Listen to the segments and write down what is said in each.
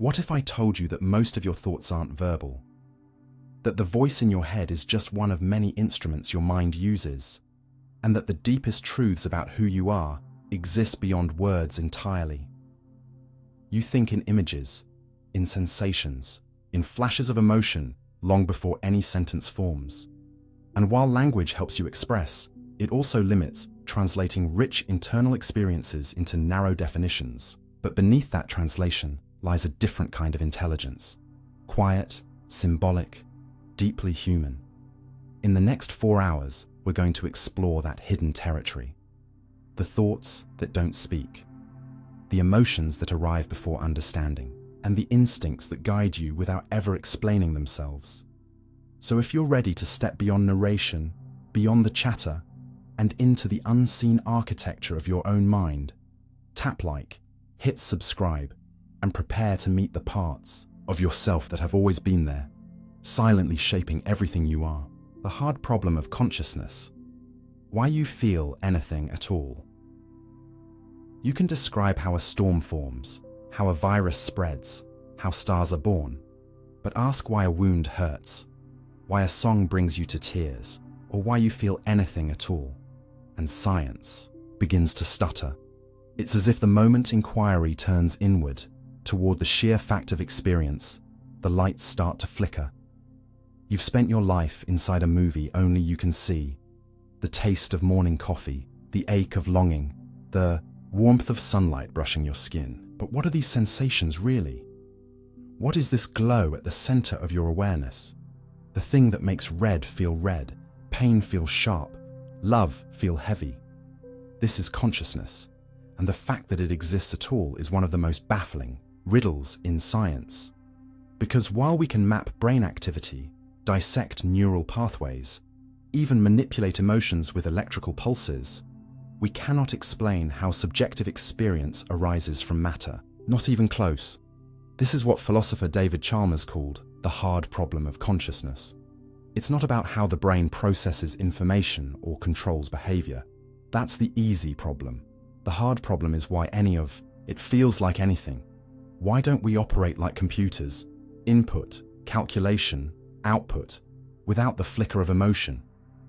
What if I told you that most of your thoughts aren't verbal? That the voice in your head is just one of many instruments your mind uses, and that the deepest truths about who you are exist beyond words entirely? You think in images, in sensations, in flashes of emotion long before any sentence forms. And while language helps you express, it also limits, translating rich internal experiences into narrow definitions. But beneath that translation lies a different kind of intelligence. Quiet, symbolic, deeply human. In the next 4 hours, we're going to explore that hidden territory. The thoughts that don't speak. The emotions that arrive before understanding. And the instincts that guide you without ever explaining themselves. So if you're ready to step beyond narration, beyond the chatter, and into the unseen architecture of your own mind, tap like, hit subscribe, and prepare to meet the parts of yourself that have always been there, silently shaping everything you are. The hard problem of consciousness. Why you feel anything at all. You can describe how a storm forms, how a virus spreads, how stars are born, but ask why a wound hurts, why a song brings you to tears, or why you feel anything at all, and science begins to stutter. It's as if the moment inquiry turns inward, toward the sheer fact of experience, the lights start to flicker. You've spent your life inside a movie only you can see, the taste of morning coffee, the ache of longing, the warmth of sunlight brushing your skin. But what are these sensations really? What is this glow at the center of your awareness? The thing that makes red feel red, pain feel sharp, love feel heavy. This is consciousness, and the fact that it exists at all is one of the most baffling riddles in science. Because while we can map brain activity, dissect neural pathways, even manipulate emotions with electrical pulses, we cannot explain how subjective experience arises from matter, not even close. This is what philosopher David Chalmers called the hard problem of consciousness. It's not about how the brain processes information or controls behavior. That's the easy problem. The hard problem is why any of it feels like anything. Why don't we operate like computers? Input, calculation, output, without the flicker of emotion,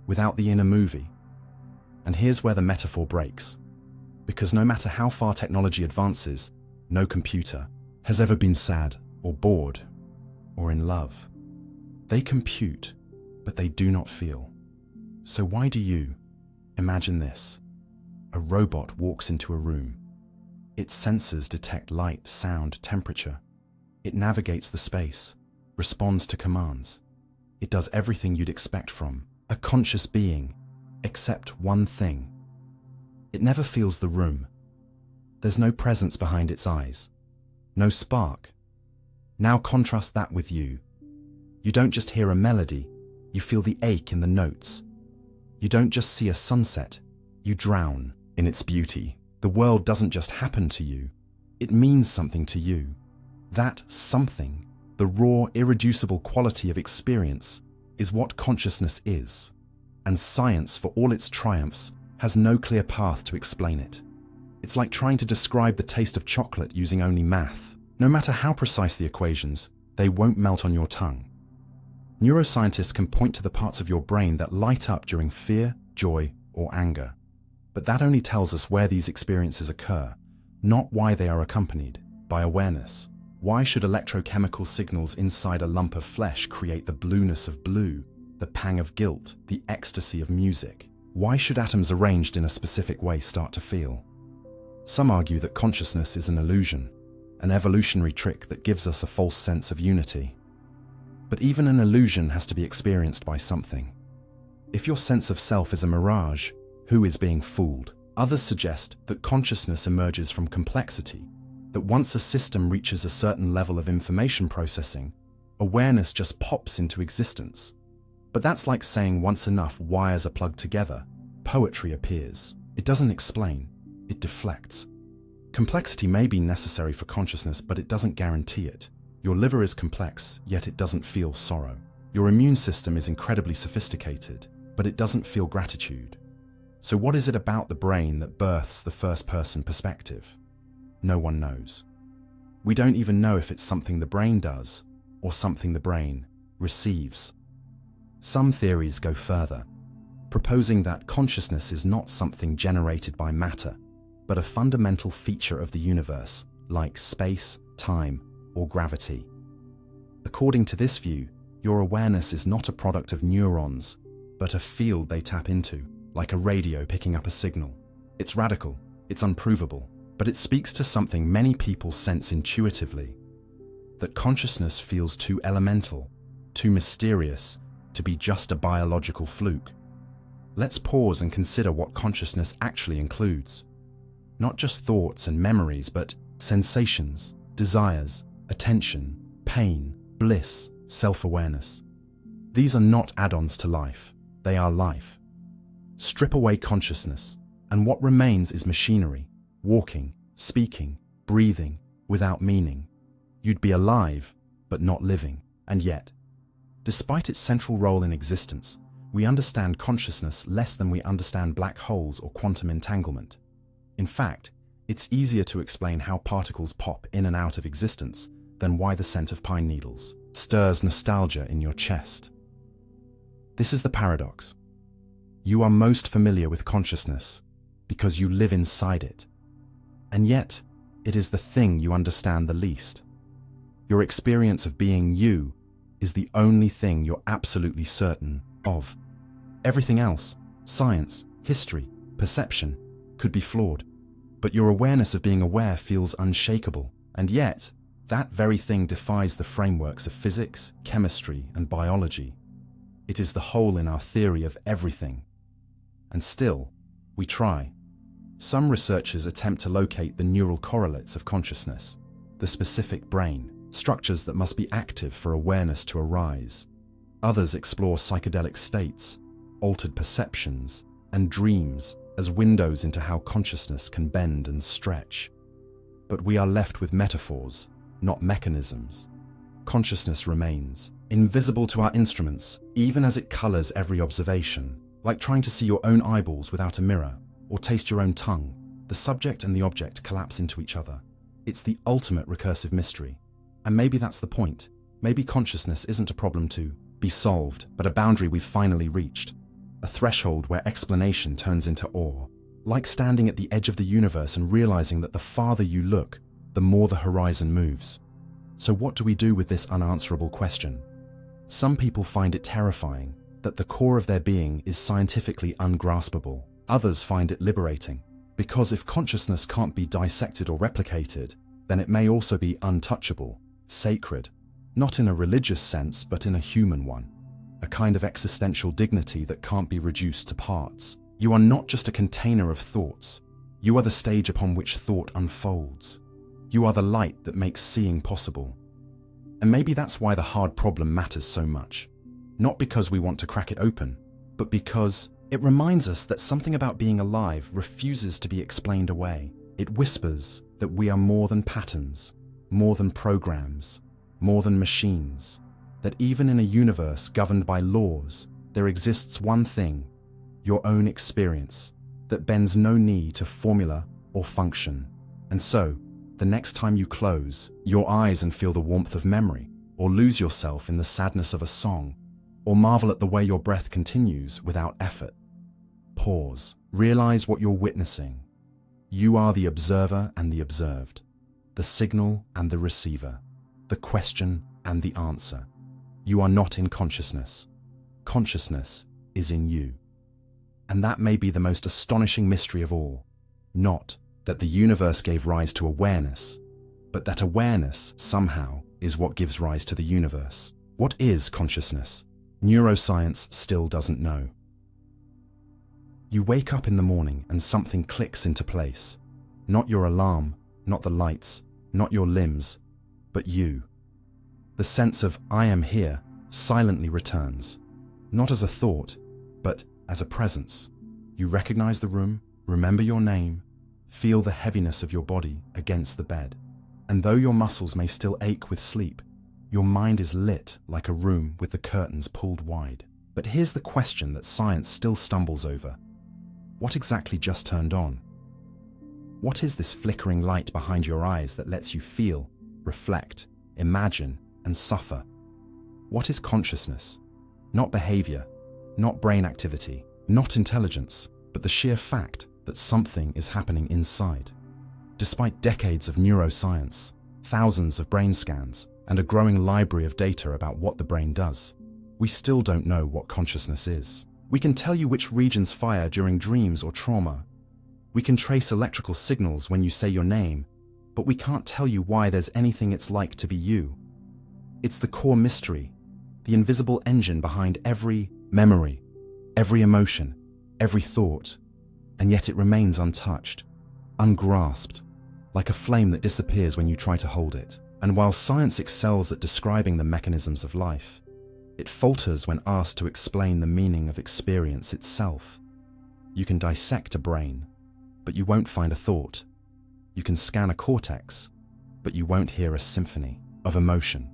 without the inner movie. And here's where the metaphor breaks. Because no matter how far technology advances, no computer has ever been sad or bored or in love. They compute, but they do not feel. So why do you? Imagine this. A robot walks into a room. Its sensors detect light, sound, temperature. It navigates the space, responds to commands. It does everything you'd expect from a conscious being, except one thing. It never feels the room. There's no presence behind its eyes. No spark. Now contrast that with you. You don't just hear a melody, you feel the ache in the notes. You don't just see a sunset, you drown in its beauty. The world doesn't just happen to you, it means something to you. That something, the raw, irreducible quality of experience, is what consciousness is. And science, for all its triumphs, has no clear path to explain it. It's like trying to describe the taste of chocolate using only math. No matter how precise the equations, they won't melt on your tongue. Neuroscientists can point to the parts of your brain that light up during fear, joy, or anger. But that only tells us where these experiences occur, not why they are accompanied by awareness. Why should electrochemical signals inside a lump of flesh create the blueness of blue, the pang of guilt, the ecstasy of music? Why should atoms arranged in a specific way start to feel? Some argue that consciousness is an illusion, an evolutionary trick that gives us a false sense of unity. But even an illusion has to be experienced by something. If your sense of self is a mirage, who is being fooled? Others suggest that consciousness emerges from complexity, that once a system reaches a certain level of information processing, awareness just pops into existence. But that's like saying once enough wires are plugged together, poetry appears. It doesn't explain, it deflects. Complexity may be necessary for consciousness, but it doesn't guarantee it. Your liver is complex, yet it doesn't feel sorrow. Your immune system is incredibly sophisticated, but it doesn't feel gratitude. So what is it about the brain that births the first-person perspective? No one knows. We don't even know if it's something the brain does or something the brain receives. Some theories go further, proposing that consciousness is not something generated by matter, but a fundamental feature of the universe, like space, time, or gravity. According to this view, your awareness is not a product of neurons, but a field they tap into, like a radio picking up a signal. It's radical, it's unprovable, but it speaks to something many people sense intuitively, that consciousness feels too elemental, too mysterious, to be just a biological fluke. Let's pause and consider what consciousness actually includes. Not just thoughts and memories, but sensations, desires, attention, pain, bliss, self-awareness. These are not add-ons to life, they are life. Strip away consciousness, and what remains is machinery, walking, speaking, breathing, without meaning. You'd be alive, but not living. And yet, despite its central role in existence, we understand consciousness less than we understand black holes or quantum entanglement. In fact, it's easier to explain how particles pop in and out of existence than why the scent of pine needles stirs nostalgia in your chest. This is the paradox. You are most familiar with consciousness because you live inside it. And yet, it is the thing you understand the least. Your experience of being you is the only thing you're absolutely certain of. Everything else, science, history, perception, could be flawed. But your awareness of being aware feels unshakable. And yet, that very thing defies the frameworks of physics, chemistry, and biology. It is the hole in our theory of everything. And still, we try. Some researchers attempt to locate the neural correlates of consciousness, the specific brain, structures that must be active for awareness to arise. Others explore psychedelic states, altered perceptions, and dreams as windows into how consciousness can bend and stretch. But we are left with metaphors, not mechanisms. Consciousness remains, invisible to our instruments, even as it colors every observation, like trying to see your own eyeballs without a mirror, or taste your own tongue. The subject and the object collapse into each other. It's the ultimate recursive mystery. And maybe that's the point. Maybe consciousness isn't a problem to be solved, but a boundary we've finally reached. A threshold where explanation turns into awe. Like standing at the edge of the universe and realizing that the farther you look, the more the horizon moves. So what do we do with this unanswerable question? Some people find it terrifying, that the core of their being is scientifically ungraspable. Others find it liberating, because if consciousness can't be dissected or replicated, then it may also be untouchable, sacred, not in a religious sense, but in a human one, a kind of existential dignity that can't be reduced to parts. You are not just a container of thoughts. You are the stage upon which thought unfolds. You are the light that makes seeing possible. And maybe that's why the hard problem matters so much. Not because we want to crack it open, but because it reminds us that something about being alive refuses to be explained away. It whispers that we are more than patterns, more than programs, more than machines. That even in a universe governed by laws, there exists one thing, your own experience, that bends no knee to formula or function. And so, the next time you close your eyes and feel the warmth of memory, or lose yourself in the sadness of a song, or marvel at the way your breath continues without effort, pause, realize what you're witnessing. You are the observer and the observed, the signal and the receiver, the question and the answer. You are not in consciousness. Consciousness is in you. And that may be the most astonishing mystery of all. Not that the universe gave rise to awareness, but that awareness somehow is what gives rise to the universe. What is consciousness? Neuroscience still doesn't know. You wake up in the morning and something clicks into place. Not your alarm, not the lights, not your limbs, but you. The sense of I am here silently returns, not as a thought, but as a presence. You recognize the room, remember your name, feel the heaviness of your body against the bed. And though your muscles may still ache with sleep, your mind is lit like a room with the curtains pulled wide. But here's the question that science still stumbles over. What exactly just turned on? What is this flickering light behind your eyes that lets you feel, reflect, imagine, and suffer. What is consciousness? Not behavior, not brain activity, not intelligence, but the sheer fact that something is happening inside. Despite decades of neuroscience, thousands of brain scans, and a growing library of data about what the brain does, we still don't know what consciousness is. We can tell you which regions fire during dreams or trauma. We can trace electrical signals when you say your name, but we can't tell you why there's anything it's like to be you. It's the core mystery, the invisible engine behind every memory, every emotion, every thought, and yet it remains untouched, ungrasped, like a flame that disappears when you try to hold it. And while science excels at describing the mechanisms of life, it falters when asked to explain the meaning of experience itself. You can dissect a brain, but you won't find a thought. You can scan a cortex, but you won't hear a symphony of emotion.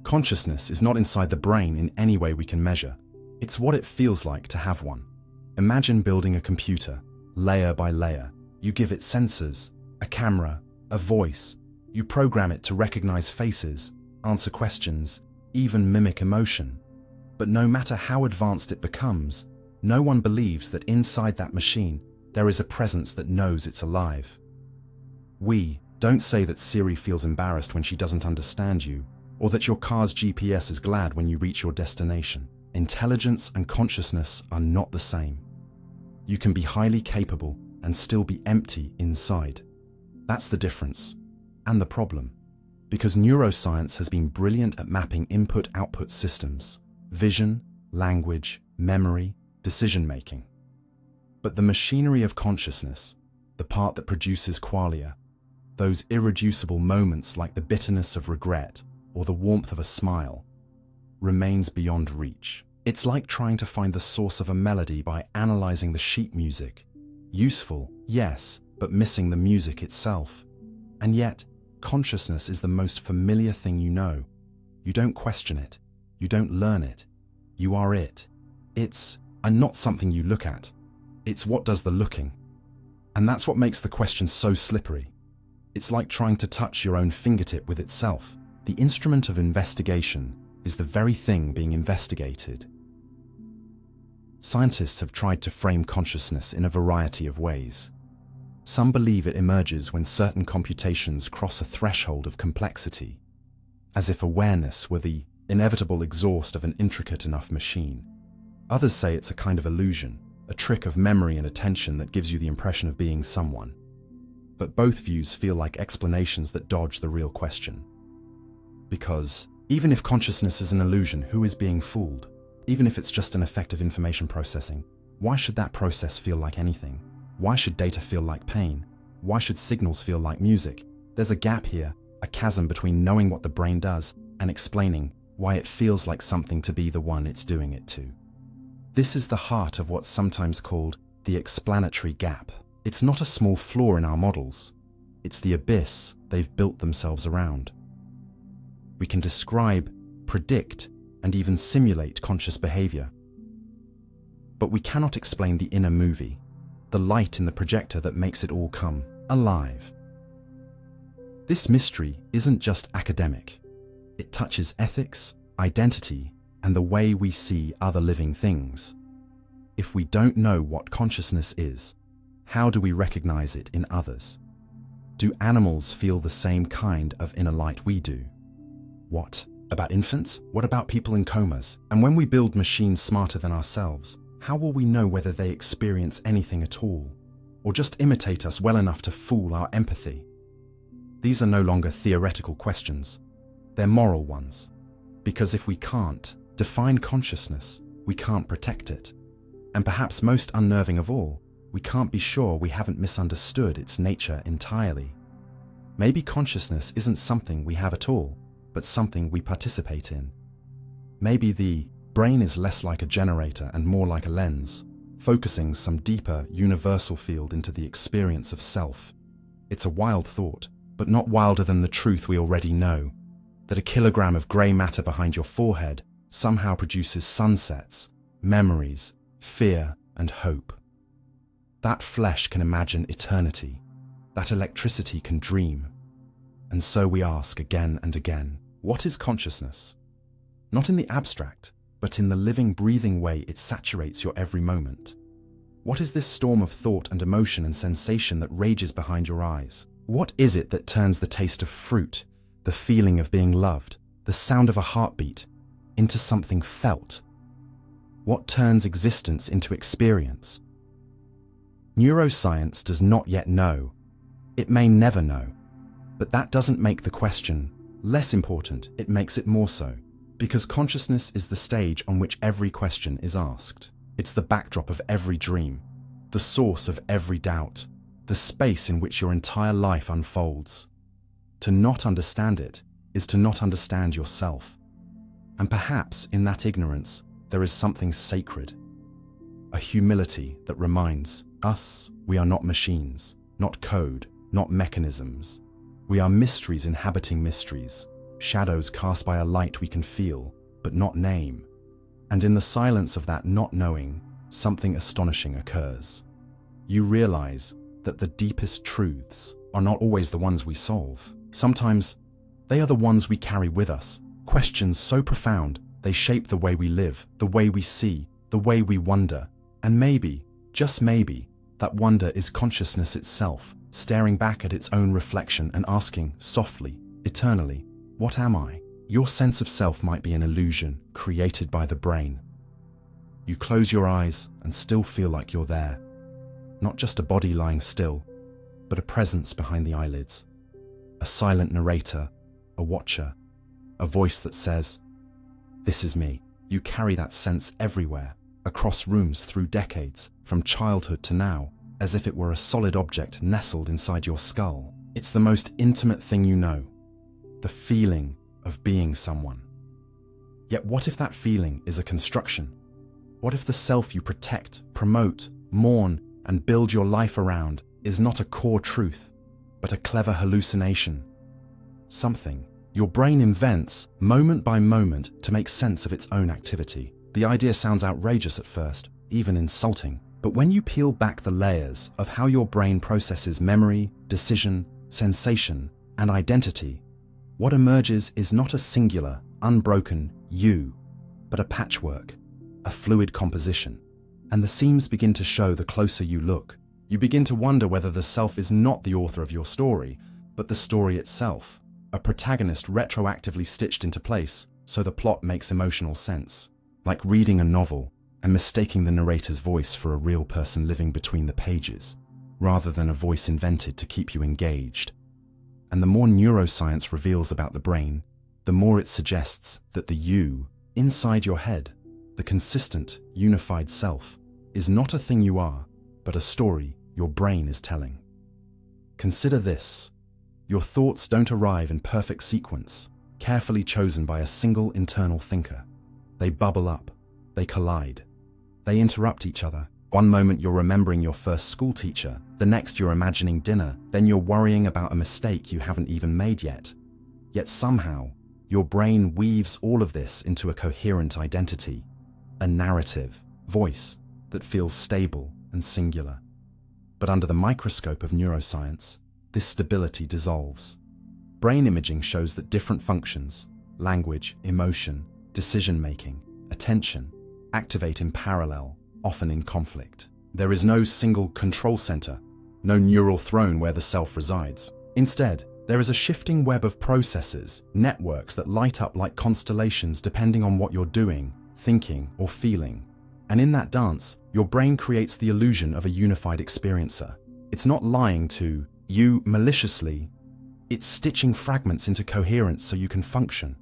Consciousness is not inside the brain in any way we can measure. It's what it feels like to have one. Imagine building a computer, layer by layer. You give it sensors, a camera, a voice. You program it to recognize faces, answer questions, even mimic emotion. But no matter how advanced it becomes, no one believes that inside that machine there is a presence that knows it's alive. We don't say that Siri feels embarrassed when she doesn't understand you, or that your car's GPS is glad when you reach your destination. Intelligence and consciousness are not the same. You can be highly capable and still be empty inside. That's the difference, and the problem. Because neuroscience has been brilliant at mapping input-output systems, vision, language, memory, decision-making. But the machinery of consciousness, the part that produces qualia, those irreducible moments like the bitterness of regret or the warmth of a smile, remains beyond reach. It's like trying to find the source of a melody by analyzing the sheet music. Useful, yes, but missing the music itself. And yet, consciousness is the most familiar thing you know. You don't question it. You don't learn it. You are it. It's not something you look at. It's what does the looking. And that's what makes the question so slippery. It's like trying to touch your own fingertip with itself. The instrument of investigation is the very thing being investigated. Scientists have tried to frame consciousness in a variety of ways. Some believe it emerges when certain computations cross a threshold of complexity, as if awareness were the inevitable exhaust of an intricate enough machine. Others say it's a kind of illusion, a trick of memory and attention that gives you the impression of being someone. But both views feel like explanations that dodge the real question. Because even if consciousness is an illusion, who is being fooled? Even if it's just an effect of information processing, why should that process feel like anything? Why should data feel like pain? Why should signals feel like music? There's a gap here, a chasm between knowing what the brain does and explaining why it feels like something to be the one it's doing it to. This is the heart of what's sometimes called the explanatory gap. It's not a small flaw in our models. It's the abyss they've built themselves around. We can describe, predict, and even simulate conscious behavior. But we cannot explain the inner movie, the light in the projector that makes it all come alive. This mystery isn't just academic. It touches ethics, identity, and the way we see other living things. If we don't know what consciousness is, how do we recognize it in others? Do animals feel the same kind of inner light we do? What about infants? What about people in comas? And when we build machines smarter than ourselves, how will we know whether they experience anything at all, or just imitate us well enough to fool our empathy? These are no longer theoretical questions. They're moral ones. Because if we can't define consciousness, we can't protect it. And perhaps most unnerving of all, we can't be sure we haven't misunderstood its nature entirely. Maybe consciousness isn't something we have at all, but something we participate in. Maybe the brain is less like a generator and more like a lens, focusing some deeper, universal field into the experience of self. It's a wild thought, but not wilder than the truth we already know, that a kilogram of grey matter behind your forehead somehow produces sunsets, memories, fear, and hope. That flesh can imagine eternity. That electricity can dream. And so we ask again and again, what is consciousness? Not in the abstract, but in the living, breathing way it saturates your every moment. What is this storm of thought and emotion and sensation that rages behind your eyes? What is it that turns the taste of fruit, the feeling of being loved, the sound of a heartbeat, into something felt? What turns existence into experience? Neuroscience does not yet know. It may never know. But that doesn't make the question less important, it makes it more so. Because consciousness is the stage on which every question is asked. It's the backdrop of every dream, the source of every doubt, the space in which your entire life unfolds. To not understand it is to not understand yourself. And perhaps in that ignorance, there is something sacred. A humility that reminds us we are not machines, not code, not mechanisms. We are mysteries inhabiting mysteries, shadows cast by a light we can feel, but not name. And in the silence of that not knowing, something astonishing occurs. You realize that the deepest truths are not always the ones we solve. Sometimes they are the ones we carry with us, questions so profound they shape the way we live, the way we see, the way we wonder. And maybe, just maybe, that wonder is consciousness itself, staring back at its own reflection and asking, softly, eternally, what am I? Your sense of self might be an illusion created by the brain. You close your eyes and still feel like you're there. Not just a body lying still, but a presence behind the eyelids. A silent narrator, a watcher, a voice that says, "This is me." You carry that sense everywhere, across rooms through decades, from childhood to now, as if it were a solid object nestled inside your skull. It's the most intimate thing you know, the feeling of being someone. Yet what if that feeling is a construction? What if the self you protect, promote, mourn, and build your life around is not a core truth, but a clever hallucination? Something your brain invents moment by moment to make sense of its own activity. The idea sounds outrageous at first, even insulting. But when you peel back the layers of how your brain processes memory, decision, sensation, and identity, what emerges is not a singular, unbroken you, but a patchwork, a fluid composition. And the seams begin to show the closer you look. You begin to wonder whether the self is not the author of your story, but the story itself, a protagonist retroactively stitched into place so the plot makes emotional sense. Like reading a novel and mistaking the narrator's voice for a real person living between the pages, rather than a voice invented to keep you engaged. And the more neuroscience reveals about the brain, the more it suggests that the you, inside your head, the consistent, unified self, is not a thing you are, but a story your brain is telling. Consider this. Your thoughts don't arrive in perfect sequence, carefully chosen by a single internal thinker. They bubble up, they collide. They interrupt each other. One moment you're remembering your first school teacher, the next you're imagining dinner, then you're worrying about a mistake you haven't even made yet. Yet somehow, your brain weaves all of this into a coherent identity, a narrative, voice that feels stable and singular. But under the microscope of neuroscience, this stability dissolves. Brain imaging shows that different functions, language, emotion, decision-making, attention, activate in parallel, often in conflict. There is no single control center, no neural throne where the self resides. Instead, there is a shifting web of processes, networks that light up like constellations depending on what you're doing, thinking, or feeling. And in that dance, your brain creates the illusion of a unified experiencer. It's not lying to you maliciously, it's stitching fragments into coherence so you can function.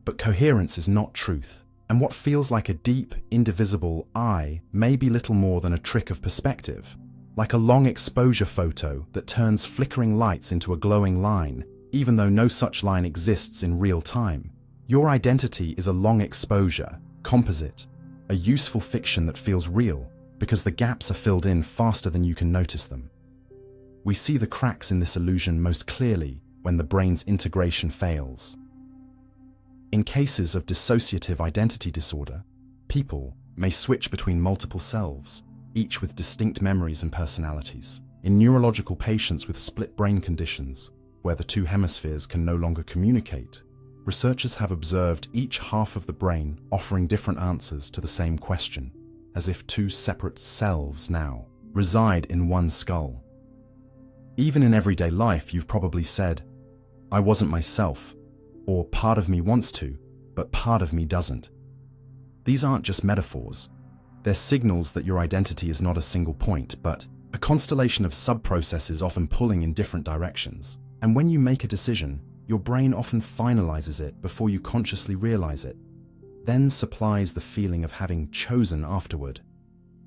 But coherence is not truth. And what feels like a deep, indivisible I may be little more than a trick of perspective, like a long exposure photo that turns flickering lights into a glowing line, even though no such line exists in real time. Your identity is a long exposure, composite, a useful fiction that feels real because the gaps are filled in faster than you can notice them. We see the cracks in this illusion most clearly when the brain's integration fails. In cases of dissociative identity disorder, people may switch between multiple selves, each with distinct memories and personalities. In neurological patients with split brain conditions, where the two hemispheres can no longer communicate, researchers have observed each half of the brain offering different answers to the same question, as if two separate selves now reside in one skull. Even in everyday life, you've probably said, "I wasn't myself," or "part of me wants to, but part of me doesn't." These aren't just metaphors. They're signals that your identity is not a single point, but a constellation of sub-processes often pulling in different directions. And when you make a decision, your brain often finalizes it before you consciously realize it, then supplies the feeling of having chosen afterward.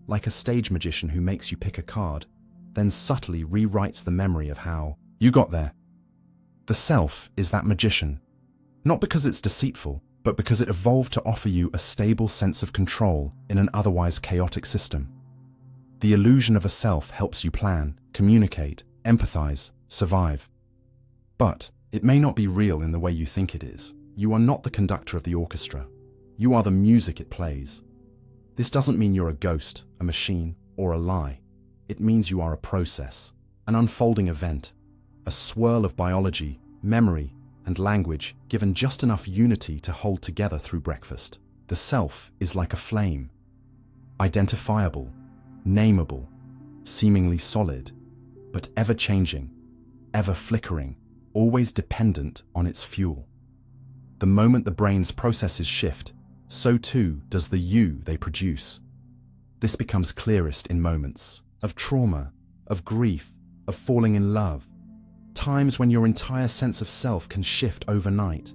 Like a stage magician who makes you pick a card, then subtly rewrites the memory of how you got there. The self is that magician, not because it's deceitful, but because it evolved to offer you a stable sense of control in an otherwise chaotic system. The illusion of a self helps you plan, communicate, empathize, survive. But it may not be real in the way you think it is. You are not the conductor of the orchestra. You are the music it plays. This doesn't mean you're a ghost, a machine, or a lie. It means you are a process, an unfolding event, a swirl of biology, memory, and language given just enough unity to hold together through breakfast. The self is like a flame, identifiable, nameable, seemingly solid, but ever-changing, ever-flickering, always dependent on its fuel. The moment the brain's processes shift, so too does the you they produce. This becomes clearest in moments of trauma, of grief, of falling in love, times when your entire sense of self can shift overnight.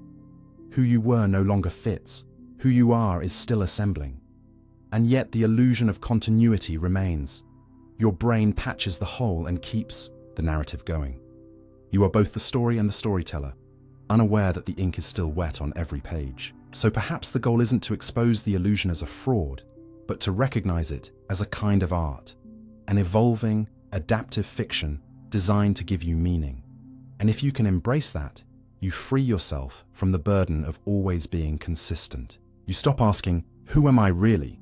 Who you were no longer fits, who you are is still assembling. And yet the illusion of continuity remains. Your brain patches the hole and keeps the narrative going. You are both the story and the storyteller, unaware that the ink is still wet on every page. So perhaps the goal isn't to expose the illusion as a fraud, but to recognize it as a kind of art, an evolving, adaptive fiction designed to give you meaning. And if you can embrace that, you free yourself from the burden of always being consistent. You stop asking, "Who am I really?"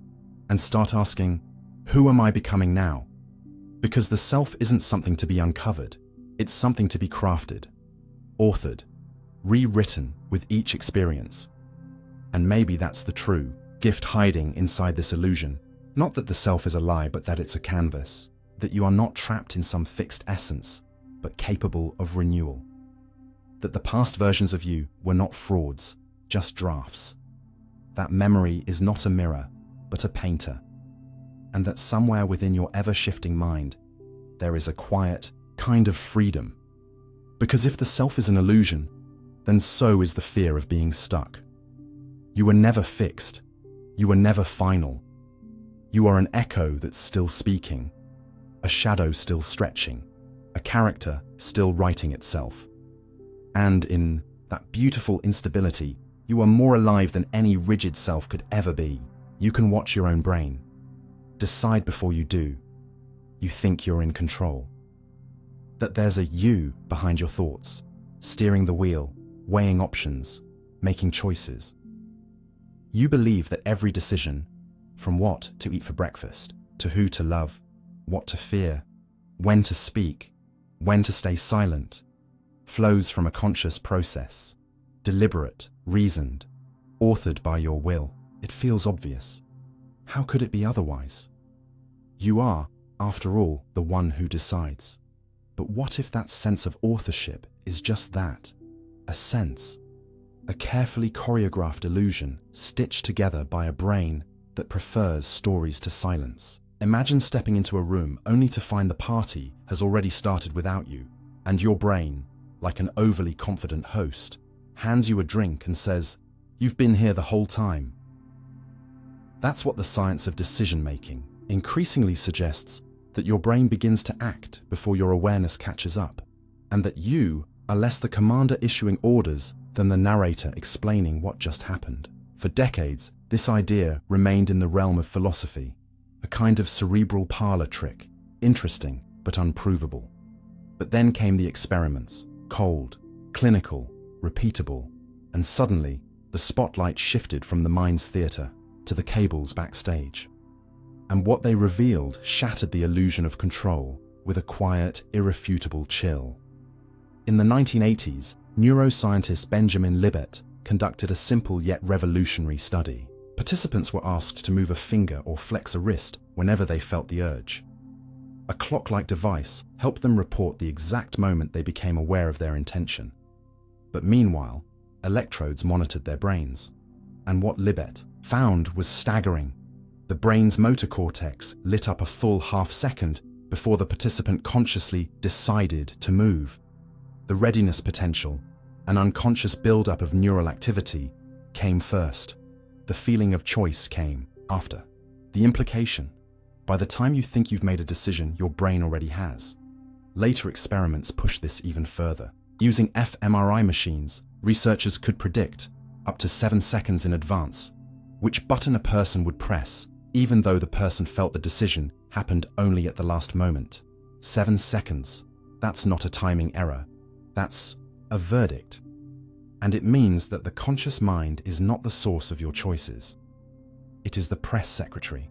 and start asking, "Who am I becoming now?" Because the self isn't something to be uncovered. It's something to be crafted, authored, rewritten with each experience. And maybe that's the true gift hiding inside this illusion. Not that the self is a lie, but that it's a canvas, that you are not trapped in some fixed essence, but capable of renewal. That the past versions of you were not frauds, just drafts. That memory is not a mirror, but a painter. And that somewhere within your ever-shifting mind, there is a quiet kind of freedom. Because if the self is an illusion, then so is the fear of being stuck. You were never fixed. You were never final. You are an echo that's still speaking, a shadow still stretching, a character still writing itself. And in that beautiful instability, you are more alive than any rigid self could ever be. You can watch your own brain. Decide before you do. You think you're in control. That there's a you behind your thoughts, steering the wheel, weighing options, making choices. You believe that every decision, from what to eat for breakfast, to who to love, what to fear, when to speak, when to stay silent, flows from a conscious process, deliberate, reasoned, authored by your will. It feels obvious. How could it be otherwise? You are, after all, the one who decides. But what if that sense of authorship is just that? A sense, a carefully choreographed illusion stitched together by a brain that prefers stories to silence. Imagine stepping into a room only to find the party has already started without you, and your brain, like an overly confident host, hands you a drink and says, "You've been here the whole time." That's what the science of decision-making increasingly suggests, that your brain begins to act before your awareness catches up, and that you are less the commander issuing orders than the narrator explaining what just happened. For decades, this idea remained in the realm of philosophy, a kind of cerebral parlor trick, interesting but unprovable. But then came the experiments, cold, clinical, repeatable, and suddenly the spotlight shifted from the mind's theater to the cables backstage. And what they revealed shattered the illusion of control with a quiet, irrefutable chill. In the 1980s, neuroscientist Benjamin Libet conducted a simple yet revolutionary study. Participants were asked to move a finger or flex a wrist whenever they felt the urge. A clock-like device helped them report the exact moment they became aware of their intention. But meanwhile, electrodes monitored their brains. And what Libet found was staggering. The brain's motor cortex lit up a full half-second before the participant consciously decided to move. The readiness potential, an unconscious build-up of neural activity, came first. The feeling of choice came after. The implication: by the time you think you've made a decision, your brain already has. Later experiments pushed this even further. Using fMRI machines, researchers could predict, up to 7 seconds in advance, which button a person would press, even though the person felt the decision happened only at the last moment. 7 seconds. That's not a timing error. That's a verdict. And it means that the conscious mind is not the source of your choices. It is the press secretary,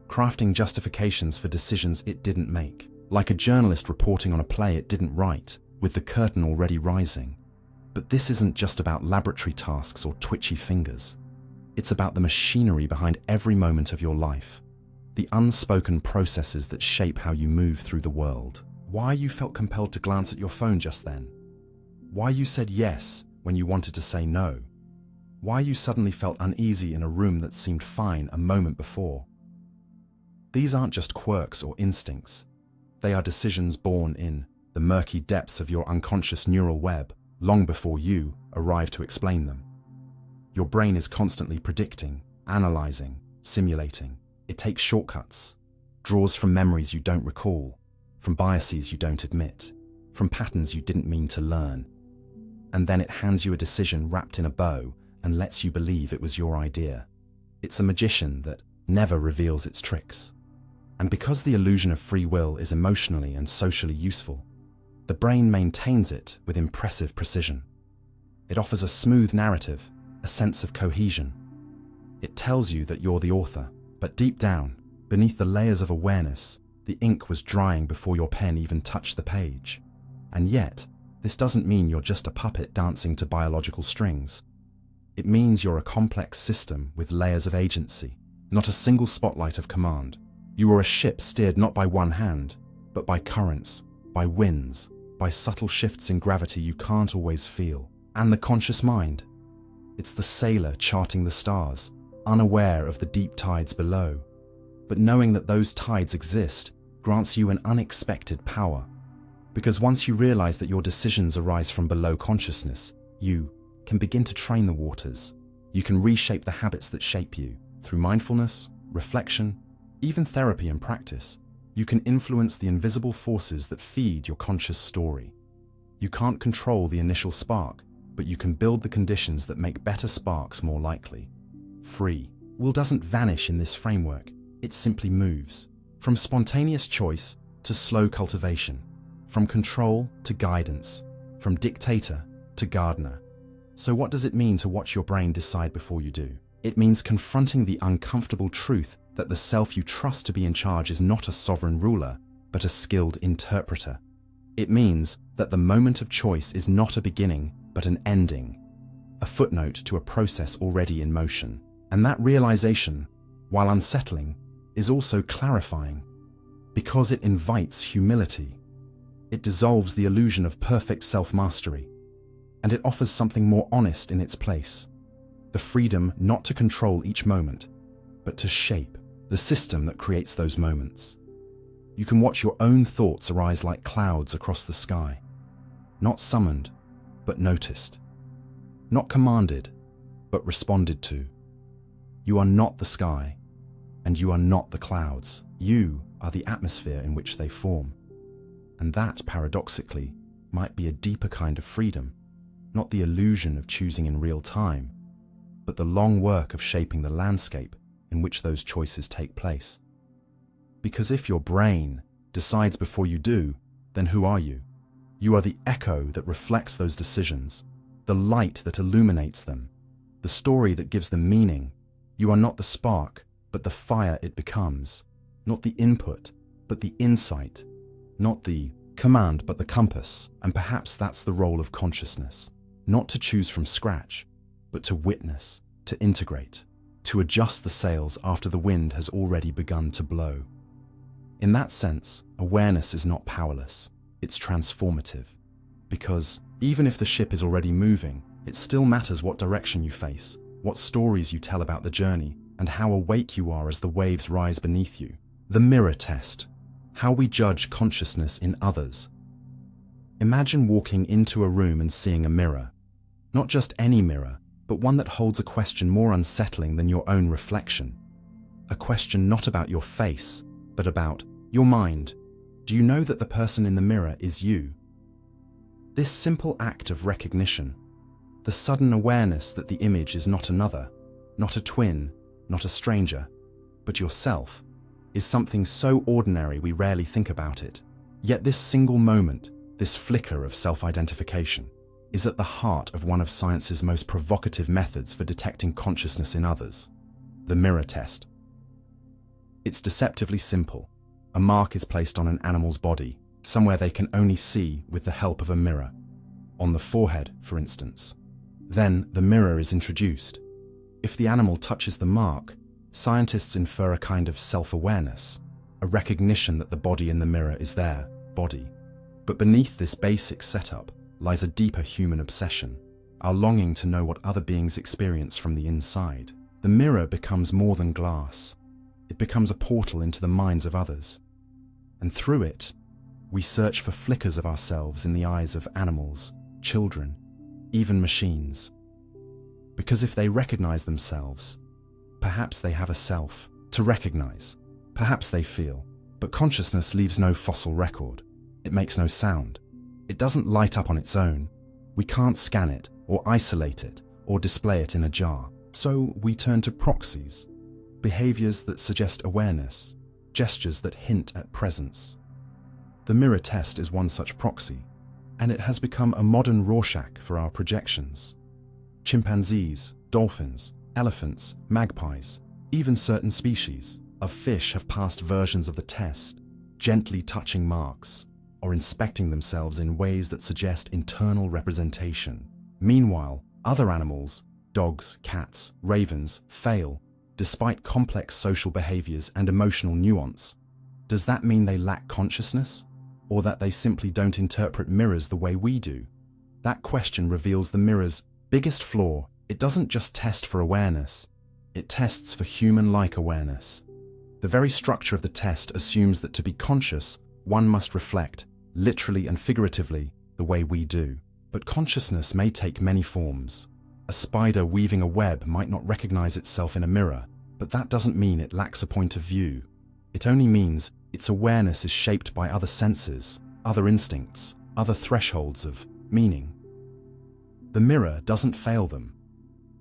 crafting justifications for decisions it didn't make, like a journalist reporting on a play it didn't write, with the curtain already rising. But this isn't just about laboratory tasks or twitchy fingers. It's about the machinery behind every moment of your life, the unspoken processes that shape how you move through the world. Why you felt compelled to glance at your phone just then. Why you said yes when you wanted to say no. Why you suddenly felt uneasy in a room that seemed fine a moment before. These aren't just quirks or instincts. They are decisions born in the murky depths of your unconscious neural web long before you arrive to explain them. Your brain is constantly predicting, analyzing, simulating. It takes shortcuts, draws from memories you don't recall, from biases you don't admit, from patterns you didn't mean to learn. And then it hands you a decision wrapped in a bow and lets you believe it was your idea. It's a magician that never reveals its tricks. And because the illusion of free will is emotionally and socially useful, the brain maintains it with impressive precision. It offers a smooth narrative, a sense of cohesion. It tells you that you're the author, but deep down, beneath the layers of awareness, the ink was drying before your pen even touched the page. And yet, this doesn't mean you're just a puppet dancing to biological strings. It means you're a complex system with layers of agency, not a single spotlight of command. You are a ship steered not by one hand, but by currents, by winds, by subtle shifts in gravity you can't always feel. And the conscious mind? It's the sailor charting the stars, unaware of the deep tides below. But knowing that those tides exist grants you an unexpected power. Because once you realize that your decisions arise from below consciousness, you can begin to train the waters. You can reshape the habits that shape you. Through mindfulness, reflection, even therapy and practice, you can influence the invisible forces that feed your conscious story. You can't control the initial spark, but you can build the conditions that make better sparks more likely. Free will doesn't vanish in this framework. It simply moves. From spontaneous choice to slow cultivation. From control to guidance. From dictator to gardener. So what does it mean to watch your brain decide before you do? It means confronting the uncomfortable truth that the self you trust to be in charge is not a sovereign ruler, but a skilled interpreter. It means that the moment of choice is not a beginning, but an ending, a footnote to a process already in motion. And that realization, while unsettling, is also clarifying, because it invites humility. It dissolves the illusion of perfect self-mastery, and it offers something more honest in its place. The freedom not to control each moment, but to shape the system that creates those moments. You can watch your own thoughts arise like clouds across the sky, not summoned, but noticed. Not commanded, but responded to. You are not the sky, and you are not the clouds. You are the atmosphere in which they form. And that, paradoxically, might be a deeper kind of freedom, not the illusion of choosing in real time, but the long work of shaping the landscape in which those choices take place. Because if your brain decides before you do, then who are you? You are the echo that reflects those decisions, the light that illuminates them, the story that gives them meaning. You are not the spark, but the fire it becomes, not the input, but the insight, not the command but the compass, and perhaps that's the role of consciousness. Not to choose from scratch, but to witness, to integrate, to adjust the sails after the wind has already begun to blow. In that sense, awareness is not powerless, it's transformative. Because even if the ship is already moving, it still matters what direction you face, what stories you tell about the journey, and how awake you are as the waves rise beneath you. The mirror test. How we judge consciousness in others. Imagine walking into a room and seeing a mirror. Not just any mirror, but one that holds a question more unsettling than your own reflection. A question not about your face, but about your mind. Do you know that the person in the mirror is you? This simple act of recognition, the sudden awareness that the image is not another, not a twin, not a stranger, but yourself, is something so ordinary we rarely think about it. Yet this single moment, this flicker of self-identification, is at the heart of one of science's most provocative methods for detecting consciousness in others, the mirror test. It's deceptively simple. A mark is placed on an animal's body, somewhere they can only see with the help of a mirror. On the forehead, for instance. Then the mirror is introduced. If the animal touches the mark, scientists infer a kind of self-awareness, a recognition that the body in the mirror is their body. But beneath this basic setup lies a deeper human obsession, our longing to know what other beings experience from the inside. The mirror becomes more than glass. It becomes a portal into the minds of others. And through it, we search for flickers of ourselves in the eyes of animals, children, even machines. Because if they recognize themselves, perhaps they have a self to recognize. Perhaps they feel. But consciousness leaves no fossil record. It makes no sound. It doesn't light up on its own. We can't scan it, or isolate it, or display it in a jar. So we turn to proxies, behaviors that suggest awareness, gestures that hint at presence. The mirror test is one such proxy, and it has become a modern Rorschach for our projections. Chimpanzees, dolphins, elephants, magpies, even certain species of fish have passed versions of the test, gently touching marks or inspecting themselves in ways that suggest internal representation. Meanwhile, other animals, dogs, cats, ravens, fail, despite complex social behaviors and emotional nuance. Does that mean they lack consciousness? Or that they simply don't interpret mirrors the way we do? That question reveals the mirror's biggest flaw. It doesn't just test for awareness, it tests for human-like awareness. The very structure of the test assumes that to be conscious, one must reflect, literally and figuratively, the way we do. But consciousness may take many forms. A spider weaving a web might not recognize itself in a mirror, but that doesn't mean it lacks a point of view. It only means its awareness is shaped by other senses, other instincts, other thresholds of meaning. The mirror doesn't fail them.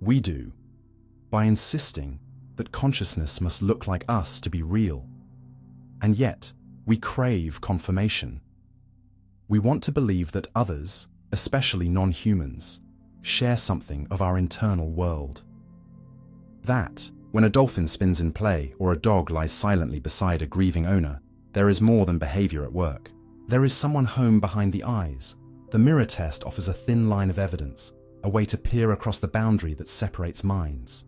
We do, by insisting that consciousness must look like us to be real. And yet, we crave confirmation. We want to believe that others, especially non-humans, share something of our internal world. That, when a dolphin spins in play or a dog lies silently beside a grieving owner, there is more than behavior at work. There is someone home behind the eyes. The mirror test offers a thin line of evidence, a way to peer across the boundary that separates minds.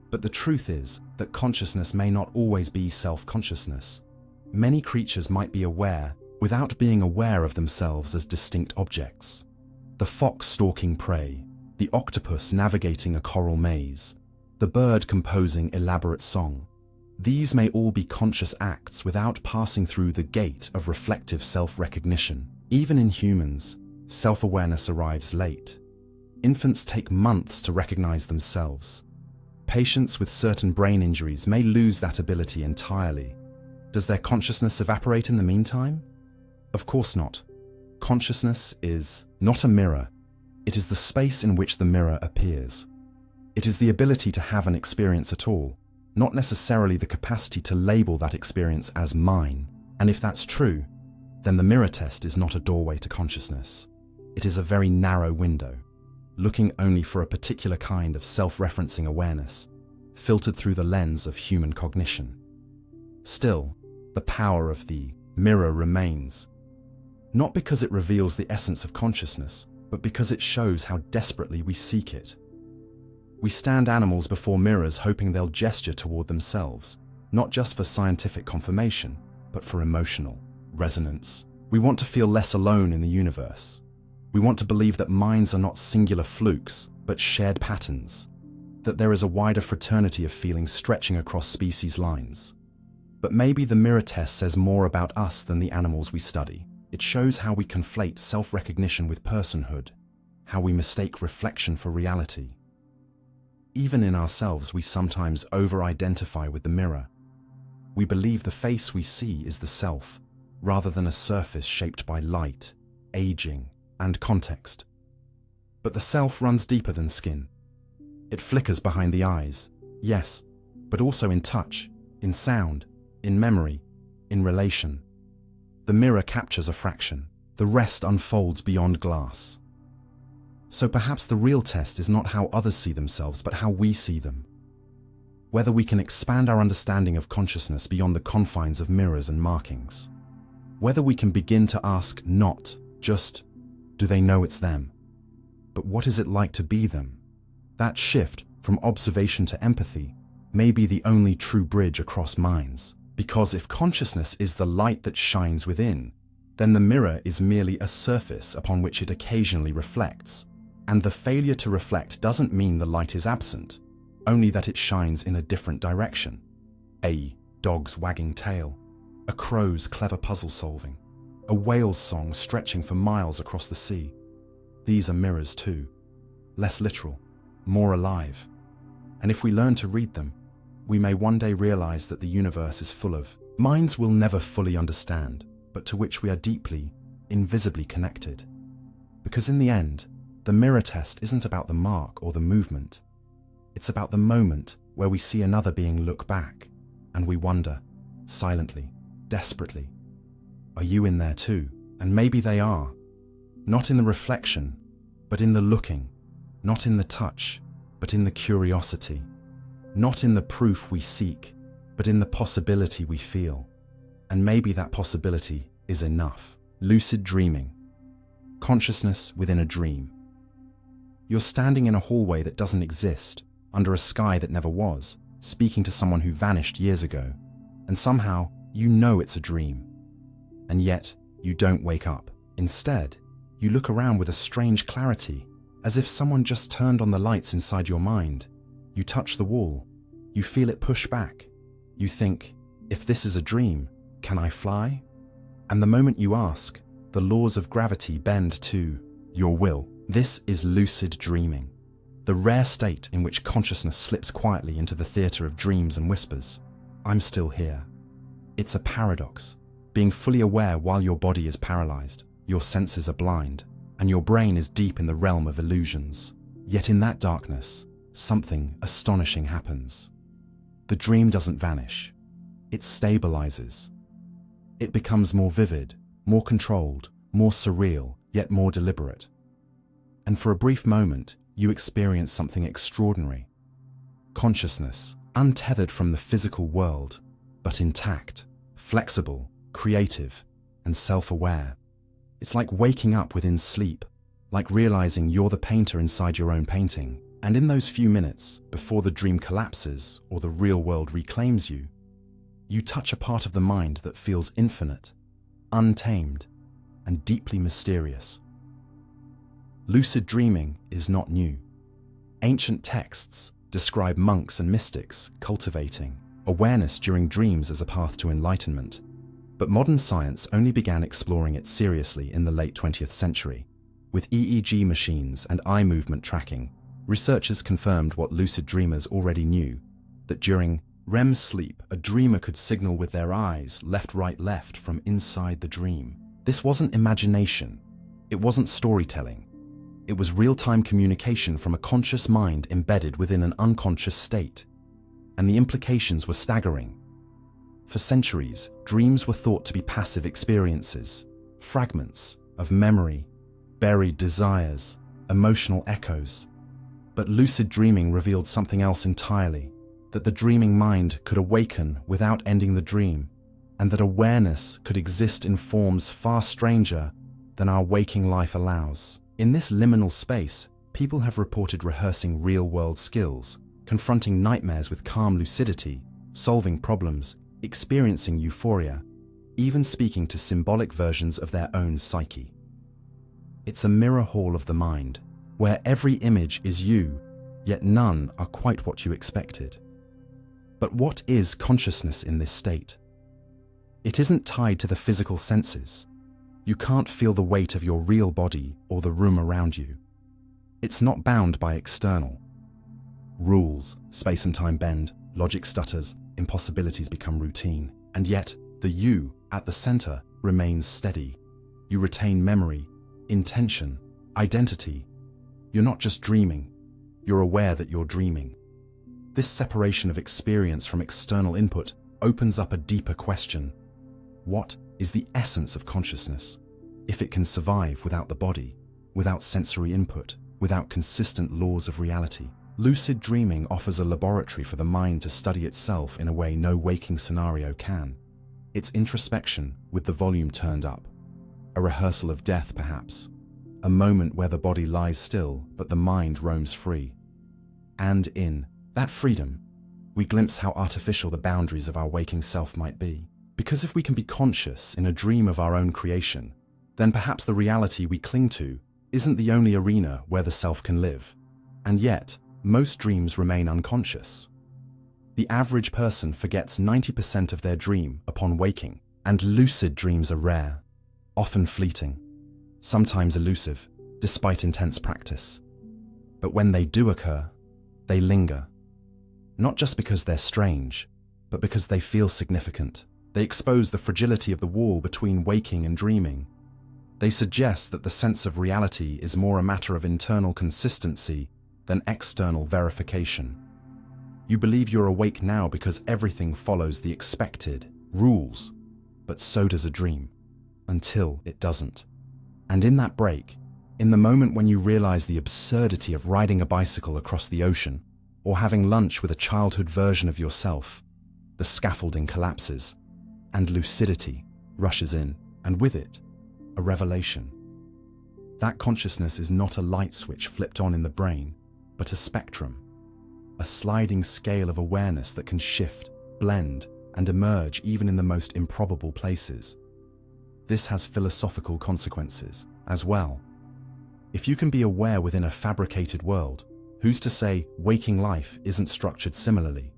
But the truth is that consciousness may not always be self-consciousness. Many creatures might be aware without being aware of themselves as distinct objects. The fox stalking prey, the octopus navigating a coral maze, the bird composing elaborate song. These may all be conscious acts without passing through the gate of reflective self-recognition. Even in humans, self-awareness arrives late. Infants take months to recognize themselves. Patients with certain brain injuries may lose that ability entirely. Does their consciousness evaporate in the meantime? Of course not. Consciousness is not a mirror. It is the space in which the mirror appears. It is the ability to have an experience at all, not necessarily the capacity to label that experience as mine. And if that's true, then the mirror test is not a doorway to consciousness. It is a very narrow window, looking only for a particular kind of self-referencing awareness, filtered through the lens of human cognition. Still, the power of the mirror remains. Not because it reveals the essence of consciousness, but because it shows how desperately we seek it. We stand animals before mirrors hoping they'll gesture toward themselves, not just for scientific confirmation, but for emotional resonance. We want to feel less alone in the universe. We want to believe that minds are not singular flukes, but shared patterns, that there is a wider fraternity of feelings stretching across species lines. But maybe the mirror test says more about us than the animals we study. It shows how we conflate self-recognition with personhood, how we mistake reflection for reality. Even in ourselves, we sometimes over-identify with the mirror. We believe the face we see is the self, rather than a surface shaped by light, aging, and context. But the self runs deeper than skin. It flickers behind the eyes, yes, but also in touch, in sound, in memory, in relation. The mirror captures a fraction. The rest unfolds beyond glass. So perhaps the real test is not how others see themselves, but how we see them. Whether we can expand our understanding of consciousness beyond the confines of mirrors and markings. Whether we can begin to ask not just, do they know it's them? But what is it like to be them? That shift from observation to empathy may be the only true bridge across minds. Because if consciousness is the light that shines within, then the mirror is merely a surface upon which it occasionally reflects. And the failure to reflect doesn't mean the light is absent, only that it shines in a different direction. A dog's wagging tail, a crow's clever puzzle solving, a whale's song stretching for miles across the sea. These are mirrors too, less literal, more alive. And if we learn to read them, we may one day realize that the universe is full of minds we'll never fully understand, but to which we are deeply, invisibly connected. Because in the end, the mirror test isn't about the mark or the movement. It's about the moment where we see another being look back, and we wonder, silently, desperately, are you in there too? And maybe they are. Not in the reflection, but in the looking. Not in the touch, but in the curiosity. Not in the proof we seek, but in the possibility we feel. And maybe that possibility is enough. Lucid dreaming. Consciousness within a dream. You're standing in a hallway that doesn't exist, under a sky that never was, speaking to someone who vanished years ago, and somehow you know it's a dream. And yet, you don't wake up. Instead, you look around with a strange clarity, as if someone just turned on the lights inside your mind. You touch the wall. You feel it push back. You think, if this is a dream, can I fly? And the moment you ask, the laws of gravity bend to your will. This is lucid dreaming, the rare state in which consciousness slips quietly into the theater of dreams and whispers. I'm still here. It's a paradox, being fully aware while your body is paralyzed, your senses are blind, and your brain is deep in the realm of illusions. Yet in that darkness, something astonishing happens. The dream doesn't vanish. It stabilizes. It becomes more vivid, more controlled, more surreal, yet more deliberate. And for a brief moment, you experience something extraordinary. Consciousness, untethered from the physical world, but intact, flexible, creative, and self-aware. It's like waking up within sleep, like realizing you're the painter inside your own painting. And in those few minutes, before the dream collapses or the real world reclaims you, you touch a part of the mind that feels infinite, untamed, and deeply mysterious. Lucid dreaming is not new. Ancient texts describe monks and mystics cultivating awareness during dreams as a path to enlightenment. But modern science only began exploring it seriously in the late 20th century. With EEG machines and eye movement tracking, researchers confirmed what lucid dreamers already knew, that during REM sleep, a dreamer could signal with their eyes left, right, left from inside the dream. This wasn't imagination. It wasn't storytelling. It was real-time communication from a conscious mind embedded within an unconscious state. And the implications were staggering. For centuries, dreams were thought to be passive experiences, fragments of memory, buried desires, emotional echoes. But lucid dreaming revealed something else entirely, that the dreaming mind could awaken without ending the dream, and that awareness could exist in forms far stranger than our waking life allows. In this liminal space, people have reported rehearsing real-world skills, confronting nightmares with calm lucidity, solving problems, experiencing euphoria, even speaking to symbolic versions of their own psyche. It's a mirror hall of the mind, where every image is you, yet none are quite what you expected. But what is consciousness in this state? It isn't tied to the physical senses. You can't feel the weight of your real body or the room around you. It's not bound by external rules. Space and time bend, logic stutters, impossibilities become routine. And yet, the you at the center remains steady. You retain memory, intention, identity. You're not just dreaming, you're aware that you're dreaming. This separation of experience from external input opens up a deeper question. What is the essence of consciousness? If it can survive without the body, without sensory input, without consistent laws of reality. Lucid dreaming offers a laboratory for the mind to study itself in a way no waking scenario can. It's introspection with the volume turned up. A rehearsal of death, perhaps. A moment where the body lies still, but the mind roams free. And in that freedom, we glimpse how artificial the boundaries of our waking self might be. Because if we can be conscious in a dream of our own creation, then perhaps the reality we cling to isn't the only arena where the self can live. And yet, most dreams remain unconscious. The average person forgets 90% of their dream upon waking, and lucid dreams are rare, often fleeting, sometimes elusive, despite intense practice. But when they do occur, they linger. Not just because they're strange, but because they feel significant. They expose the fragility of the wall between waking and dreaming. They suggest that the sense of reality is more a matter of internal consistency than external verification. You believe you're awake now because everything follows the expected rules, but so does a dream, until it doesn't. And in that break, in the moment when you realize the absurdity of riding a bicycle across the ocean, or having lunch with a childhood version of yourself, the scaffolding collapses, and lucidity rushes in, and with it, a revelation. That consciousness is not a light switch flipped on in the brain, but a spectrum, a sliding scale of awareness that can shift, blend, and emerge even in the most improbable places. This has philosophical consequences as well. If you can be aware within a fabricated world, who's to say waking life isn't structured similarly?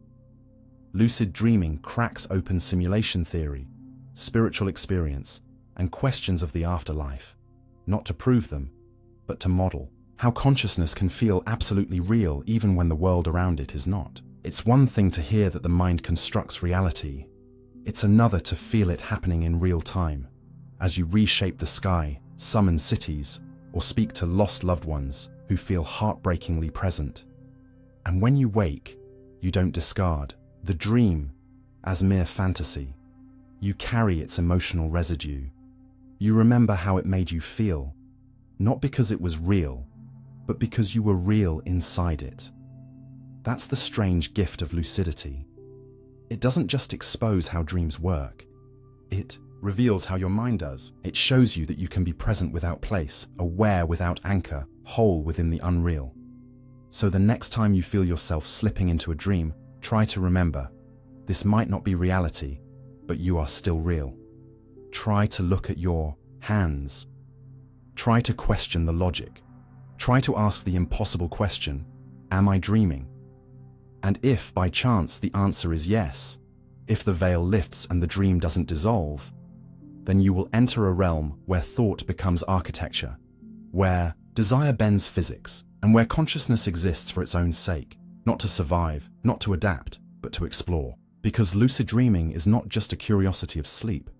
Lucid dreaming cracks open simulation theory, spiritual experience, and questions of the afterlife, not to prove them, but to model how consciousness can feel absolutely real even when the world around it is not. It's one thing to hear that the mind constructs reality. It's another to feel it happening in real time, as you reshape the sky, summon cities, or speak to lost loved ones who feel heartbreakingly present. And when you wake, you don't discard the dream as mere fantasy. You carry its emotional residue. You remember how it made you feel, not because it was real, but because you were real inside it. That's the strange gift of lucidity. It doesn't just expose how dreams work. It reveals how your mind does. It shows you that you can be present without place, aware without anchor, whole within the unreal. So the next time you feel yourself slipping into a dream, try to remember, this might not be reality, but you are still real. Try to look at your hands. Try to question the logic. Try to ask the impossible question, am I dreaming? And if, by chance, the answer is yes, if the veil lifts and the dream doesn't dissolve, then you will enter a realm where thought becomes architecture, where desire bends physics, and where consciousness exists for its own sake, not to survive, not to adapt, but to explore. Because lucid dreaming is not just a curiosity of sleep.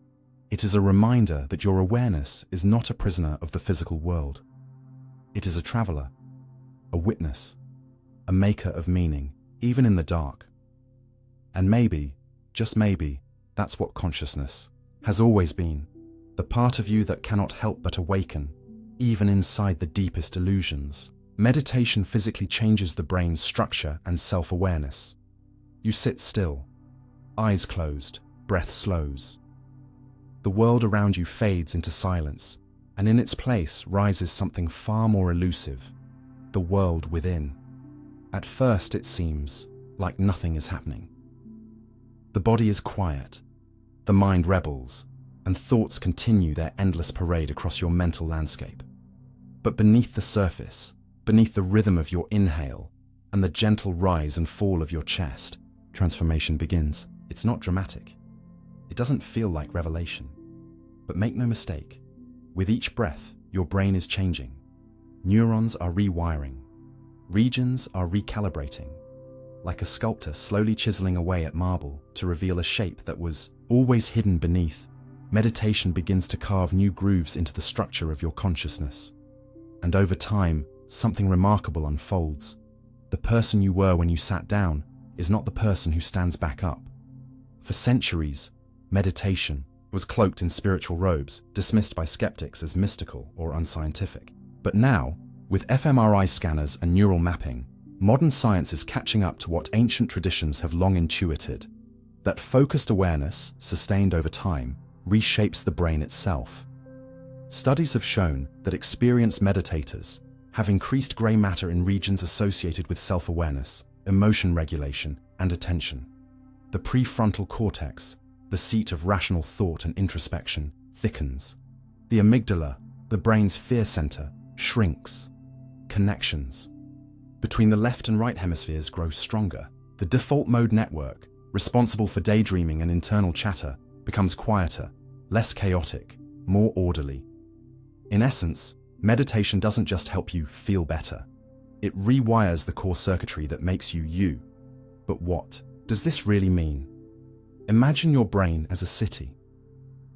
It is a reminder that your awareness is not a prisoner of the physical world. It is a traveler, a witness, a maker of meaning, even in the dark. And maybe, just maybe, that's what consciousness has always been, the part of you that cannot help but awaken, even inside the deepest illusions. Meditation physically changes the brain's structure and self-awareness. You sit still, eyes closed, breath slows. The world around you fades into silence, and in its place rises something far more elusive, the world within. At first it seems like nothing is happening. The body is quiet, the mind rebels, and thoughts continue their endless parade across your mental landscape. But beneath the surface, beneath the rhythm of your inhale and the gentle rise and fall of your chest, transformation begins. It's not dramatic. It doesn't feel like revelation. But make no mistake, with each breath, your brain is changing. Neurons are rewiring. Regions are recalibrating. Like a sculptor slowly chiseling away at marble to reveal a shape that was always hidden beneath, meditation begins to carve new grooves into the structure of your consciousness. And over time, something remarkable unfolds. The person you were when you sat down is not the person who stands back up. For centuries, meditation was cloaked in spiritual robes, dismissed by skeptics as mystical or unscientific. But now, with fMRI scanners and neural mapping, modern science is catching up to what ancient traditions have long intuited, that focused awareness, sustained over time, reshapes the brain itself. Studies have shown that experienced meditators have increased grey matter in regions associated with self-awareness, emotion regulation, and attention. The prefrontal cortex, the seat of rational thought and introspection, thickens. The amygdala, the brain's fear center, shrinks. Connections between the left and right hemispheres grow stronger. The default mode network, responsible for daydreaming and internal chatter, becomes quieter, less chaotic, more orderly. In essence, meditation doesn't just help you feel better. It rewires the core circuitry that makes you you. But what does this really mean? Imagine your brain as a city.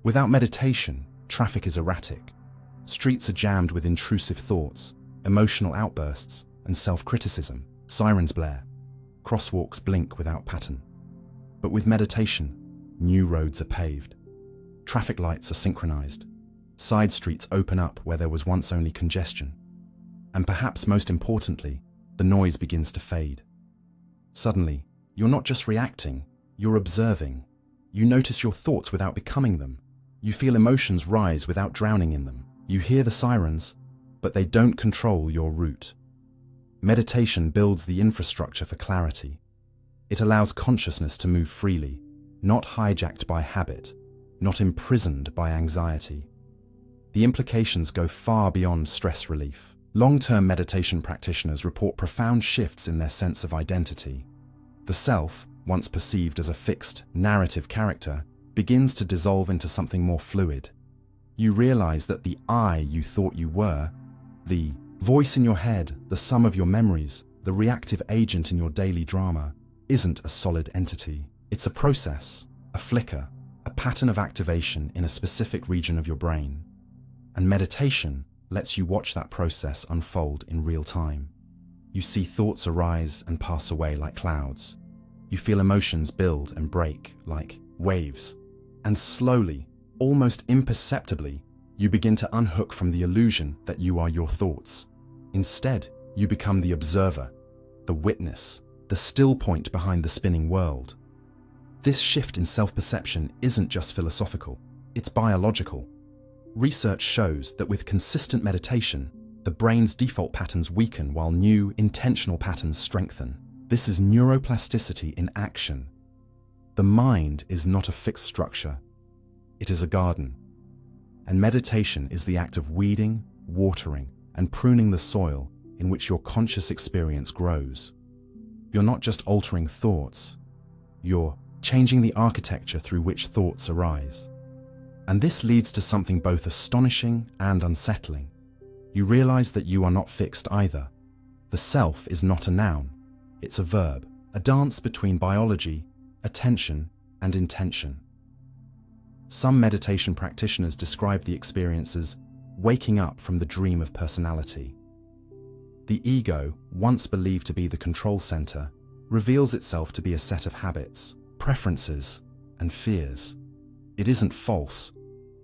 Without meditation, traffic is erratic. Streets are jammed with intrusive thoughts, emotional outbursts, and self-criticism. Sirens blare. Crosswalks blink without pattern. But with meditation, new roads are paved. Traffic lights are synchronized. Side streets open up where there was once only congestion. And perhaps most importantly, the noise begins to fade. Suddenly, you're not just reacting, you're observing. You notice your thoughts without becoming them. You feel emotions rise without drowning in them. You hear the sirens, but they don't control your route. Meditation builds the infrastructure for clarity. It allows consciousness to move freely, not hijacked by habit, not imprisoned by anxiety. The implications go far beyond stress relief. Long-term meditation practitioners report profound shifts in their sense of identity. The self, once perceived as a fixed, narrative character, begins to dissolve into something more fluid. You realize that the I you thought you were, the voice in your head, the sum of your memories, the reactive agent in your daily drama, isn't a solid entity. It's a process, a flicker, a pattern of activation in a specific region of your brain. And meditation lets you watch that process unfold in real time. You see thoughts arise and pass away like clouds. You feel emotions build and break like waves. And slowly, almost imperceptibly, you begin to unhook from the illusion that you are your thoughts. Instead, you become the observer, the witness, the still point behind the spinning world. This shift in self-perception isn't just philosophical, it's biological. Research shows that with consistent meditation, the brain's default patterns weaken while new, intentional patterns strengthen. This is neuroplasticity in action. The mind is not a fixed structure. It is a garden. And meditation is the act of weeding, watering, and pruning the soil in which your conscious experience grows. You're not just altering thoughts, you're changing the architecture through which thoughts arise. And this leads to something both astonishing and unsettling. You realize that you are not fixed either. The self is not a noun, it's a verb, a dance between biology, attention, and intention. Some meditation practitioners describe the experience as waking up from the dream of personality. The ego, once believed to be the control center, reveals itself to be a set of habits, preferences, and fears. It isn't false,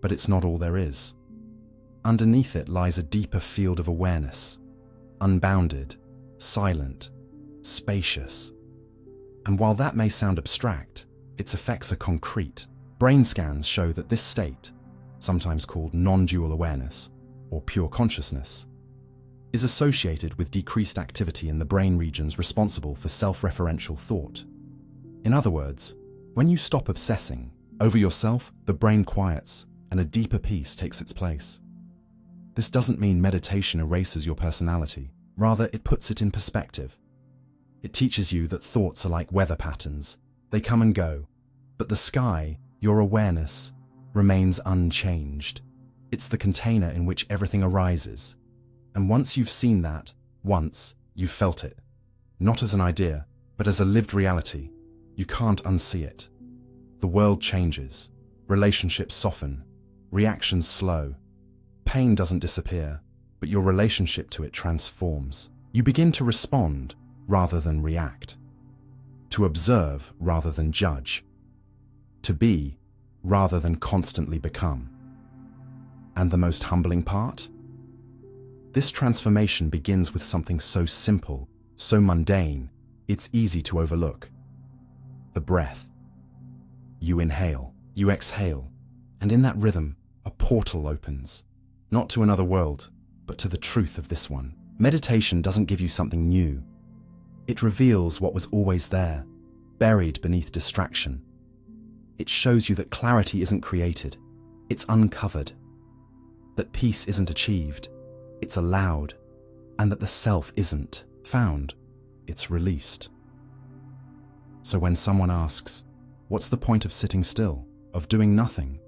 but it's not all there is. Underneath it lies a deeper field of awareness, unbounded, silent, spacious. And while that may sound abstract, its effects are concrete. Brain scans show that this state, sometimes called non-dual awareness, or pure consciousness, is associated with decreased activity in the brain regions responsible for self-referential thought. In other words, when you stop obsessing over yourself, the brain quiets and a deeper peace takes its place. This doesn't mean meditation erases your personality. Rather, it puts it in perspective. It teaches you that thoughts are like weather patterns. They come and go, but the sky, your awareness, remains unchanged. It's the container in which everything arises. And once you've seen that, once you've felt it, not as an idea, but as a lived reality, you can't unsee it. The world changes, relationships soften, reactions slow. Pain doesn't disappear, but your relationship to it transforms. You begin to respond rather than react, to observe rather than judge, to be rather than constantly become. And the most humbling part? This transformation begins with something so simple, so mundane, it's easy to overlook. The breath. You inhale, you exhale, and in that rhythm, a portal opens, not to another world, but to the truth of this one. Meditation doesn't give you something new. It reveals what was always there, buried beneath distraction. It shows you that clarity isn't created, it's uncovered. That peace isn't achieved, it's allowed. And that the self isn't found, it's released. So when someone asks, what's the point of sitting still, of doing nothing?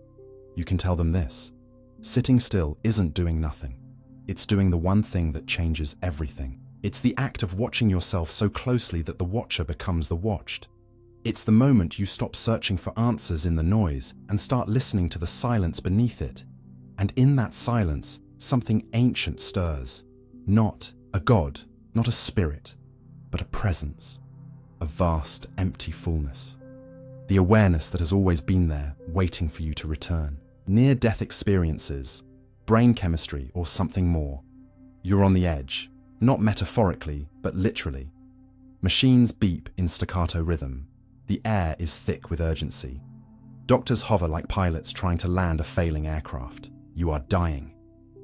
You can tell them this: sitting still isn't doing nothing. It's doing the one thing that changes everything. It's the act of watching yourself so closely that the watcher becomes the watched. It's the moment you stop searching for answers in the noise and start listening to the silence beneath it. And in that silence, something ancient stirs. Not a god, not a spirit, but a presence. A vast, empty fullness. The awareness that has always been there, waiting for you to return. Near-death experiences, brain chemistry, or something more. You're on the edge, not metaphorically, but literally. Machines beep in staccato rhythm. The air is thick with urgency. Doctors hover like pilots trying to land a failing aircraft. You are dying.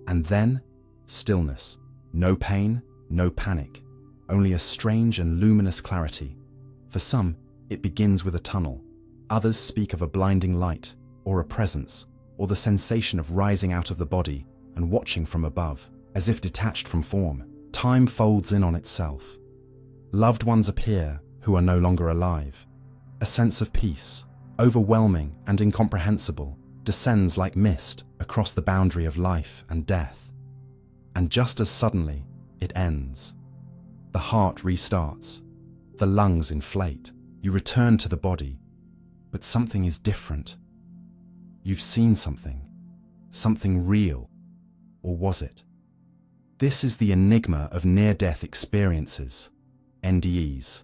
And then, stillness. No pain, no panic. Only a strange and luminous clarity. For some, it begins with a tunnel. Others speak of a blinding light, or a presence, or the sensation of rising out of the body and watching from above, as if detached from form. Time folds in on itself. Loved ones appear who are no longer alive. A sense of peace, overwhelming and incomprehensible, descends like mist across the boundary of life and death. And just as suddenly, it ends. The heart restarts. The lungs inflate. You return to the body. But something is different. You've seen something real. Or was it? This is the enigma of near-death experiences, NDEs.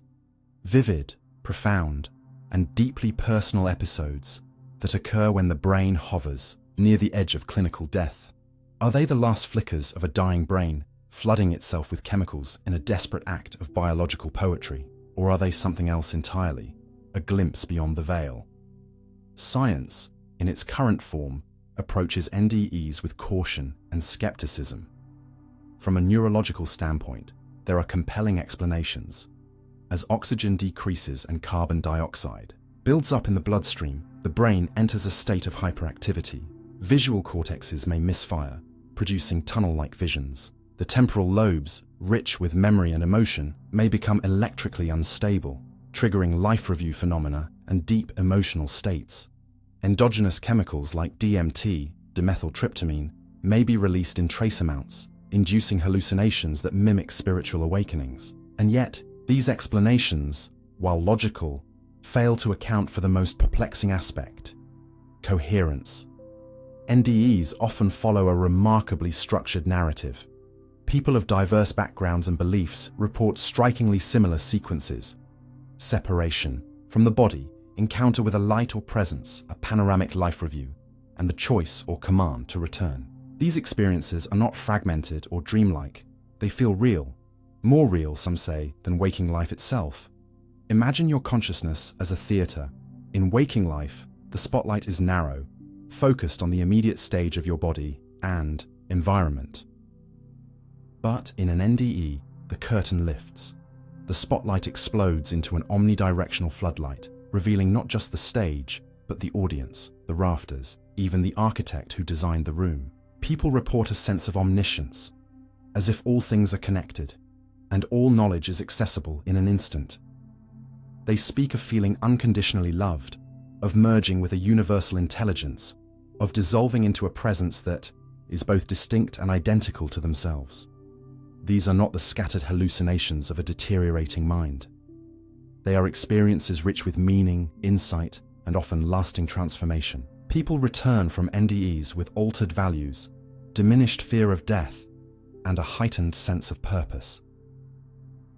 Vivid, profound, and deeply personal episodes that occur when the brain hovers near the edge of clinical death. Are they the last flickers of a dying brain flooding itself with chemicals in a desperate act of biological poetry? Or are they something else entirely, a glimpse beyond the veil? Science, in its current form, approaches NDEs with caution and skepticism. From a neurological standpoint, there are compelling explanations. As oxygen decreases and carbon dioxide builds up in the bloodstream, the brain enters a state of hyperactivity. Visual cortexes may misfire, producing tunnel-like visions. The temporal lobes, rich with memory and emotion, may become electrically unstable, triggering life review phenomena and deep emotional states. Endogenous chemicals like DMT, dimethyltryptamine, may be released in trace amounts, inducing hallucinations that mimic spiritual awakenings. And yet, these explanations, while logical, fail to account for the most perplexing aspect: coherence. NDEs often follow a remarkably structured narrative. People of diverse backgrounds and beliefs report strikingly similar sequences: separation from the body, encounter with a light or presence, a panoramic life review, and the choice or command to return. These experiences are not fragmented or dreamlike. They feel real. More real, some say, than waking life itself. Imagine your consciousness as a theater. In waking life, the spotlight is narrow, focused on the immediate stage of your body, and, environment. But in an NDE, the curtain lifts. The spotlight explodes into an omnidirectional floodlight, revealing not just the stage, but the audience, the rafters, even the architect who designed the room. People report a sense of omniscience, as if all things are connected, and all knowledge is accessible in an instant. They speak of feeling unconditionally loved, of merging with a universal intelligence, of dissolving into a presence that is both distinct and identical to themselves. These are not the scattered hallucinations of a deteriorating mind. They are experiences rich with meaning, insight, and often lasting transformation. People return from NDEs with altered values, diminished fear of death, and a heightened sense of purpose.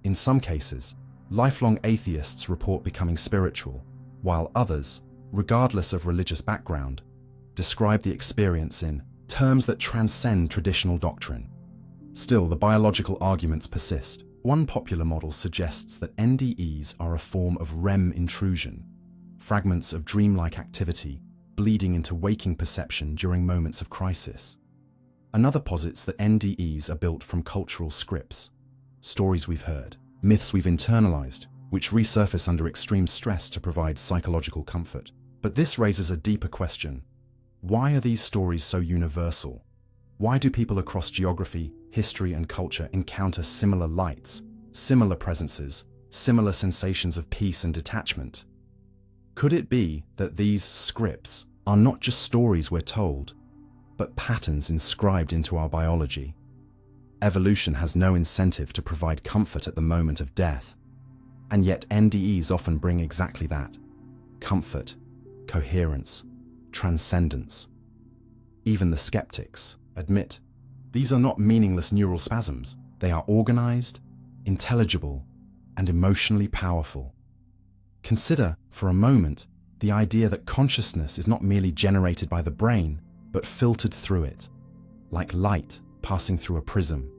In some cases, lifelong atheists report becoming spiritual, while others, regardless of religious background, describe the experience in terms that transcend traditional doctrine. Still, the biological arguments persist. One popular model suggests that NDEs are a form of REM intrusion, fragments of dreamlike activity bleeding into waking perception during moments of crisis. Another posits that NDEs are built from cultural scripts, stories we've heard, myths we've internalized, which resurface under extreme stress to provide psychological comfort. But this raises a deeper question. Why are these stories so universal? Why do people across geography, history, and culture encounter similar lights, similar presences, similar sensations of peace and detachment? Could it be that these scripts are not just stories we're told, but patterns inscribed into our biology? Evolution has no incentive to provide comfort at the moment of death, and yet NDEs often bring exactly that: comfort, coherence, transcendence. Even the skeptics admit these are not meaningless neural spasms. They are organized, intelligible, and emotionally powerful. Consider, for a moment, the idea that consciousness is not merely generated by the brain, but filtered through it, like light passing through a prism.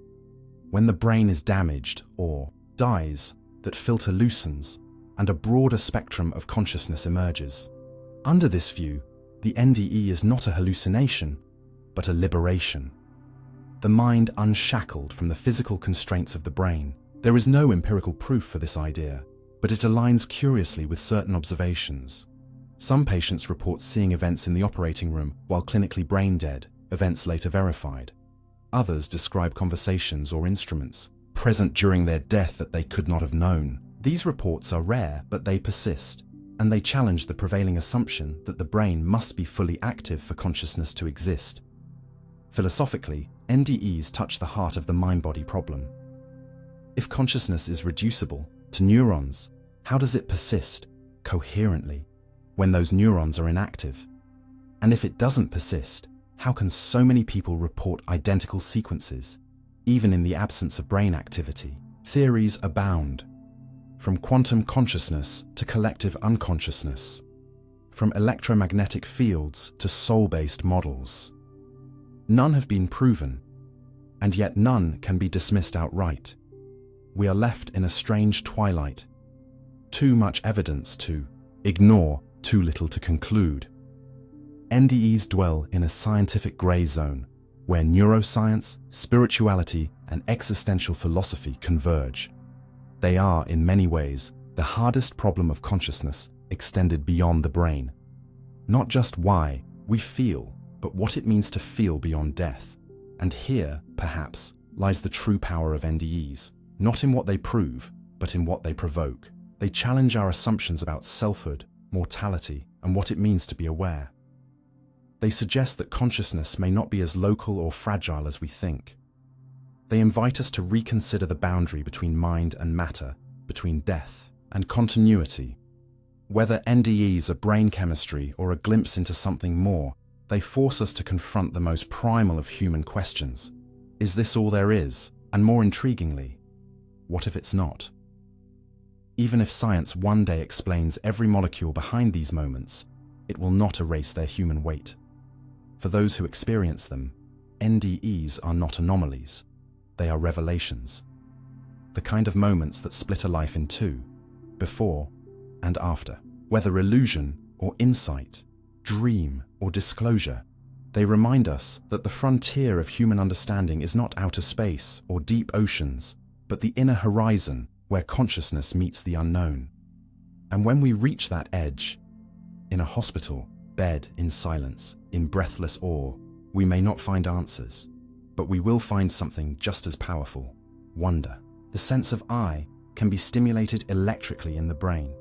When the brain is damaged or dies, that filter loosens, and a broader spectrum of consciousness emerges. Under this view, the NDE is not a hallucination, but a liberation. The mind unshackled from the physical constraints of the brain. There is no empirical proof for this idea, but it aligns curiously with certain observations. Some patients report seeing events in the operating room while clinically brain dead, events later verified. Others describe conversations or instruments present during their death that they could not have known. These reports are rare, but they persist, and they challenge the prevailing assumption that the brain must be fully active for consciousness to exist. Philosophically, NDEs touch the heart of the mind-body problem. If consciousness is reducible to neurons, how does it persist coherently when those neurons are inactive? And if it doesn't persist, how can so many people report identical sequences, even in the absence of brain activity? Theories abound, from quantum consciousness to collective unconsciousness, from electromagnetic fields to soul-based models. None have been proven, and yet none can be dismissed outright. We are left in a strange twilight. Too much evidence to ignore, too little to conclude. NDEs dwell in a scientific gray zone, where neuroscience, spirituality, and existential philosophy converge. They are, in many ways, the hardest problem of consciousness extended beyond the brain. Not just why we feel, but what it means to feel beyond death. And here, perhaps, lies the true power of NDEs, not in what they prove, but in what they provoke. They challenge our assumptions about selfhood, mortality, and what it means to be aware. They suggest that consciousness may not be as local or fragile as we think. They invite us to reconsider the boundary between mind and matter, between death and continuity. Whether NDEs are brain chemistry or a glimpse into something more, they force us to confront the most primal of human questions. Is this all there is? And more intriguingly, what if it's not? Even if science one day explains every molecule behind these moments, it will not erase their human weight. For those who experience them, NDEs are not anomalies. They are revelations. The kind of moments that split a life in two, before and after. Whether illusion or insight, dream or disclosure, They remind us that the frontier of human understanding is not outer space or deep oceans, but the inner horizon where consciousness meets the unknown. And when we reach that edge, in a hospital bed, in silence, in breathless awe, we may not find answers, but we will find something just as powerful: wonder. The sense of I can be stimulated electrically in the brain.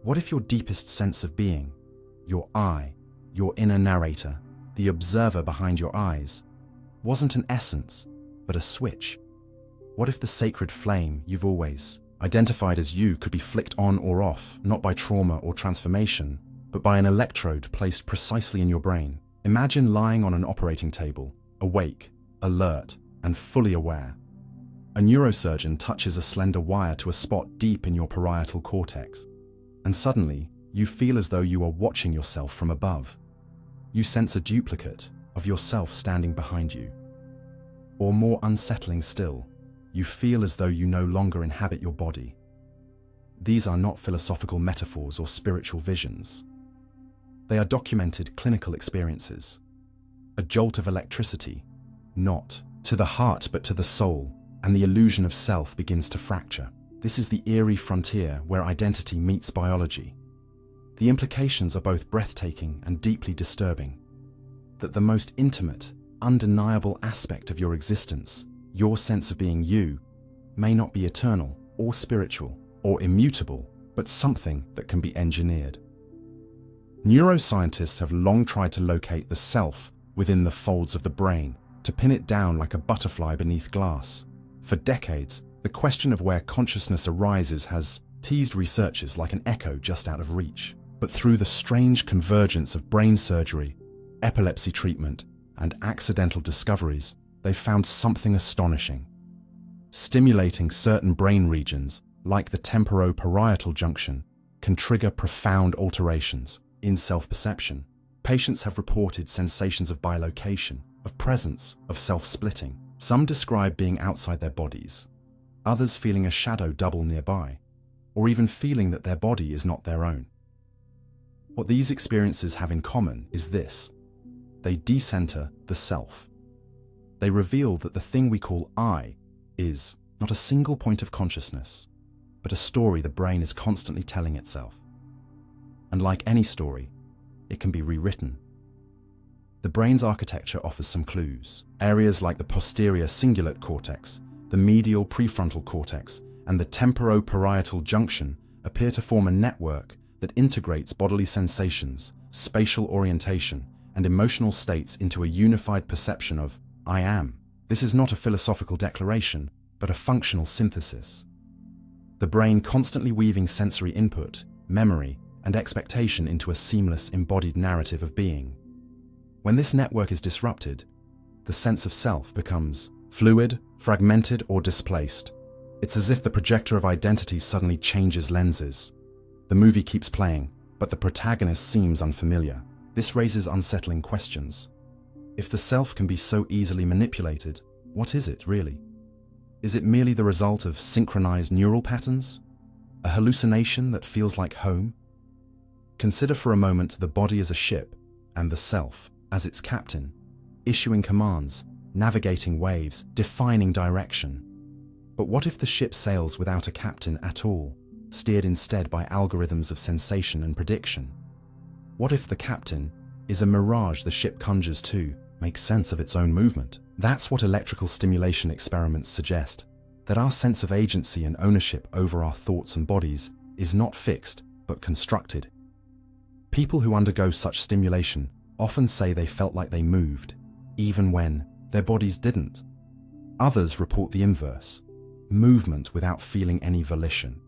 What if your deepest sense of being, your I, your inner narrator, the observer behind your eyes, wasn't an essence, but a switch? What if the sacred flame you've always identified as you could be flicked on or off, not by trauma or transformation, but by an electrode placed precisely in your brain? Imagine lying on an operating table, awake, alert, and fully aware. A neurosurgeon touches a slender wire to a spot deep in your parietal cortex, and suddenly you feel as though you are watching yourself from above. You sense a duplicate of yourself standing behind you. Or more unsettling still, you feel as though you no longer inhabit your body. These are not philosophical metaphors or spiritual visions. They are documented clinical experiences. A jolt of electricity, not to the heart but to the soul, and the illusion of self begins to fracture. This is the eerie frontier where identity meets biology. The implications are both breathtaking and deeply disturbing. That the most intimate, undeniable aspect of your existence, your sense of being you, may not be eternal or spiritual or immutable, but something that can be engineered. Neuroscientists have long tried to locate the self within the folds of the brain, to pin it down like a butterfly beneath glass. For decades, the question of where consciousness arises has teased researchers like an echo just out of reach. But through the strange convergence of brain surgery, epilepsy treatment, and accidental discoveries, they've found something astonishing. Stimulating certain brain regions, like the temporoparietal junction, can trigger profound alterations in self-perception. Patients have reported sensations of bilocation, of presence, of self-splitting. Some describe being outside their bodies, others feeling a shadow double nearby, or even feeling that their body is not their own. What these experiences have in common is this: they decenter the self. They reveal that the thing we call I is not a single point of consciousness, but a story the brain is constantly telling itself. And like any story, it can be rewritten. The brain's architecture offers some clues. Areas like the posterior cingulate cortex, the medial prefrontal cortex, and the temporoparietal junction appear to form a network that integrates bodily sensations, spatial orientation, and emotional states into a unified perception of I am. This is not a philosophical declaration, but a functional synthesis. The brain constantly weaving sensory input, memory, and expectation into a seamless, embodied narrative of being. When this network is disrupted, the sense of self becomes fluid, fragmented, or displaced. It's as if the projector of identity suddenly changes lenses. The movie keeps playing, but the protagonist seems unfamiliar. This raises unsettling questions. If the self can be so easily manipulated, what is it really? Is it merely the result of synchronized neural patterns? A hallucination that feels like home? Consider for a moment the body as a ship and the self as its captain, issuing commands, navigating waves, defining direction. But what if the ship sails without a captain at all, steered instead by algorithms of sensation and prediction? What if the captain is a mirage the ship conjures to make sense of its own movement? That's what electrical stimulation experiments suggest, that our sense of agency and ownership over our thoughts and bodies is not fixed, but constructed. People who undergo such stimulation often say they felt like they moved, even when their bodies didn't. Others report the inverse: movement without feeling any volition.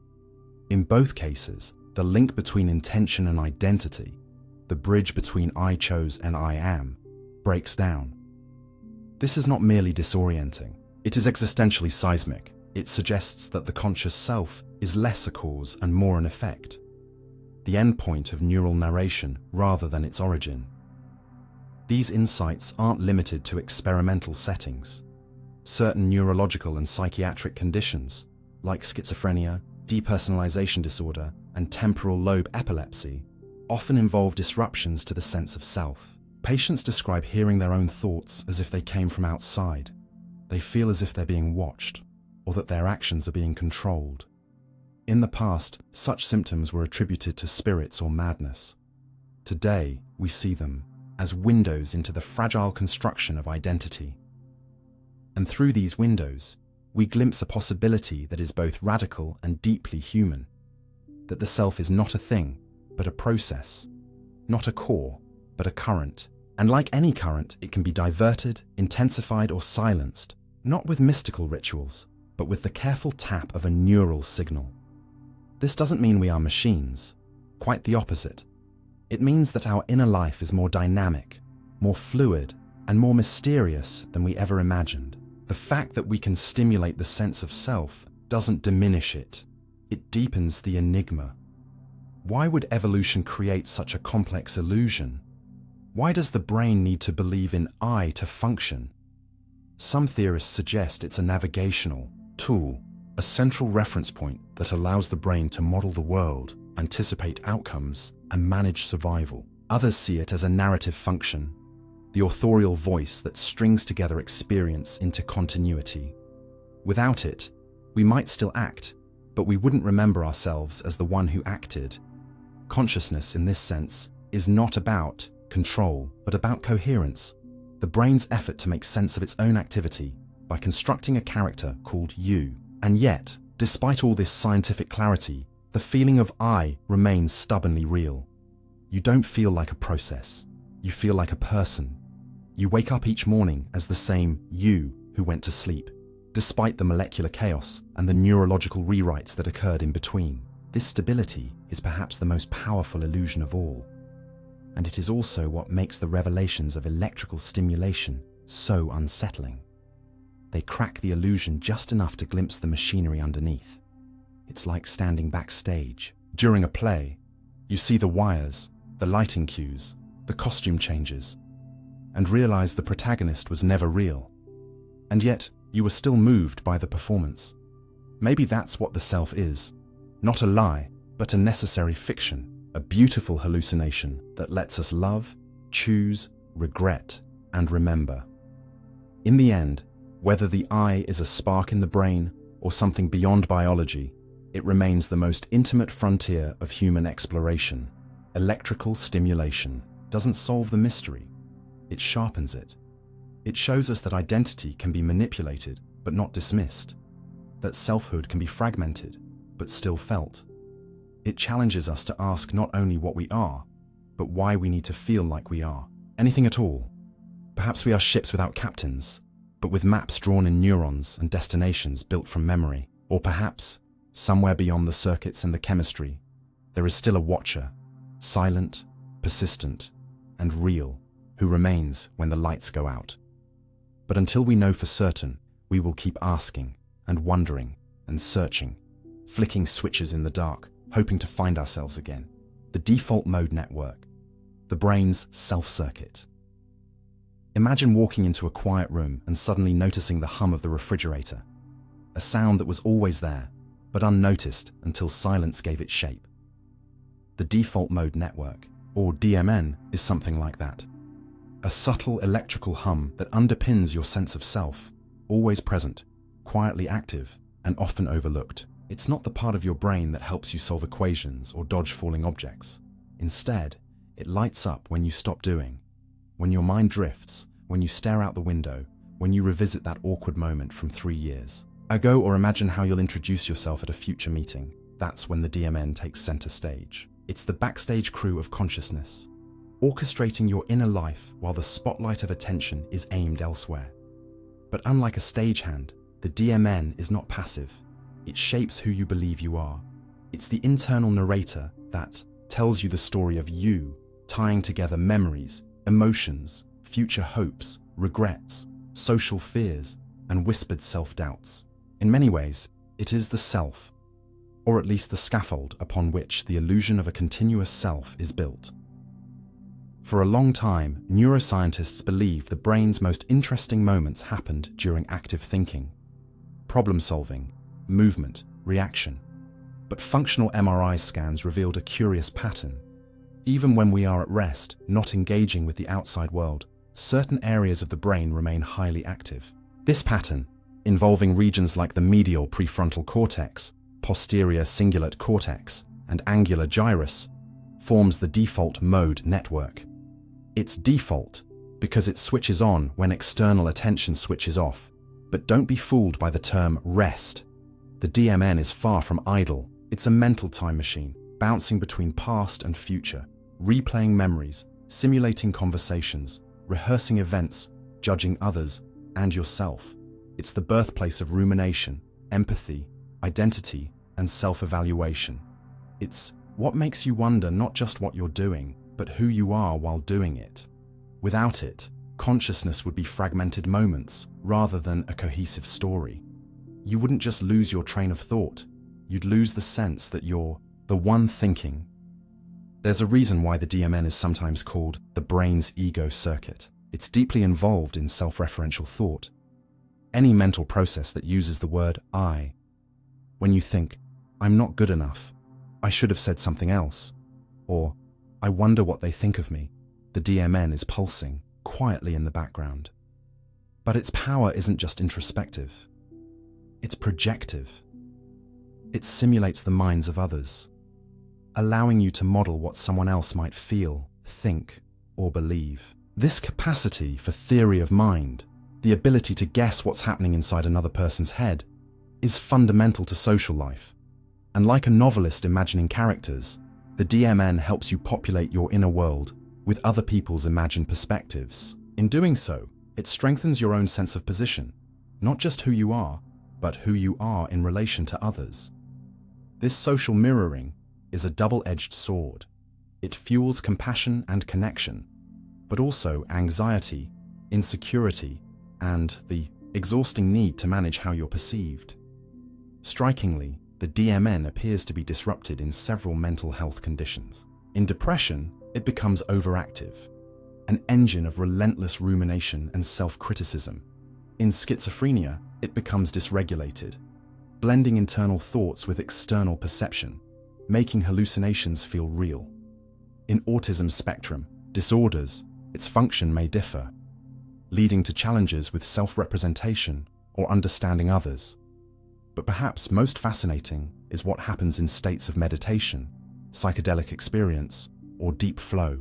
In both cases, the link between intention and identity, the bridge between I chose and I am, breaks down. This is not merely disorienting, it is existentially seismic. It suggests that the conscious self is less a cause and more an effect, the endpoint of neural narration rather than its origin. These insights aren't limited to experimental settings. Certain neurological and psychiatric conditions, like schizophrenia, depersonalization disorder, and temporal lobe epilepsy, often involve disruptions to the sense of self. Patients describe hearing their own thoughts as if they came from outside. They feel as if they're being watched, or that their actions are being controlled. In the past, such symptoms were attributed to spirits or madness. Today, we see them as windows into the fragile construction of identity. And through these windows, we glimpse a possibility that is both radical and deeply human. That the self is not a thing, but a process. Not a core, but a current. And like any current, it can be diverted, intensified, or silenced, not with mystical rituals, but with the careful tap of a neural signal. This doesn't mean we are machines. Quite the opposite. It means that our inner life is more dynamic, more fluid, and more mysterious than we ever imagined. The fact that we can stimulate the sense of self doesn't diminish it. It deepens the enigma. Why would evolution create such a complex illusion? Why does the brain need to believe in I to function? Some theorists suggest it's a navigational tool, a central reference point that allows the brain to model the world, anticipate outcomes, and manage survival. Others see it as a narrative function, the authorial voice that strings together experience into continuity. Without it, we might still act, but we wouldn't remember ourselves as the one who acted. Consciousness, in this sense, is not about control, but about coherence, the brain's effort to make sense of its own activity by constructing a character called you. And yet, despite all this scientific clarity, the feeling of I remains stubbornly real. You don't feel like a process. You feel like a person. You wake up each morning as the same you who went to sleep, despite the molecular chaos and the neurological rewrites that occurred in between. This stability is perhaps the most powerful illusion of all. And it is also what makes the revelations of electrical stimulation so unsettling. They crack the illusion just enough to glimpse the machinery underneath. It's like standing backstage. During a play, you see the wires, the lighting cues, the costume changes, and realize the protagonist was never real. And yet, you were still moved by the performance. Maybe that's what the self is. Not a lie, but a necessary fiction, a beautiful hallucination that lets us love, choose, regret, and remember. In the end, whether the I is a spark in the brain or something beyond biology, it remains the most intimate frontier of human exploration. Electrical stimulation doesn't solve the mystery. It sharpens it. It shows us that identity can be manipulated but not dismissed, that selfhood can be fragmented but still felt. It challenges us to ask not only what we are, but why we need to feel like we are. Anything at all. Perhaps we are ships without captains, but with maps drawn in neurons and destinations built from memory. Or perhaps, somewhere beyond the circuits and the chemistry, there is still a watcher, silent, persistent, and real, who remains when the lights go out. But until we know for certain, we will keep asking and wondering and searching, flicking switches in the dark, hoping to find ourselves again. The default mode network, the brain's self-circuit. Imagine walking into a quiet room and suddenly noticing the hum of the refrigerator, a sound that was always there, but unnoticed until silence gave it shape. The default mode network, or DMN, is something like that. A subtle electrical hum that underpins your sense of self, always present, quietly active, and often overlooked. It's not the part of your brain that helps you solve equations or dodge falling objects. Instead, it lights up when you stop doing, when your mind drifts, when you stare out the window, when you revisit that awkward moment from 3 years ago, or imagine how you'll introduce yourself at a future meeting. That's when the DMN takes center stage. It's the backstage crew of consciousness, orchestrating your inner life while the spotlight of attention is aimed elsewhere. But unlike a stagehand, the DMN is not passive. It shapes who you believe you are. It's the internal narrator that tells you the story of you, tying together memories, emotions, future hopes, regrets, social fears, and whispered self-doubts. In many ways, it is the self, or at least the scaffold upon which the illusion of a continuous self is built. For a long time, neuroscientists believe the brain's most interesting moments happened during active thinking, problem-solving, movement, reaction. But functional MRI scans revealed a curious pattern. Even when we are at rest, not engaging with the outside world, certain areas of the brain remain highly active. This pattern, involving regions like the medial prefrontal cortex, posterior cingulate cortex, and angular gyrus, forms the default mode network. It's default because it switches on when external attention switches off. But don't be fooled by the term rest. The DMN is far from idle. It's a mental time machine, bouncing between past and future, replaying memories, simulating conversations, rehearsing events, judging others and yourself. It's the birthplace of rumination, empathy, identity, and self-evaluation. It's what makes you wonder not just what you're doing, but who you are while doing it. Without it, consciousness would be fragmented moments rather than a cohesive story. You wouldn't just lose your train of thought, you'd lose the sense that you're the one thinking. There's a reason why the DMN is sometimes called the brain's ego circuit. It's deeply involved in self-referential thought. Any mental process that uses the word I. When you think, I'm not good enough, I should have said something else, or I wonder what they think of me, the DMN is pulsing quietly in the background. But its power isn't just introspective. It's projective. It simulates the minds of others, allowing you to model what someone else might feel, think, or believe. This capacity for theory of mind, the ability to guess what's happening inside another person's head, is fundamental to social life. And like a novelist imagining characters, the DMN helps you populate your inner world with other people's imagined perspectives. In doing so, it strengthens your own sense of position, not just who you are, but who you are in relation to others. This social mirroring is a double-edged sword. It fuels compassion and connection, but also anxiety, insecurity, and the exhausting need to manage how you're perceived. Strikingly, the DMN appears to be disrupted in several mental health conditions. In depression, it becomes overactive, an engine of relentless rumination and self-criticism. In schizophrenia, it becomes dysregulated, blending internal thoughts with external perception, making hallucinations feel real. In autism spectrum disorders, its function may differ, leading to challenges with self-representation or understanding others. But perhaps most fascinating is what happens in states of meditation, psychedelic experience, or deep flow.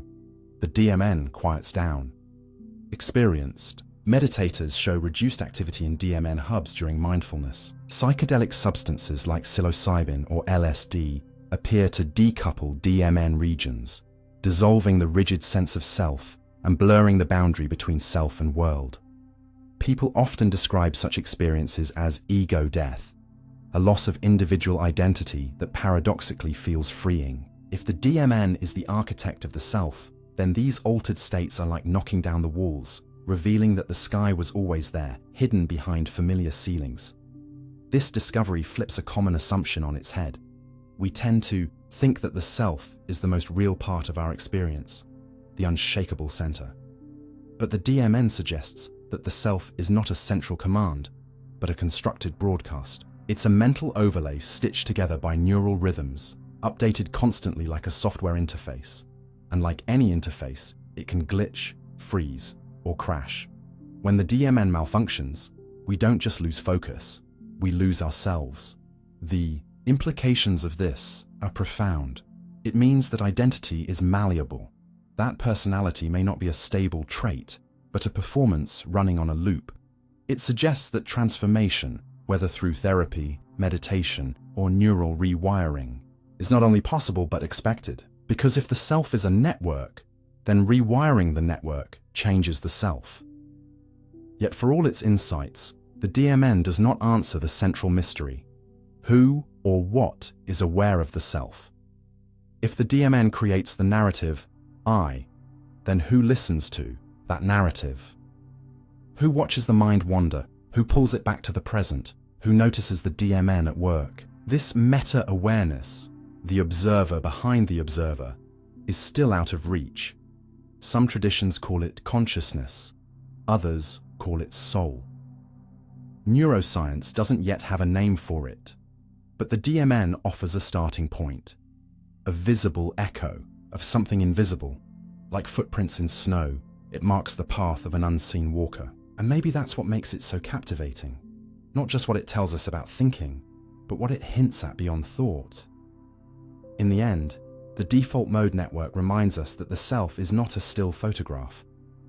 The DMN quiets down. Experienced meditators show reduced activity in DMN hubs during mindfulness. Psychedelic substances like psilocybin or LSD appear to decouple DMN regions, dissolving the rigid sense of self and blurring the boundary between self and world. People often describe such experiences as ego death, a loss of individual identity that paradoxically feels freeing. If the DMN is the architect of the self, then these altered states are like knocking down the walls, revealing that the sky was always there, hidden behind familiar ceilings. This discovery flips a common assumption on its head. We tend to think that the self is the most real part of our experience, the unshakable center. But the DMN suggests that the self is not a central command, but a constructed broadcast. It's a mental overlay stitched together by neural rhythms, updated constantly like a software interface. And like any interface, it can glitch, freeze, or crash. When the DMN malfunctions, we don't just lose focus, we lose ourselves. The implications of this are profound. It means that identity is malleable. That personality may not be a stable trait, but a performance running on a loop. It suggests that transformation, whether through therapy, meditation, or neural rewiring, is not only possible but expected. Because if the self is a network, then rewiring the network changes the self. Yet for all its insights, the DMN does not answer the central mystery. Who or what is aware of the self? If the DMN creates the narrative, I, then who listens to that narrative? Who watches the mind wander? Who pulls it back to the present? Who notices the DMN at work? This meta-awareness, the observer behind the observer, is still out of reach. Some traditions call it consciousness, others call it soul. Neuroscience doesn't yet have a name for it, but the DMN offers a starting point, a visible echo. of something invisible. Like footprints in snow, it marks the path of an unseen walker. And maybe that's what makes it so captivating. Not just what it tells us about thinking, but what it hints at beyond thought. In the end, the default mode network reminds us that the self is not a still photograph,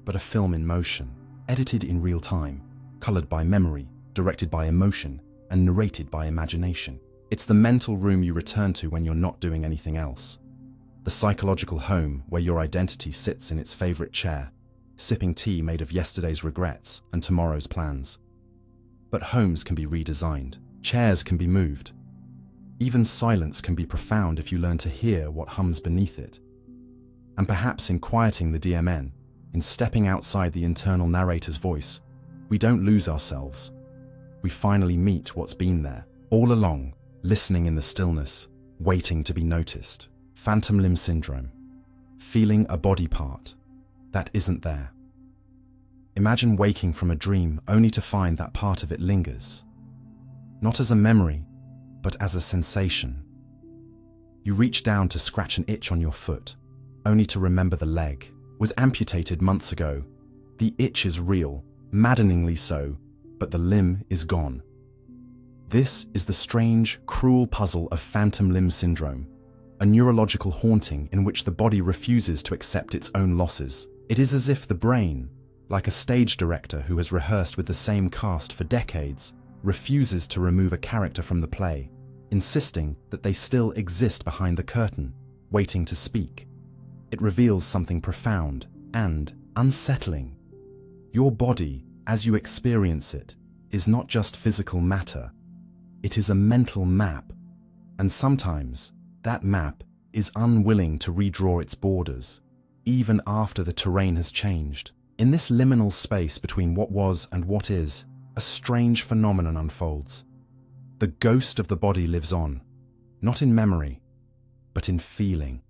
but a film in motion, edited in real time, colored by memory, directed by emotion, and narrated by imagination. It's the mental room you return to when you're not doing anything else. The psychological home where your identity sits in its favorite chair, sipping tea made of yesterday's regrets and tomorrow's plans. But homes can be redesigned. Chairs can be moved. Even silence can be profound if you learn to hear what hums beneath it. And perhaps in quieting the DMN, in stepping outside the internal narrator's voice, we don't lose ourselves. We finally meet what's been there, all along, listening in the stillness, waiting to be noticed. Phantom limb syndrome. Feeling a body part that isn't there. Imagine waking from a dream only to find that part of it lingers. Not as a memory, but as a sensation. You reach down to scratch an itch on your foot, only to remember the leg was amputated months ago. The itch is real, maddeningly so, but the limb is gone. This is the strange, cruel puzzle of phantom limb syndrome, a neurological haunting in which the body refuses to accept its own losses. It is as if the brain, like a stage director who has rehearsed with the same cast for decades, refuses to remove a character from the play, insisting that they still exist behind the curtain, waiting to speak. It reveals something profound and unsettling. Your body, as you experience it, is not just physical matter. It is a mental map, and sometimes that map is unwilling to redraw its borders, even after the terrain has changed. In this liminal space between what was and what is, a strange phenomenon unfolds. The ghost of the body lives on, not in memory, but in feeling.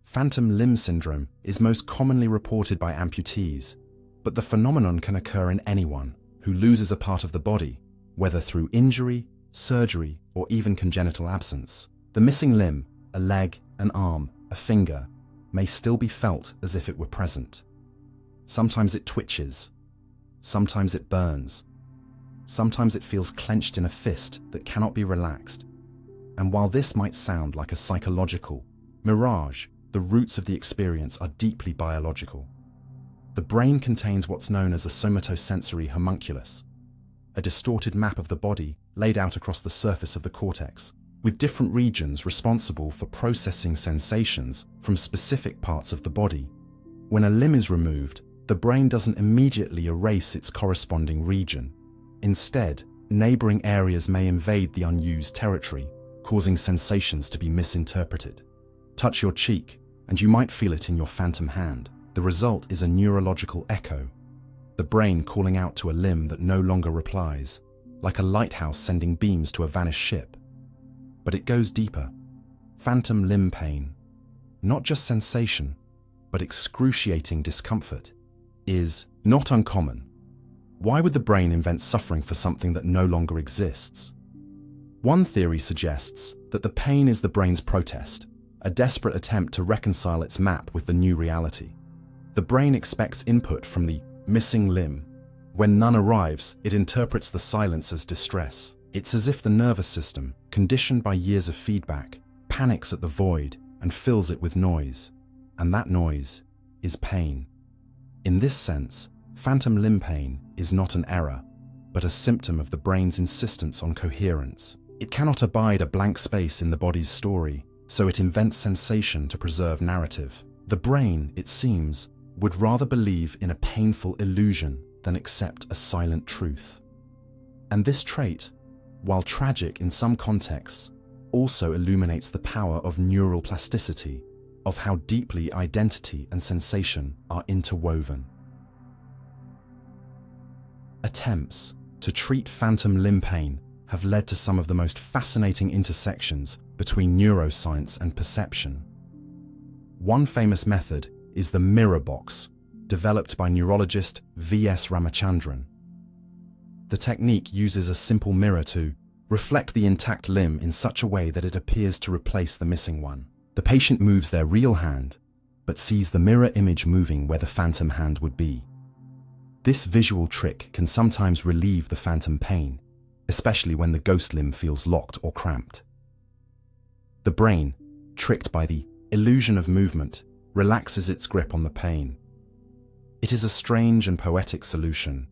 Phantom limb syndrome is most commonly reported by amputees, but the phenomenon can occur in anyone who loses a part of the body, whether through injury, surgery, or even congenital absence. The missing limb, a leg, an arm, a finger, may still be felt as if it were present. Sometimes it twitches, sometimes it burns, sometimes it feels clenched in a fist that cannot be relaxed. And while this might sound like a psychological mirage, the roots of the experience are deeply biological. The brain contains what's known as a somatosensory homunculus, a distorted map of the body laid out across the surface of the cortex, with different regions responsible for processing sensations from specific parts of the body. When a limb is removed, the brain doesn't immediately erase its corresponding region. Instead, neighboring areas may invade the unused territory, causing sensations to be misinterpreted. Touch your cheek, and you might feel it in your phantom hand. The result is a neurological echo, the brain calling out to a limb that no longer replies, like a lighthouse sending beams to a vanished ship. But it goes deeper. Phantom limb pain, not just sensation, but excruciating discomfort, is not uncommon. Why would the brain invent suffering for something that no longer exists? One theory suggests that the pain is the brain's protest, a desperate attempt to reconcile its map with the new reality. The brain expects input from the missing limb. When none arrives, it interprets the silence as distress. It's as if the nervous system, conditioned by years of feedback, panics at the void and fills it with noise. And that noise is pain. In this sense, phantom limb pain is not an error, but a symptom of the brain's insistence on coherence. It cannot abide a blank space in the body's story, so it invents sensation to preserve narrative. The brain, it seems, would rather believe in a painful illusion than accept a silent truth. And this trait, while tragic in some contexts, also illuminates the power of neural plasticity, of how deeply identity and sensation are interwoven. Attempts to treat phantom limb pain have led to some of the most fascinating intersections between neuroscience and perception. One famous method is the mirror box, developed by neurologist V.S. Ramachandran. The technique uses a simple mirror to reflect the intact limb in such a way that it appears to replace the missing one. The patient moves their real hand, but sees the mirror image moving where the phantom hand would be. This visual trick can sometimes relieve the phantom pain, especially when the ghost limb feels locked or cramped. The brain, tricked by the illusion of movement, relaxes its grip on the pain. It is a strange and poetic solution.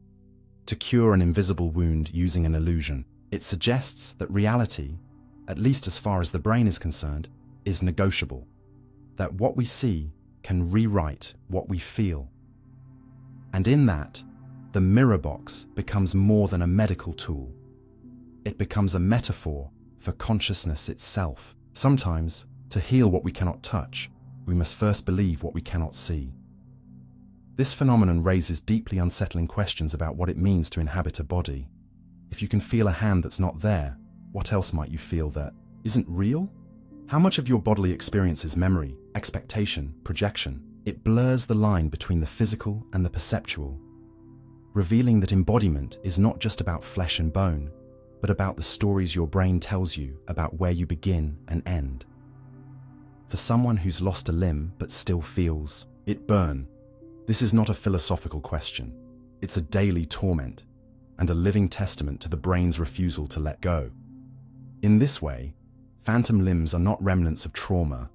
To cure an invisible wound using an illusion, it suggests that reality, at least as far as the brain is concerned, is negotiable. That what we see can rewrite what we feel. And in that, the mirror box becomes more than a medical tool. It becomes a metaphor for consciousness itself. Sometimes, to heal what we cannot touch, we must first believe what we cannot see. This phenomenon raises deeply unsettling questions about what it means to inhabit a body. If you can feel a hand that's not there, what else might you feel that isn't real? How much of your bodily experience is memory, expectation, projection? It blurs the line between the physical and the perceptual, revealing that embodiment is not just about flesh and bone, but about the stories your brain tells you about where you begin and end. For someone who's lost a limb but still feels it burn, this is not a philosophical question. It's a daily torment and a living testament to the brain's refusal to let go. In this way, phantom limbs are not remnants of trauma,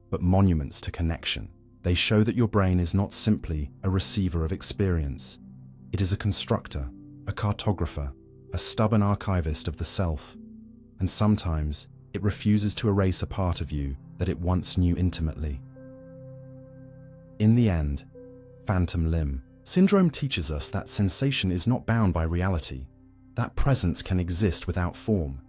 but monuments to connection. They show that your brain is not simply a receiver of experience. It is a constructor, a cartographer, a stubborn archivist of the self, and sometimes it refuses to erase a part of you that it once knew intimately. In the end, phantom limb syndrome teaches us that sensation is not bound by reality, that presence can exist without form,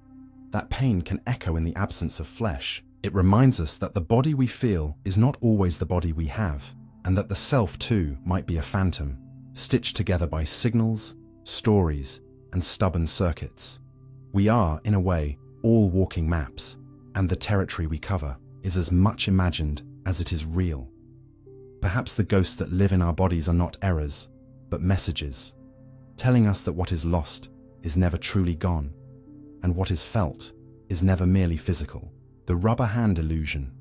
that pain can echo in the absence of flesh. It reminds us that the body we feel is not always the body we have, and that the self too might be a phantom, stitched together by signals, stories, and stubborn circuits. We are, in a way, all walking maps, and the territory we cover is as much imagined as it is real. Perhaps the ghosts that live in our bodies are not errors, but messages, telling us that what is lost is never truly gone, and what is felt is never merely physical. The rubber hand illusion.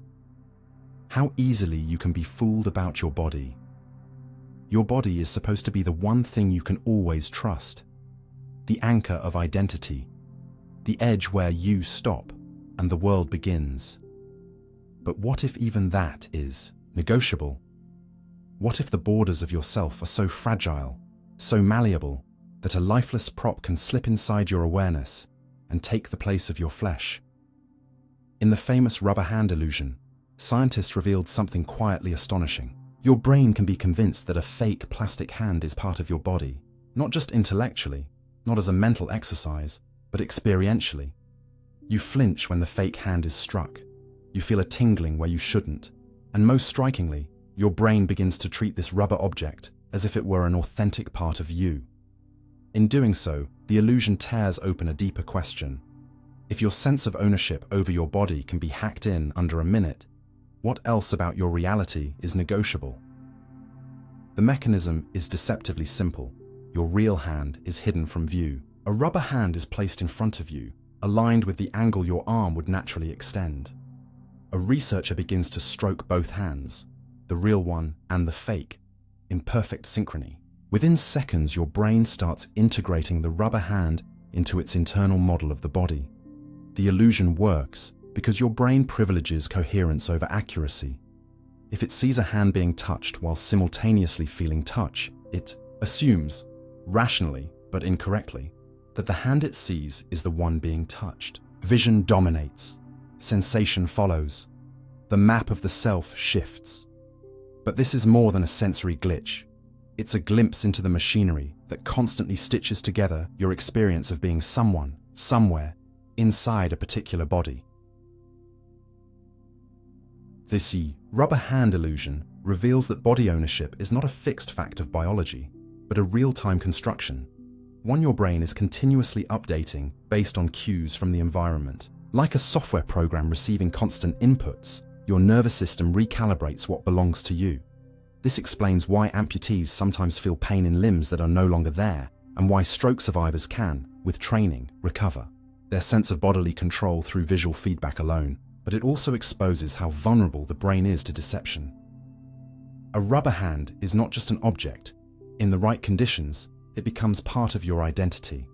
How easily you can be fooled about your body. Your body is supposed to be the one thing you can always trust, the anchor of identity, the edge where you stop and the world begins. But what if even that is negotiable? What if the borders of yourself are so fragile, so malleable, that a lifeless prop can slip inside your awareness and take the place of your flesh? In the famous rubber hand illusion, scientists revealed something quietly astonishing. Your brain can be convinced that a fake plastic hand is part of your body, not just intellectually, not as a mental exercise, but experientially. You flinch when the fake hand is struck. You feel a tingling where you shouldn't. And most strikingly, your brain begins to treat this rubber object as if it were an authentic part of you. In doing so, the illusion tears open a deeper question. If your sense of ownership over your body can be hacked in under a minute, what else about your reality is negotiable? The mechanism is deceptively simple. Your real hand is hidden from view. A rubber hand is placed in front of you, aligned with the angle your arm would naturally extend. A researcher begins to stroke both hands, the real one and the fake, in perfect synchrony. Within seconds, your brain starts integrating the rubber hand into its internal model of the body. The illusion works because your brain privileges coherence over accuracy. If it sees a hand being touched while simultaneously feeling touch, it assumes, rationally but incorrectly, that the hand it sees is the one being touched. Vision dominates. Sensation follows. The map of the self shifts. But this is more than a sensory glitch. It's a glimpse into the machinery that constantly stitches together your experience of being someone, somewhere, inside a particular body. This rubber hand illusion reveals that body ownership is not a fixed fact of biology, but a real-time construction, one your brain is continuously updating based on cues from the environment. Like a software program receiving constant inputs, your nervous system recalibrates what belongs to you. This explains why amputees sometimes feel pain in limbs that are no longer there, and why stroke survivors can, with training, recover. Their sense of bodily control through visual feedback alone. but it also exposes how vulnerable the brain is to deception. A rubber hand is not just an object. In the right conditions, it becomes part of your identity.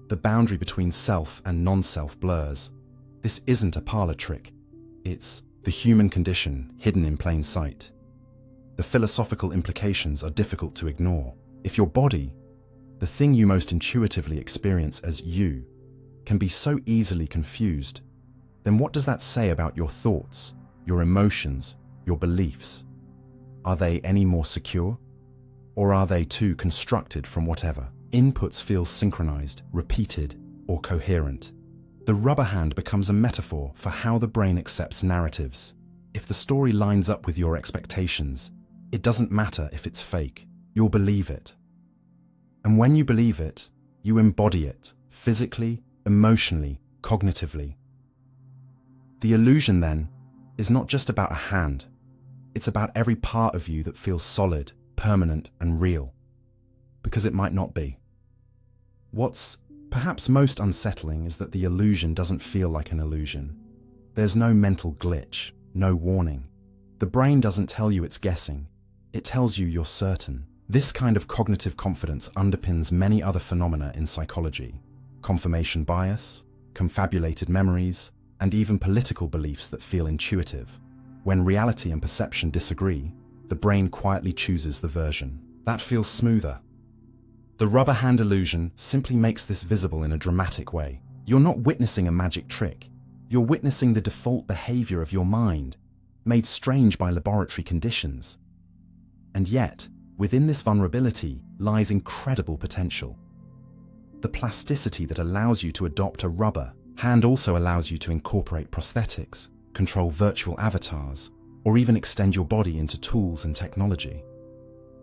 The boundary between self and non-self blurs. This isn't a parlor trick. It's the human condition hidden in plain sight. The philosophical implications are difficult to ignore. If your body, the thing you most intuitively experience as you, can be so easily confused, then what does that say about your thoughts, your emotions, your beliefs? Are they any more secure? Or are they too constructed from whatever inputs feel synchronized, repeated, or coherent? The rubber hand becomes a metaphor for how the brain accepts narratives. If the story lines up with your expectations, it doesn't matter if it's fake, you'll believe it. And when you believe it, you embody it, physically, emotionally, cognitively. The illusion, then, is not just about a hand. It's about every part of you that feels solid, permanent, and real. Because it might not be. What's perhaps most unsettling is that the illusion doesn't feel like an illusion. There's no mental glitch, no warning. The brain doesn't tell you it's guessing. It tells you you're certain. This kind of cognitive confidence underpins many other phenomena in psychology: confirmation bias, confabulated memories, and even political beliefs that feel intuitive. When reality and perception disagree, the brain quietly chooses the version that feels smoother. The rubber hand illusion simply makes this visible in a dramatic way. You're not witnessing a magic trick. You're witnessing the default behavior of your mind, made strange by laboratory conditions. And yet, within this vulnerability lies incredible potential. The plasticity that allows you to adopt a rubber hand also allows you to incorporate prosthetics, control virtual avatars, or even extend your body into tools and technology.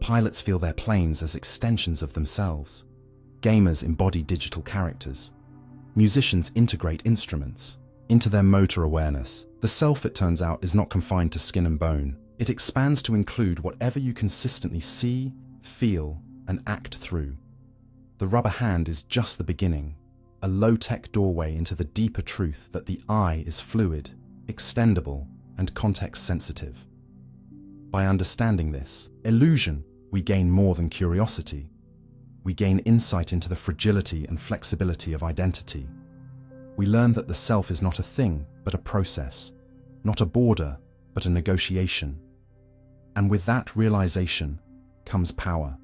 Pilots feel their planes as extensions of themselves. Gamers embody digital characters. Musicians integrate instruments into their motor awareness. The self, it turns out, is not confined to skin and bone. It expands to include whatever you consistently see, feel, and act through. The rubber hand is just the beginning, a low-tech doorway into the deeper truth that the I is fluid, extendable, and context-sensitive. By understanding this illusion, we gain more than curiosity. We gain insight into the fragility and flexibility of identity. We learn that the self is not a thing, but a process, not a border, but a negotiation. And with that realization comes power.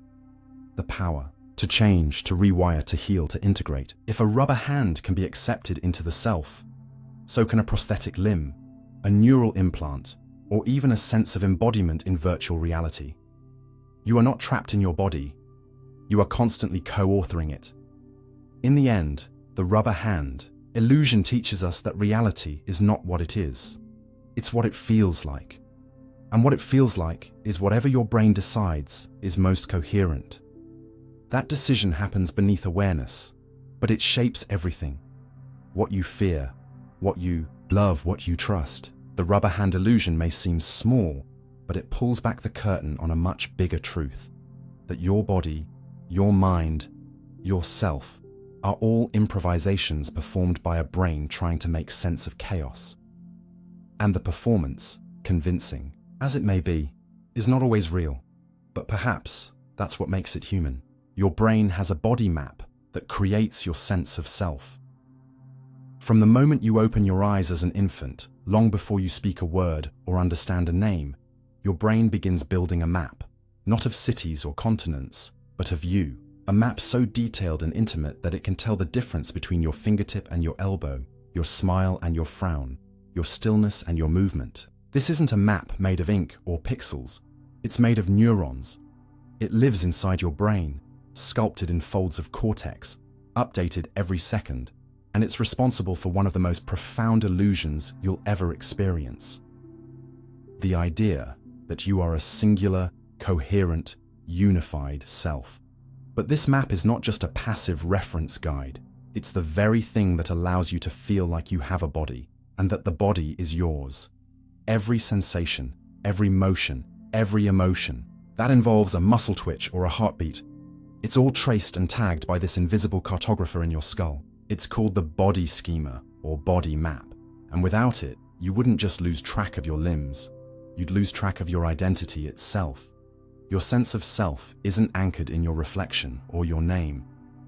The power to change, to rewire, to heal, to integrate. If a rubber hand can be accepted into the self, so can a prosthetic limb, a neural implant, or even a sense of embodiment in virtual reality. You are not trapped in your body. You are constantly co-authoring it. In the end, the rubber hand illusion teaches us that reality is not what it is. It's what it feels like. And what it feels like is whatever your brain decides is most coherent. That decision happens beneath awareness, but it shapes everything. What you fear, what you love, what you trust. The rubber hand illusion may seem small, but it pulls back the curtain on a much bigger truth. That your body, your mind, yourself are all improvisations performed by a brain trying to make sense of chaos. And the performance, convincing as it may be, is not always real. But perhaps that's what makes it human. Your brain has a body map that creates your sense of self. From the moment you open your eyes as an infant, long before you speak a word or understand a name, your brain begins building a map, not of cities or continents, but of you. A map so detailed and intimate that it can tell the difference between your fingertip and your elbow, your smile and your frown, your stillness and your movement. This isn't a map made of ink or pixels. It's made of neurons. It lives inside your brain, sculpted in folds of cortex, updated every second, and it's responsible for one of the most profound illusions you'll ever experience. The idea that you are a singular, coherent, unified self. But this map is not just a passive reference guide. It's the very thing that allows you to feel like you have a body, and that the body is yours. Every sensation, every motion, every emotion, that involves a muscle twitch or a heartbeat. It's all traced and tagged by this invisible cartographer in your skull. It's called the body schema or body map, and without it, you wouldn't just lose track of your limbs, you'd lose track of your identity itself. Your sense of self isn't anchored in your reflection or your name.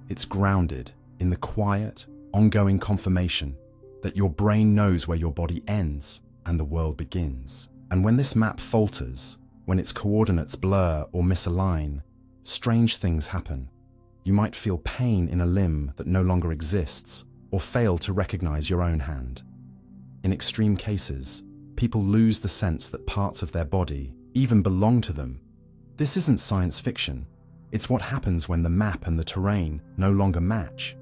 It's grounded in the quiet, ongoing confirmation that your brain knows where your body ends and the world begins. And when this map falters, when its coordinates blur or misalign, strange things happen. You might feel pain in a limb that no longer exists, or fail to recognize your own hand. In extreme cases, people lose the sense that parts of their body even belong to them. This isn't science fiction. It's what happens when the map and the terrain no longer match.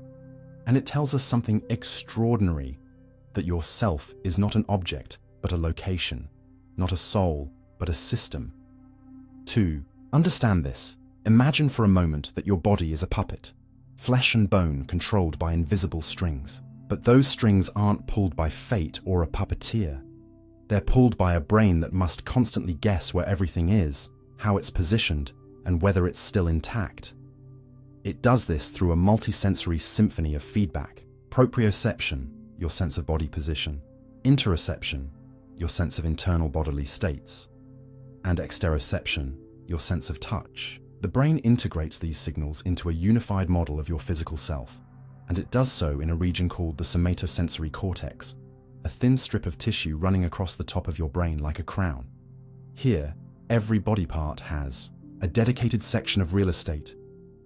And it tells us something extraordinary, that your self is not an object, but a location, not a soul, but a system. 2. Understand this. Imagine for a moment that your body is a puppet, flesh and bone controlled by invisible strings. But those strings aren't pulled by fate or a puppeteer. They're pulled by a brain that must constantly guess where everything is, how it's positioned, and whether it's still intact. It does this through a multisensory symphony of feedback. Proprioception, your sense of body position. Interoception, your sense of internal bodily states. And exteroception, your sense of touch. The brain integrates these signals into a unified model of your physical self, and it does so in a region called the somatosensory cortex, a thin strip of tissue running across the top of your brain like a crown. Here, every body part has a dedicated section of real estate,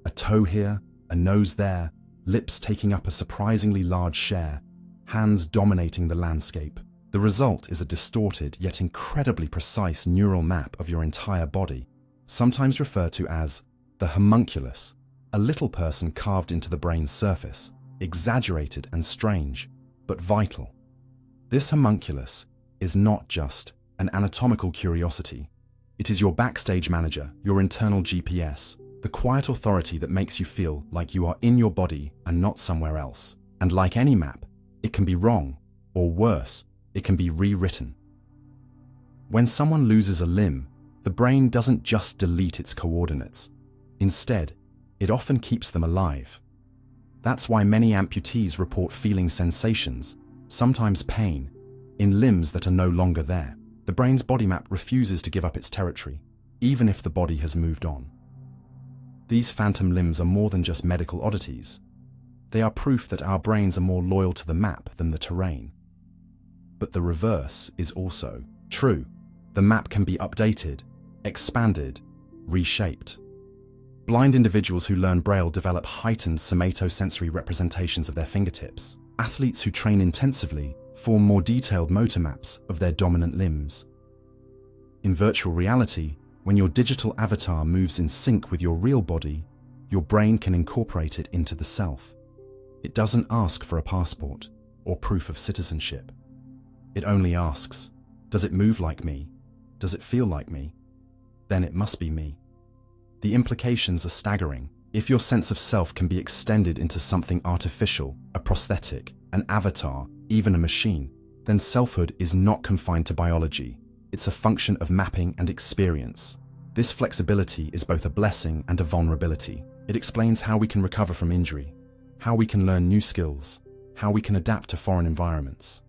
a toe here, a nose there, lips taking up a surprisingly large share, hands dominating the landscape. The result is a distorted yet incredibly precise neural map of your entire body, sometimes referred to as the homunculus, a little person carved into the brain's surface, exaggerated and strange, but vital. This homunculus is not just an anatomical curiosity. It is your backstage manager, your internal GPS, the quiet authority that makes you feel like you are in your body and not somewhere else. And like any map, it can be wrong, or worse, it can be rewritten. When someone loses a limb, the brain doesn't just delete its coordinates. Instead, it often keeps them alive. That's why many amputees report feeling sensations, sometimes pain, in limbs that are no longer there. The brain's body map refuses to give up its territory, even if the body has moved on. These phantom limbs are more than just medical oddities. They are proof that our brains are more loyal to the map than the terrain. But the reverse is also true. The map can be updated, expanded, reshaped. Blind individuals who learn Braille develop heightened somatosensory representations of their fingertips. Athletes who train intensively form more detailed motor maps of their dominant limbs. In virtual reality, when your digital avatar moves in sync with your real body, your brain can incorporate it into the self. It doesn't ask for a passport or proof of citizenship. It only asks, does it move like me? Does it feel like me? Then it must be me. The implications are staggering. If your sense of self can be extended into something artificial, a prosthetic, an avatar, even a machine, then selfhood is not confined to biology. It's a function of mapping and experience. This flexibility is both a blessing and a vulnerability. It explains how we can recover from injury, how we can learn new skills, how we can adapt to foreign environments.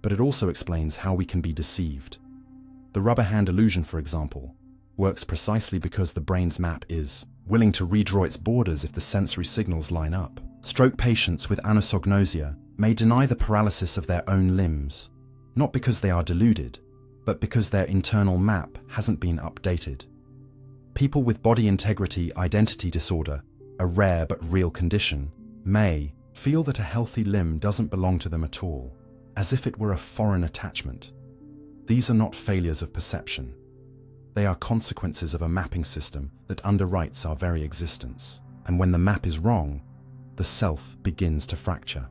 But it also explains how we can be deceived. The rubber hand illusion, for example, works precisely because the brain's map is willing to redraw its borders if the sensory signals line up. Stroke patients with anosognosia may deny the paralysis of their own limbs, not because they are deluded, but because their internal map hasn't been updated. People with body integrity identity disorder, a rare but real condition, may feel that a healthy limb doesn't belong to them at all, as if it were a foreign attachment. These are not failures of perception. They are consequences of a mapping system that underwrites our very existence. And when the map is wrong, the self begins to fracture.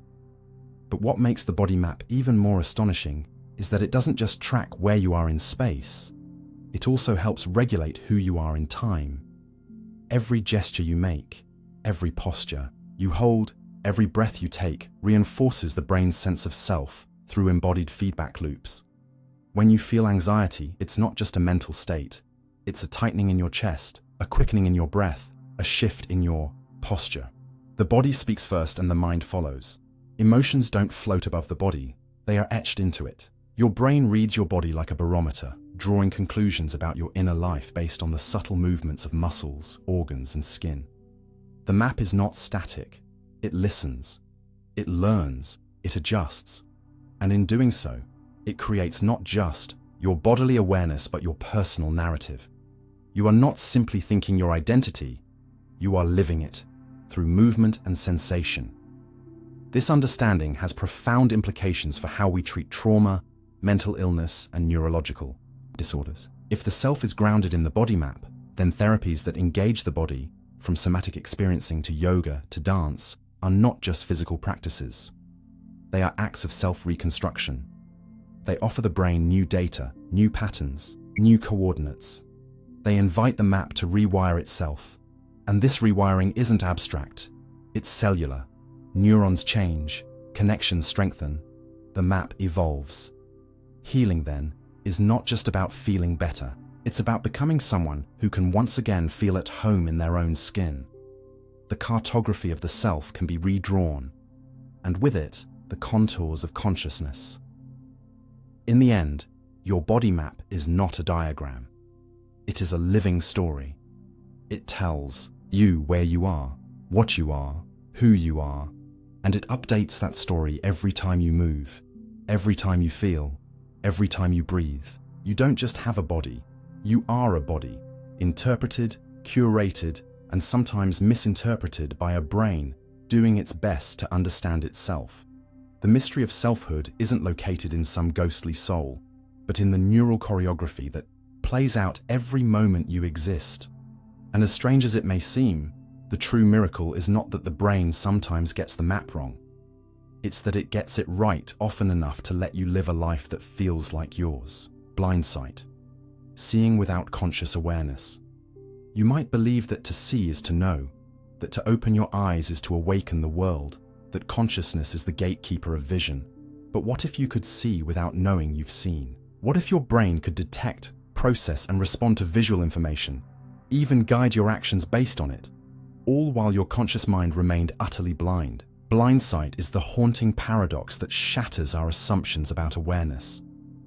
But what makes the body map even more astonishing is that it doesn't just track where you are in space, it also helps regulate who you are in time. Every gesture you make, every posture you hold, every breath you take reinforces the brain's sense of self through embodied feedback loops. When you feel anxiety, it's not just a mental state. It's a tightening in your chest, a quickening in your breath, a shift in your posture. The body speaks first and the mind follows. Emotions don't float above the body, they are etched into it. Your brain reads your body like a barometer, drawing conclusions about your inner life based on the subtle movements of muscles, organs, and skin. The map is not static. It listens. It learns. It adjusts. And in doing so, it creates not just your bodily awareness but your personal narrative. You are not simply thinking your identity, you are living it through movement and sensation. This understanding has profound implications for how we treat trauma, mental illness, and neurological disorders. If the self is grounded in the body map, then therapies that engage the body, from somatic experiencing to yoga to dance, are not just physical practices. They are acts of self-reconstruction. They offer the brain new data, new patterns, new coordinates. They invite the map to rewire itself. And this rewiring isn't abstract. It's cellular. Neurons change, connections strengthen, the map evolves. Healing, then, is not just about feeling better. It's about becoming someone who can once again feel at home in their own skin. The cartography of the self can be redrawn, and with it, the contours of consciousness. In the end, your body map is not a diagram. It is a living story. It tells you where you are, what you are, who you are, and it updates that story every time you move, every time you feel, every time you breathe. You don't just have a body, you are a body, interpreted, curated, and sometimes misinterpreted by a brain doing its best to understand itself. The mystery of selfhood isn't located in some ghostly soul, but in the neural choreography that plays out every moment you exist. And as strange as it may seem, the true miracle is not that the brain sometimes gets the map wrong. It's that it gets it right often enough to let you live a life that feels like yours. Blindsight. Seeing without conscious awareness. You might believe that to see is to know, that to open your eyes is to awaken the world, that consciousness is the gatekeeper of vision. But what if you could see without knowing you've seen? What if your brain could detect, process, and respond to visual information, even guide your actions based on it, all while your conscious mind remained utterly blind? Blindsight is the haunting paradox that shatters our assumptions about awareness.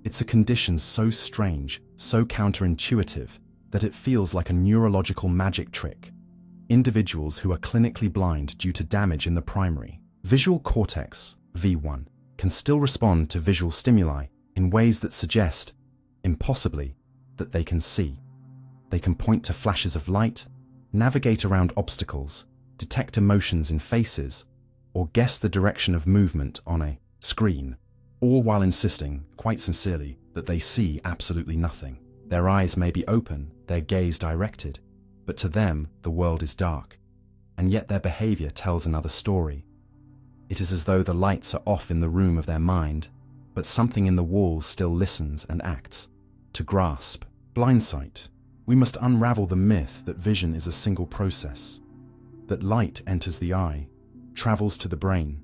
It's a condition so strange, so counterintuitive, that it feels like a neurological magic trick. Individuals who are clinically blind due to damage in the primary visual cortex, V1, can still respond to visual stimuli in ways that suggest, impossibly, that they can see. They can point to flashes of light, navigate around obstacles, detect emotions in faces, or guess the direction of movement on a screen, all while insisting, quite sincerely, that they see absolutely nothing. Their eyes may be open, their gaze directed, but to them the world is dark, and yet their behavior tells another story. It is as though the lights are off in the room of their mind, but something in the walls still listens and acts. To grasp blindsight, we must unravel the myth that vision is a single process, that light enters the eye, travels to the brain,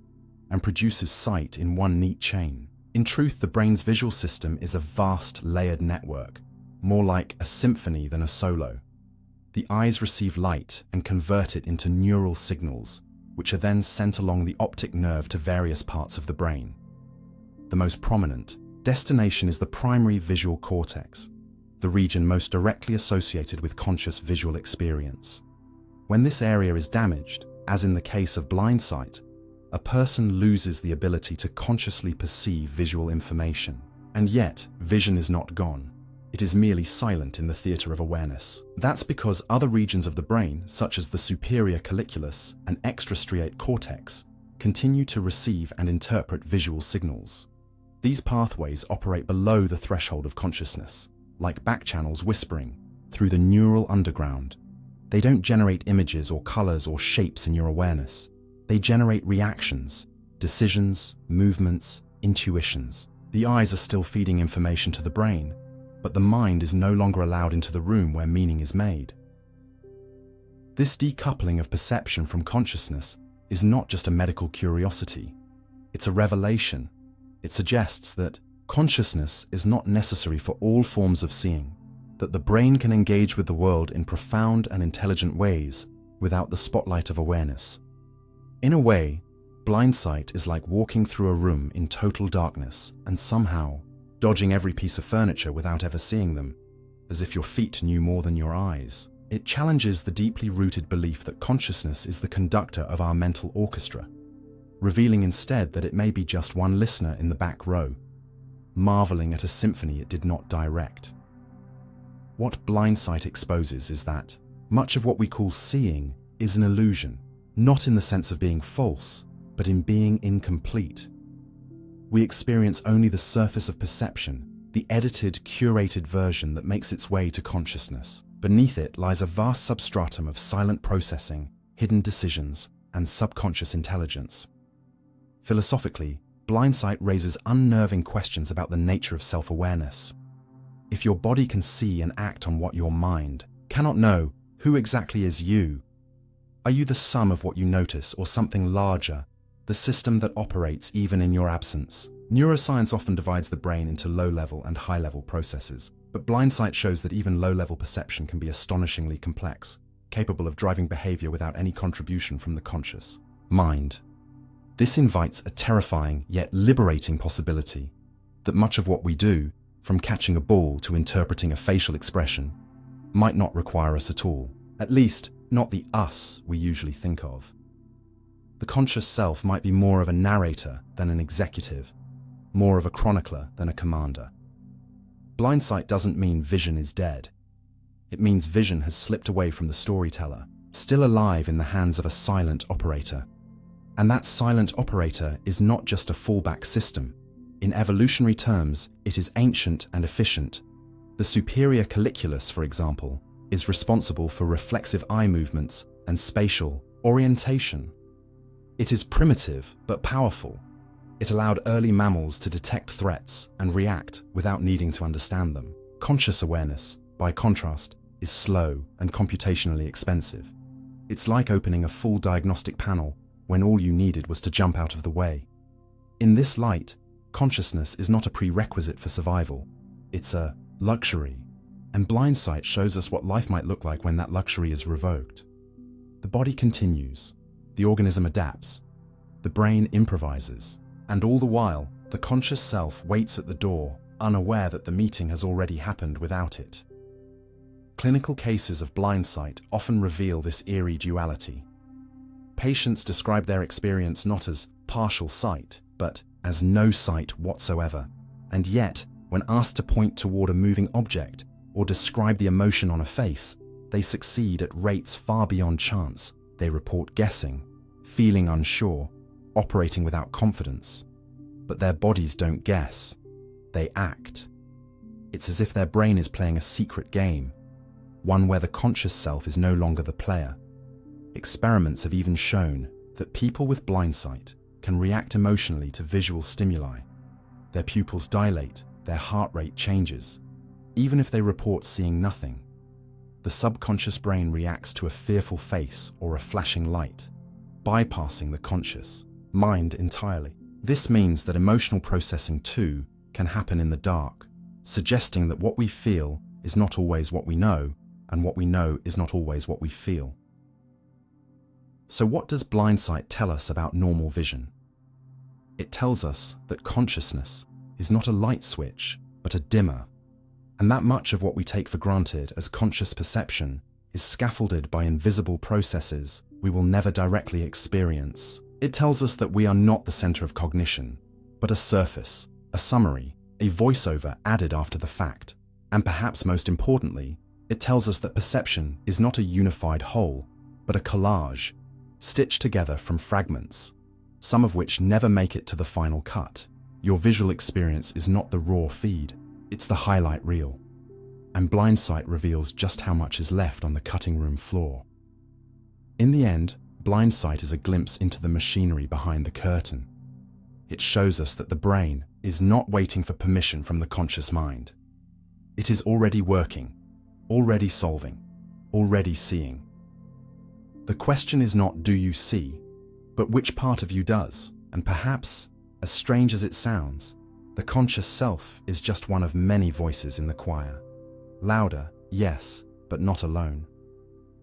and produces sight in one neat chain. In truth, the brain's visual system is a vast, layered network, more like a symphony than a solo. The eyes receive light and convert it into neural signals, which are then sent along the optic nerve to various parts of the brain. The most prominent destination is the primary visual cortex, the region most directly associated with conscious visual experience. When this area is damaged, as in the case of blindsight, a person loses the ability to consciously perceive visual information. And yet, vision is not gone. It is merely silent in the theater of awareness. That's because other regions of the brain, such as the superior colliculus and extrastriate cortex, continue to receive and interpret visual signals. These pathways operate below the threshold of consciousness, like backchannels whispering through the neural underground. They don't generate images or colors or shapes in your awareness. They generate reactions, decisions, movements, intuitions. The eyes are still feeding information to the brain, but the mind is no longer allowed into the room where meaning is made. This decoupling of perception from consciousness is not just a medical curiosity. It's a revelation. It suggests that consciousness is not necessary for all forms of seeing, that the brain can engage with the world in profound and intelligent ways without the spotlight of awareness. In a way, blindsight is like walking through a room in total darkness and somehow dodging every piece of furniture without ever seeing them, as if your feet knew more than your eyes. It challenges the deeply rooted belief that consciousness is the conductor of our mental orchestra, revealing instead that it may be just one listener in the back row, marveling at a symphony it did not direct. What Blindsight exposes is that much of what we call seeing is an illusion, not in the sense of being false, but in being incomplete. We experience only the surface of perception, the edited, curated version that makes its way to consciousness. Beneath it lies a vast substratum of silent processing, hidden decisions, and subconscious intelligence. Philosophically, Blindsight raises unnerving questions about the nature of self-awareness. If your body can see and act on what your mind cannot know, who exactly is you? Are you the sum of what you notice or something larger, the system that operates even in your absence? Neuroscience often divides the brain into low-level and high-level processes, but Blindsight shows that even low-level perception can be astonishingly complex, capable of driving behavior without any contribution from the conscious mind. This invites a terrifying yet liberating possibility that much of what we do, from catching a ball to interpreting a facial expression, might not require us at all, at least not the us we usually think of. The conscious self might be more of a narrator than an executive, more of a chronicler than a commander. Blindsight doesn't mean vision is dead. It means vision has slipped away from the storyteller, still alive in the hands of a silent operator. And that silent operator is not just a fallback system. In evolutionary terms, it is ancient and efficient. The superior colliculus, for example, is responsible for reflexive eye movements and spatial orientation. It is primitive but powerful. It allowed early mammals to detect threats and react without needing to understand them. Conscious awareness, by contrast, is slow and computationally expensive. It's like opening a full diagnostic panel when all you needed was to jump out of the way. In this light, consciousness is not a prerequisite for survival. It's a luxury. And Blindsight shows us what life might look like when that luxury is revoked. The body continues. The organism adapts. The brain improvises. And all the while, the conscious self waits at the door, unaware that the meeting has already happened without it. Clinical cases of Blindsight often reveal this eerie duality. Patients describe their experience not as partial sight, but as no sight whatsoever. And yet, when asked to point toward a moving object or describe the emotion on a face, they succeed at rates far beyond chance. They report guessing, feeling unsure, operating without confidence. But their bodies don't guess. They act. It's as if their brain is playing a secret game, one where the conscious self is no longer the player. Experiments have even shown that people with Blindsight can react emotionally to visual stimuli. Their pupils dilate, their heart rate changes, even if they report seeing nothing. The subconscious brain reacts to a fearful face or a flashing light, bypassing the conscious mind entirely. This means that emotional processing too can happen in the dark, suggesting that what we feel is not always what we know, and what we know is not always what we feel. So what does Blindsight tell us about normal vision? It tells us that consciousness is not a light switch, but a dimmer, and that much of what we take for granted as conscious perception is scaffolded by invisible processes we will never directly experience. It tells us that we are not the center of cognition, but a surface, a summary, a voiceover added after the fact. And perhaps most importantly, it tells us that perception is not a unified whole, but a collage, stitched together from fragments, some of which never make it to the final cut. Your visual experience is not the raw feed, it's the highlight reel. And Blindsight reveals just how much is left on the cutting room floor. In the end, Blindsight is a glimpse into the machinery behind the curtain. It shows us that the brain is not waiting for permission from the conscious mind. It is already working, already solving, already seeing. The question is not do you see, but which part of you does? And perhaps, as strange as it sounds, the conscious self is just one of many voices in the choir. Louder, yes, but not alone.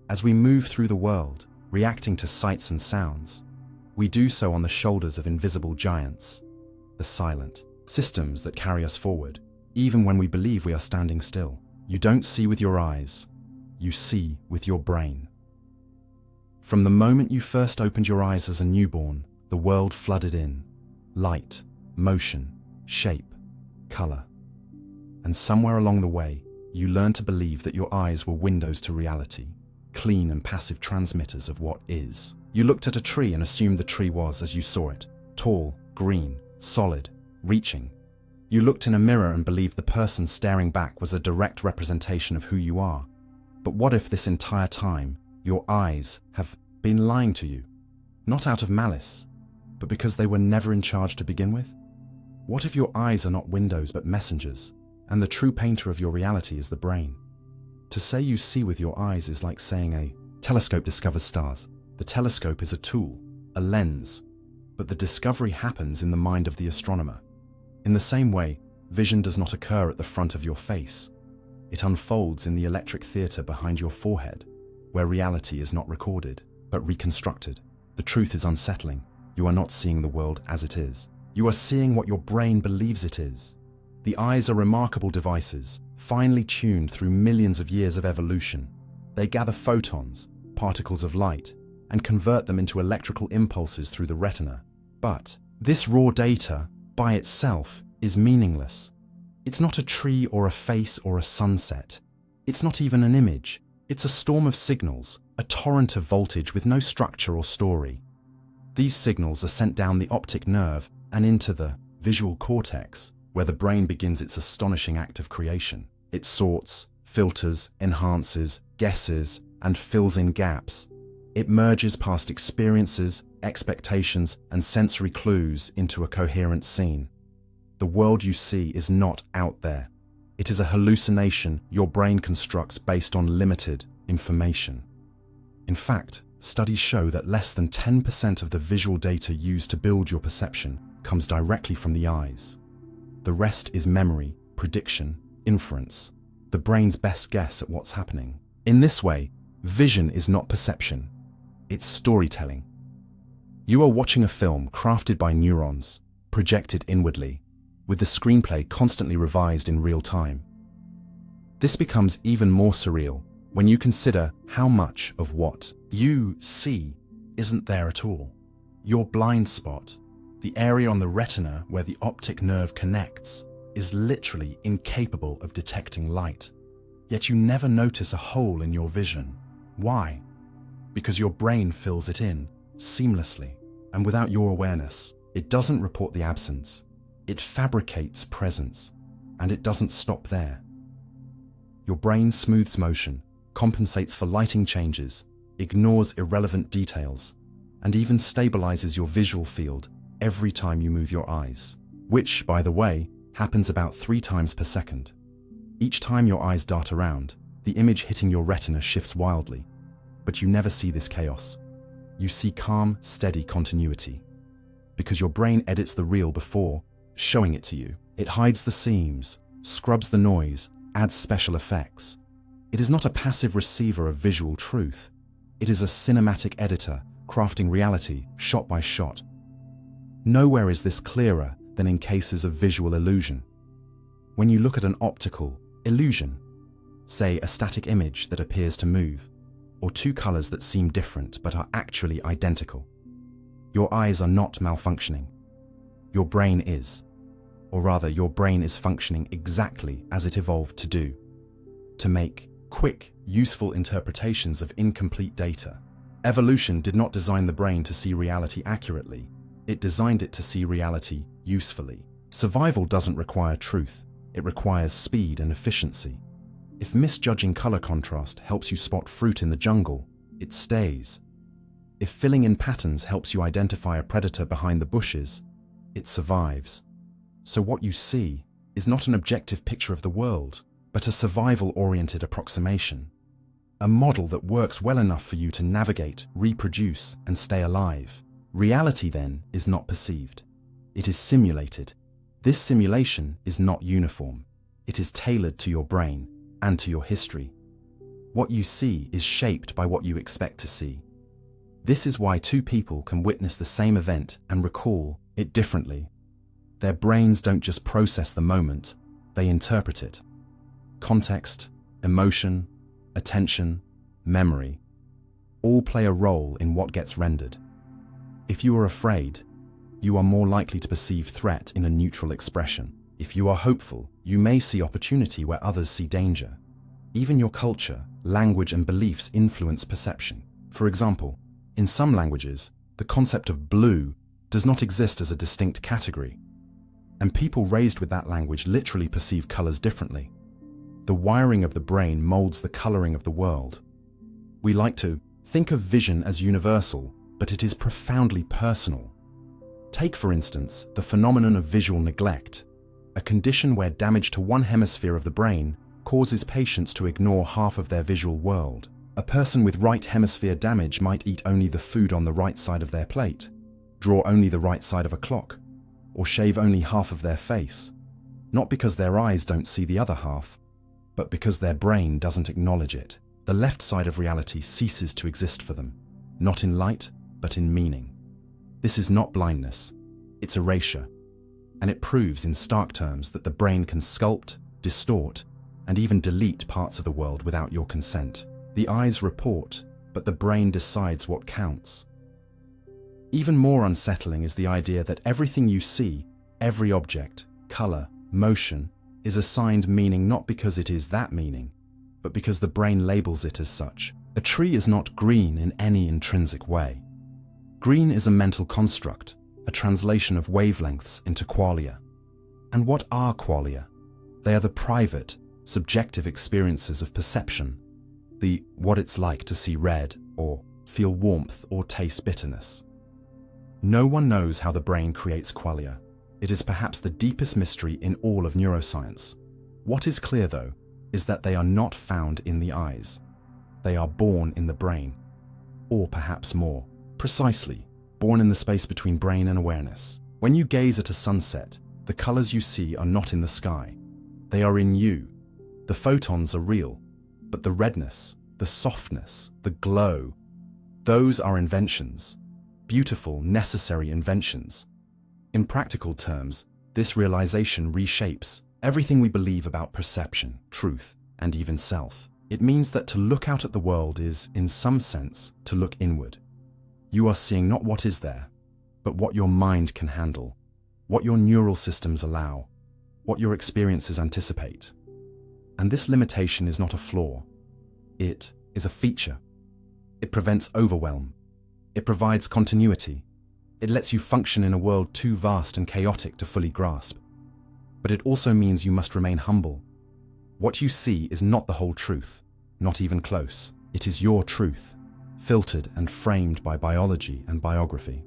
As we move through the world, reacting to sights and sounds, we do so on the shoulders of invisible giants, the silent systems that carry us forward. even when we believe we are standing still. You don't see with your eyes, you see with your brain. From the moment you first opened your eyes as a newborn, the world flooded in. Light, motion, shape, color. And somewhere along the way, you learned to believe that your eyes were windows to reality, clean and passive transmitters of what is. You looked at a tree and assumed the tree was as you saw it, tall, green, solid, reaching. You looked in a mirror and believed the person staring back was a direct representation of who you are. But what if this entire time, your eyes have been lying to you? Not out of malice, but because they were never in charge to begin with? What if your eyes are not windows but messengers, and the true painter of your reality is the brain? To say you see with your eyes is like saying a telescope discovers stars. The telescope is a tool, a lens, but the discovery happens in the mind of the astronomer. In the same way, vision does not occur at the front of your face. It unfolds in the electric theater behind your forehead, where reality is not recorded, but reconstructed. The truth is unsettling. You are not seeing the world as it is. You are seeing what your brain believes it is. The eyes are remarkable devices, finely tuned through millions of years of evolution. They gather photons, particles of light, and convert them into electrical impulses through the retina. But this raw data, by itself, is meaningless. It's not a tree or a face or a sunset. It's not even an image. It's a storm of signals, a torrent of voltage with no structure or story. These signals are sent down the optic nerve and into the visual cortex, where the brain begins its astonishing act of creation. It sorts, filters, enhances, guesses, and fills in gaps. It merges past experiences, expectations, and sensory clues into a coherent scene. The world you see is not out there. It is a hallucination your brain constructs based on limited information. In fact, studies show that less than 10% of the visual data used to build your perception comes directly from the eyes. The rest is memory, prediction, inference, the brain's best guess at what's happening. In this way, vision is not perception, it's storytelling. You are watching a film crafted by neurons, projected inwardly, with the screenplay constantly revised in real time. This becomes even more surreal when you consider how much of what you see isn't there at all. Your blind spot, the area on the retina where the optic nerve connects, is literally incapable of detecting light. Yet you never notice a hole in your vision. Why? Because your brain fills it in, seamlessly, and without your awareness. It doesn't report the absence. It fabricates presence, and it doesn't stop there. Your brain smooths motion, compensates for lighting changes, ignores irrelevant details, and even stabilizes your visual field every time you move your eyes, which, by the way, happens about 3 times per second. Each time your eyes dart around, the image hitting your retina shifts wildly, but you never see this chaos. You see calm, steady continuity. Because your brain edits the reel before showing it to you. It hides the seams, scrubs the noise, adds special effects. It is not a passive receiver of visual truth. It is a cinematic editor, crafting reality shot by shot. Nowhere is this clearer than in cases of visual illusion. When you look at an optical illusion, say a static image that appears to move, or 2 colors that seem different but are actually identical, your eyes are not malfunctioning. Your brain is. Or rather, your brain is functioning exactly as it evolved to do, to make quick, useful interpretations of incomplete data. Evolution did not design the brain to see reality accurately. It designed it to see reality usefully. Survival doesn't require truth. It requires speed and efficiency. If misjudging color contrast helps you spot fruit in the jungle, it stays. If filling in patterns helps you identify a predator behind the bushes, it survives. So what you see is not an objective picture of the world, but a survival-oriented approximation. A model that works well enough for you to navigate, reproduce, and stay alive. Reality, then, is not perceived. It is simulated. This simulation is not uniform. It is tailored to your brain and to your history. What you see is shaped by what you expect to see. This is why 2 people can witness the same event and recall it differently. Their brains don't just process the moment, they interpret it. Context, emotion, attention, memory, all play a role in what gets rendered. If you are afraid, you are more likely to perceive threat in a neutral expression. If you are hopeful, you may see opportunity where others see danger. Even your culture, language, and beliefs influence perception. For example, in some languages, the concept of blue does not exist as a distinct category, and people raised with that language literally perceive colors differently. The wiring of the brain molds the coloring of the world. We like to think of vision as universal, but it is profoundly personal. Take, for instance, the phenomenon of visual neglect, a condition where damage to one hemisphere of the brain causes patients to ignore half of their visual world. A person with right hemisphere damage might eat only the food on the right side of their plate, draw only the right side of a clock, or shave only half of their face, not because their eyes don't see the other half, but because their brain doesn't acknowledge it. The left side of reality ceases to exist for them, not in light, but in meaning. This is not blindness, it's erasure, and it proves in stark terms that the brain can sculpt, distort, and even delete parts of the world without your consent. The eyes report, but the brain decides what counts. Even more unsettling is the idea that everything you see, every object, color, motion, is assigned meaning not because it is that meaning, but because the brain labels it as such. A tree is not green in any intrinsic way. Green is a mental construct, a translation of wavelengths into qualia. And what are qualia? They are the private, subjective experiences of perception, the what it's like to see red, or feel warmth, or taste bitterness. No one knows how the brain creates qualia. It is perhaps the deepest mystery in all of neuroscience. What is clear, though, is that they are not found in the eyes. They are born in the brain, or perhaps more precisely, born in the space between brain and awareness. When you gaze at a sunset, the colors you see are not in the sky. They are in you. The photons are real, but the redness, the softness, the glow, those are inventions, beautiful, necessary inventions. In practical terms, this realization reshapes everything we believe about perception, truth, and even self. It means that to look out at the world is, in some sense, to look inward. You are seeing not what is there, but what your mind can handle, what your neural systems allow, what your experiences anticipate. And this limitation is not a flaw. It is a feature. It prevents overwhelm. It provides continuity. It lets you function in a world too vast and chaotic to fully grasp. But it also means you must remain humble. What you see is not the whole truth, not even close. It is your truth, filtered and framed by biology and biography.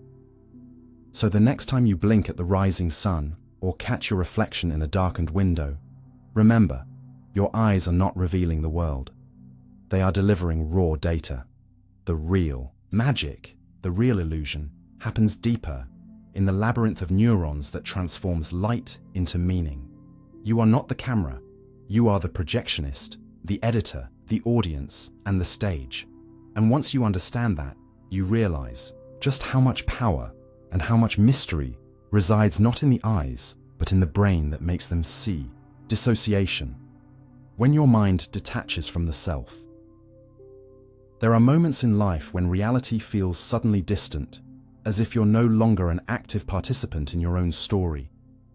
So the next time you blink at the rising sun or catch your reflection in a darkened window, remember, your eyes are not revealing the world. They are delivering raw data. The real magic, the real illusion, happens deeper, in the labyrinth of neurons that transforms light into meaning. You are not the camera. You are the projectionist, the editor, the audience, and the stage. And once you understand that, you realize just how much power and how much mystery resides not in the eyes, but in the brain that makes them see. Dissociation. When your mind detaches from the self. There are moments in life when reality feels suddenly distant, as if you're no longer an active participant in your own story,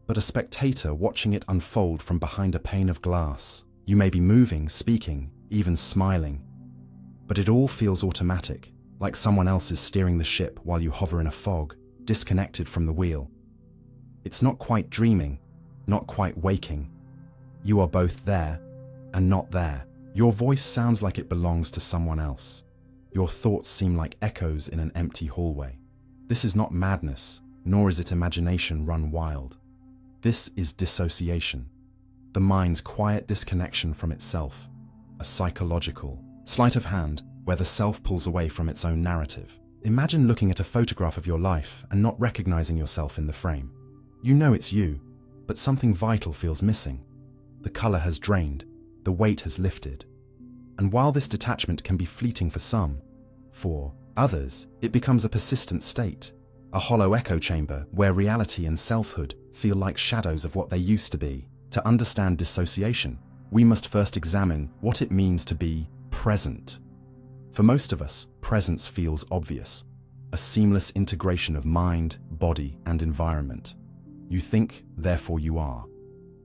but a spectator watching it unfold from behind a pane of glass. You may be moving, speaking, even smiling, but it all feels automatic, like someone else is steering the ship while you hover in a fog, disconnected from the wheel. It's not quite dreaming, not quite waking. You are both there and not there. Your voice sounds like it belongs to someone else. Your thoughts seem like echoes in an empty hallway. This is not madness, nor is it imagination run wild. This is dissociation, the mind's quiet disconnection from itself, a psychological sleight of hand where the self pulls away from its own narrative. Imagine looking at a photograph of your life and not recognizing yourself in the frame. You know it's you, but something vital feels missing. The color has drained, the weight has lifted. And while this detachment can be fleeting for some, for others, it becomes a persistent state, a hollow echo chamber where reality and selfhood feel like shadows of what they used to be. To understand dissociation, we must first examine what it means to be present. For most of us, presence feels obvious, a seamless integration of mind, body, and environment. You think, therefore you are.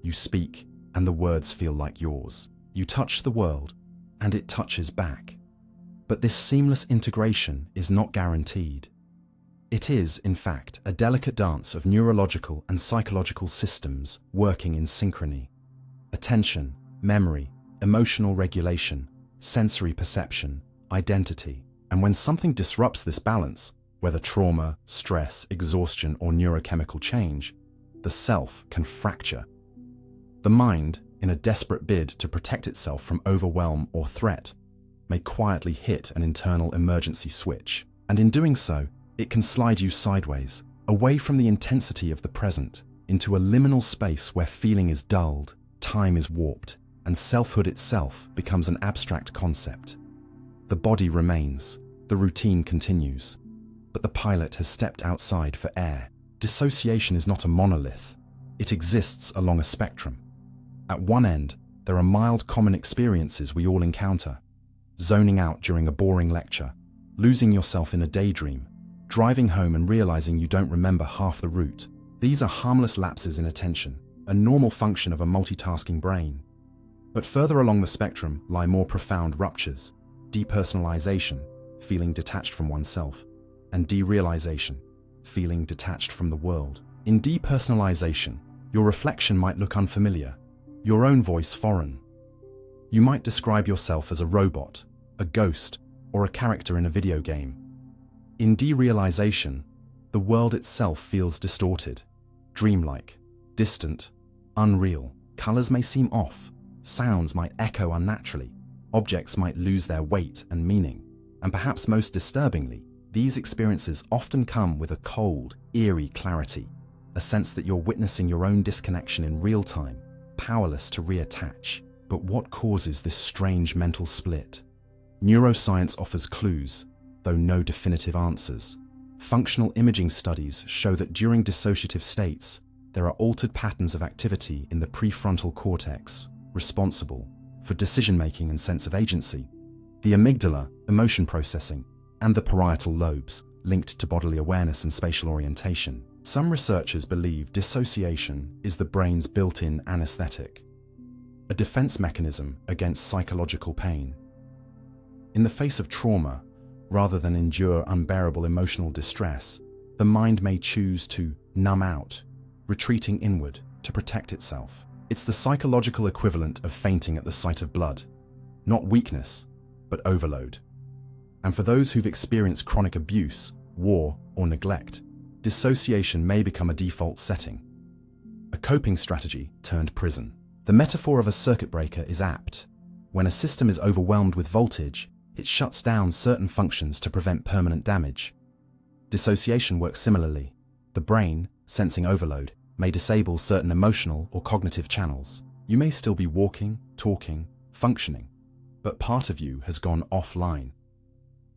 You speak, and the words feel like yours. You touch the world, and it touches back. But this seamless integration is not guaranteed. It is, in fact, a delicate dance of neurological and psychological systems working in synchrony. Attention, memory, emotional regulation, sensory perception, identity. And when something disrupts this balance, whether trauma, stress, exhaustion, or neurochemical change, the self can fracture. The mind, in a desperate bid to protect itself from overwhelm or threat, may quietly hit an internal emergency switch. And in doing so, it can slide you sideways, away from the intensity of the present, into a liminal space where feeling is dulled, time is warped, and selfhood itself becomes an abstract concept. The body remains, the routine continues, but the pilot has stepped outside for air. Dissociation is not a monolith. It exists along a spectrum. At one end, there are mild common experiences we all encounter. Zoning out during a boring lecture, losing yourself in a daydream, driving home and realizing you don't remember half the route. These are harmless lapses in attention, a normal function of a multitasking brain. But further along the spectrum lie more profound ruptures: depersonalization, feeling detached from oneself, and derealization, feeling detached from the world. In depersonalization, your reflection might look unfamiliar, your own voice foreign. You might describe yourself as a robot, a ghost, or a character in a video game. In derealization, the world itself feels distorted, dreamlike, distant, unreal. Colors may seem off, sounds might echo unnaturally, objects might lose their weight and meaning, and perhaps most disturbingly, these experiences often come with a cold, eerie clarity, a sense that you're witnessing your own disconnection in real time, powerless to reattach. But what causes this strange mental split? Neuroscience offers clues, though no definitive answers. Functional imaging studies show that during dissociative states, there are altered patterns of activity in the prefrontal cortex, responsible for decision-making and sense of agency, the amygdala, emotion processing, and the parietal lobes, linked to bodily awareness and spatial orientation. Some researchers believe dissociation is the brain's built-in anesthetic, a defense mechanism against psychological pain. In the face of trauma, rather than endure unbearable emotional distress, the mind may choose to numb out, retreating inward to protect itself. It's the psychological equivalent of fainting at the sight of blood. Not weakness, but overload. And for those who've experienced chronic abuse, war, or neglect, dissociation may become a default setting, a coping strategy turned prison. The metaphor of a circuit breaker is apt. When a system is overwhelmed with voltage, it shuts down certain functions to prevent permanent damage. Dissociation works similarly. The brain, sensing overload, may disable certain emotional or cognitive channels. You may still be walking, talking, functioning, but part of you has gone offline.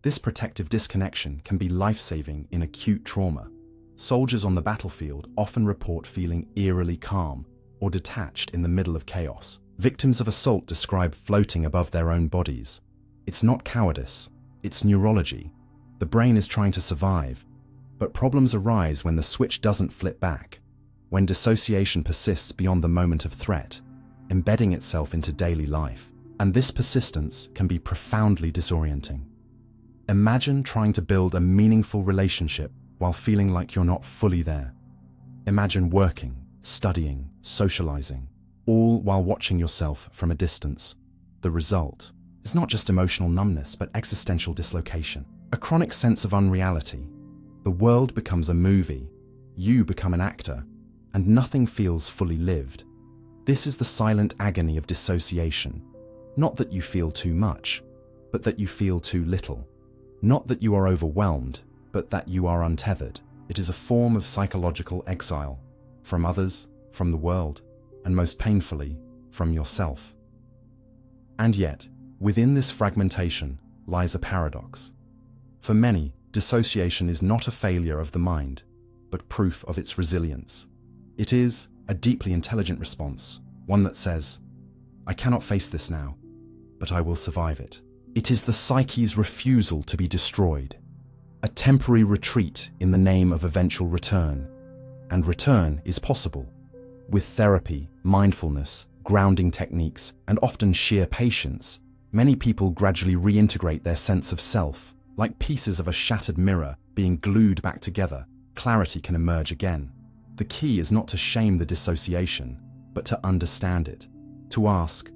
This protective disconnection can be life-saving in acute trauma. Soldiers on the battlefield often report feeling eerily calm or detached in the middle of chaos. Victims of assault describe floating above their own bodies. It's not cowardice, it's neurology. The brain is trying to survive, but problems arise when the switch doesn't flip back, when dissociation persists beyond the moment of threat, embedding itself into daily life. And this persistence can be profoundly disorienting. Imagine trying to build a meaningful relationship while feeling like you're not fully there. Imagine working, studying, socializing, all while watching yourself from a distance. The result is not just emotional numbness, but existential dislocation. A chronic sense of unreality. The world becomes a movie, you become an actor, and nothing feels fully lived. This is the silent agony of dissociation. Not that you feel too much, but that you feel too little. Not that you are overwhelmed, but that you are untethered. It is a form of psychological exile, from others, from the world, and most painfully, from yourself. And yet, within this fragmentation lies a paradox. For many, dissociation is not a failure of the mind, but proof of its resilience. It is a deeply intelligent response, one that says, "I cannot face this now, but I will survive it." It is the psyche's refusal to be destroyed, a temporary retreat in the name of eventual return. And return is possible. With therapy, mindfulness, grounding techniques, and often sheer patience, many people gradually reintegrate their sense of self. Like pieces of a shattered mirror being glued back together, clarity can emerge again. The key is not to shame the dissociation, but to understand it. To ask,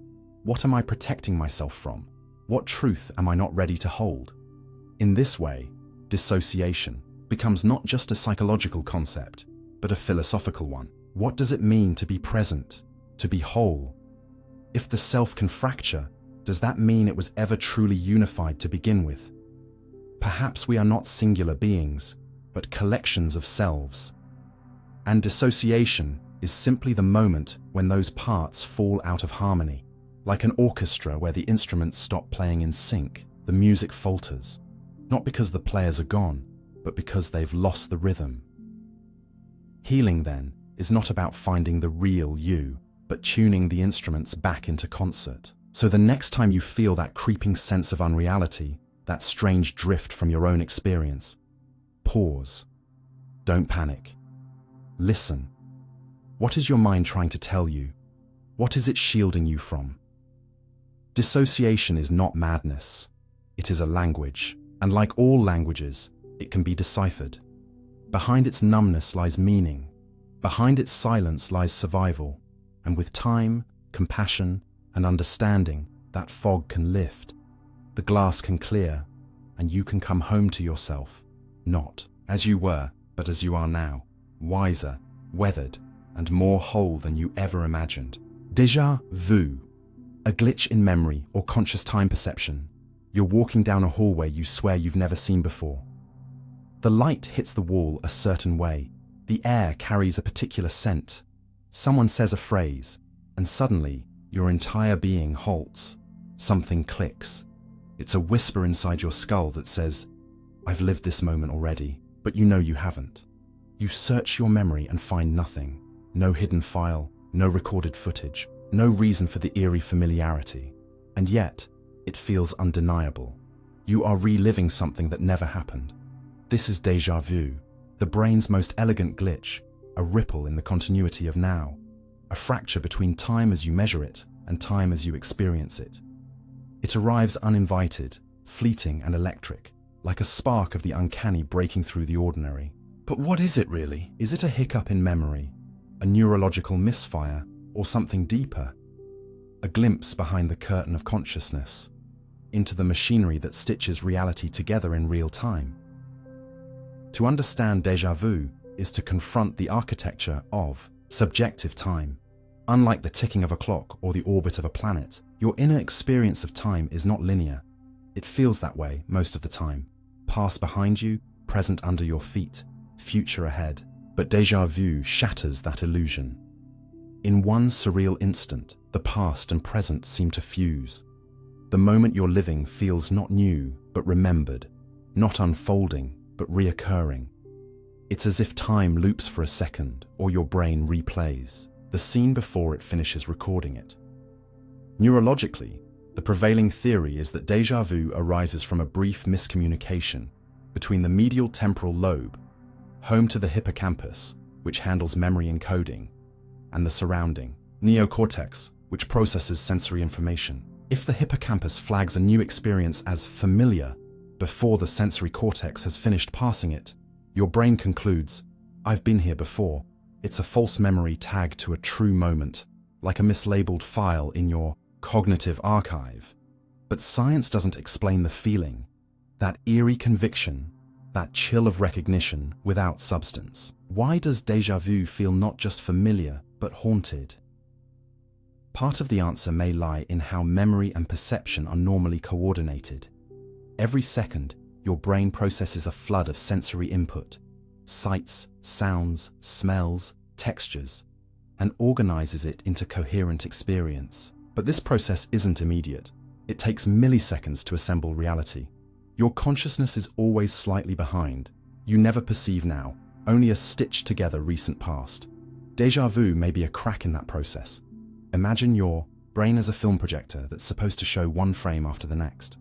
what am I protecting myself from? What truth am I not ready to hold? In this way, dissociation becomes not just a psychological concept, but a philosophical one. What does it mean to be present, to be whole? If the self can fracture, does that mean it was ever truly unified to begin with? Perhaps we are not singular beings, but collections of selves. And dissociation is simply the moment when those parts fall out of harmony. Like an orchestra where the instruments stop playing in sync, the music falters. Not because the players are gone, but because they've lost the rhythm. Healing, then, is not about finding the real you, but tuning the instruments back into concert. So the next time you feel that creeping sense of unreality, that strange drift from your own experience, pause. Don't panic. Listen. What is your mind trying to tell you? What is it shielding you from? Dissociation is not madness. It is a language, and like all languages, it can be deciphered. Behind its numbness lies meaning. Behind its silence lies survival. And with time, compassion, and understanding, that fog can lift. The glass can clear, and you can come home to yourself, not as you were, but as you are now, wiser, weathered, and more whole than you ever imagined. Déjà vu, a glitch in memory or conscious time perception. You're walking down a hallway you swear you've never seen before. The light hits the wall a certain way. The air carries a particular scent. Someone says a phrase, and suddenly your entire being halts. Something clicks. It's a whisper inside your skull that says, "I've lived this moment already," but you know you haven't. You search your memory and find nothing. No hidden file, no recorded footage, no reason for the eerie familiarity. And yet, it feels undeniable. You are reliving something that never happened. This is déjà vu, the brain's most elegant glitch, a ripple in the continuity of now, a fracture between time as you measure it and time as you experience it. It arrives uninvited, fleeting and electric, like a spark of the uncanny breaking through the ordinary. But what is it really? Is it a hiccup in memory, a neurological misfire, or something deeper? A glimpse behind the curtain of consciousness, into the machinery that stitches reality together in real time. To understand déjà vu is to confront the architecture of subjective time. Unlike the ticking of a clock or the orbit of a planet, your inner experience of time is not linear. It feels that way most of the time. Past behind you, present under your feet, future ahead. But déjà vu shatters that illusion. In one surreal instant, the past and present seem to fuse. The moment you're living feels not new, but remembered, not unfolding, but reoccurring. It's as if time loops for a second, or your brain replays the scene before it finishes recording it. Neurologically, the prevailing theory is that déjà vu arises from a brief miscommunication between the medial temporal lobe, home to the hippocampus, which handles memory encoding, and the surrounding neocortex, which processes sensory information. If the hippocampus flags a new experience as familiar before the sensory cortex has finished parsing it, your brain concludes, "I've been here before." It's a false memory tagged to a true moment, like a mislabeled file in your cognitive archive. But science doesn't explain the feeling, that eerie conviction, that chill of recognition without substance. Why does déjà vu feel not just familiar, but haunted? Part of the answer may lie in how memory and perception are normally coordinated. Every second, your brain processes a flood of sensory input, sights, sounds, smells, textures, and organizes it into coherent experience. But this process isn't immediate. It takes milliseconds to assemble reality. Your consciousness is always slightly behind. You never perceive now, only a stitched together recent past. Déjà vu may be a crack in that process, Imagine your brain as a film projector that's supposed to show one frame after the next.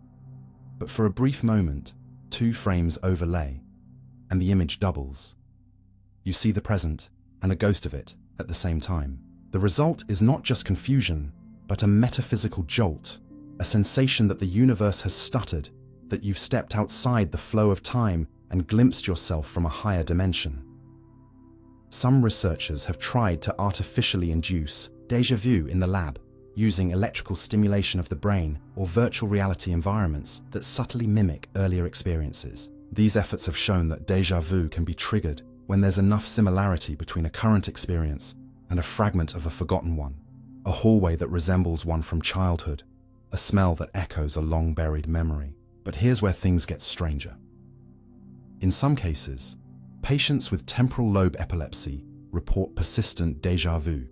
But for a brief moment, two frames overlay, and the image doubles. You see the present and a ghost of it at the same time. The result is not just confusion, but a metaphysical jolt, a sensation that the universe has stuttered, that you've stepped outside the flow of time and glimpsed yourself from a higher dimension. Some researchers have tried to artificially induce déjà vu in the lab, using electrical stimulation of the brain or virtual reality environments that subtly mimic earlier experiences. These efforts have shown that déjà vu can be triggered when there's enough similarity between a current experience and a fragment of a forgotten one, a hallway that resembles one from childhood, a smell that echoes a long-buried memory. But here's where things get stranger. In some cases, patients with temporal lobe epilepsy report persistent déjà vu.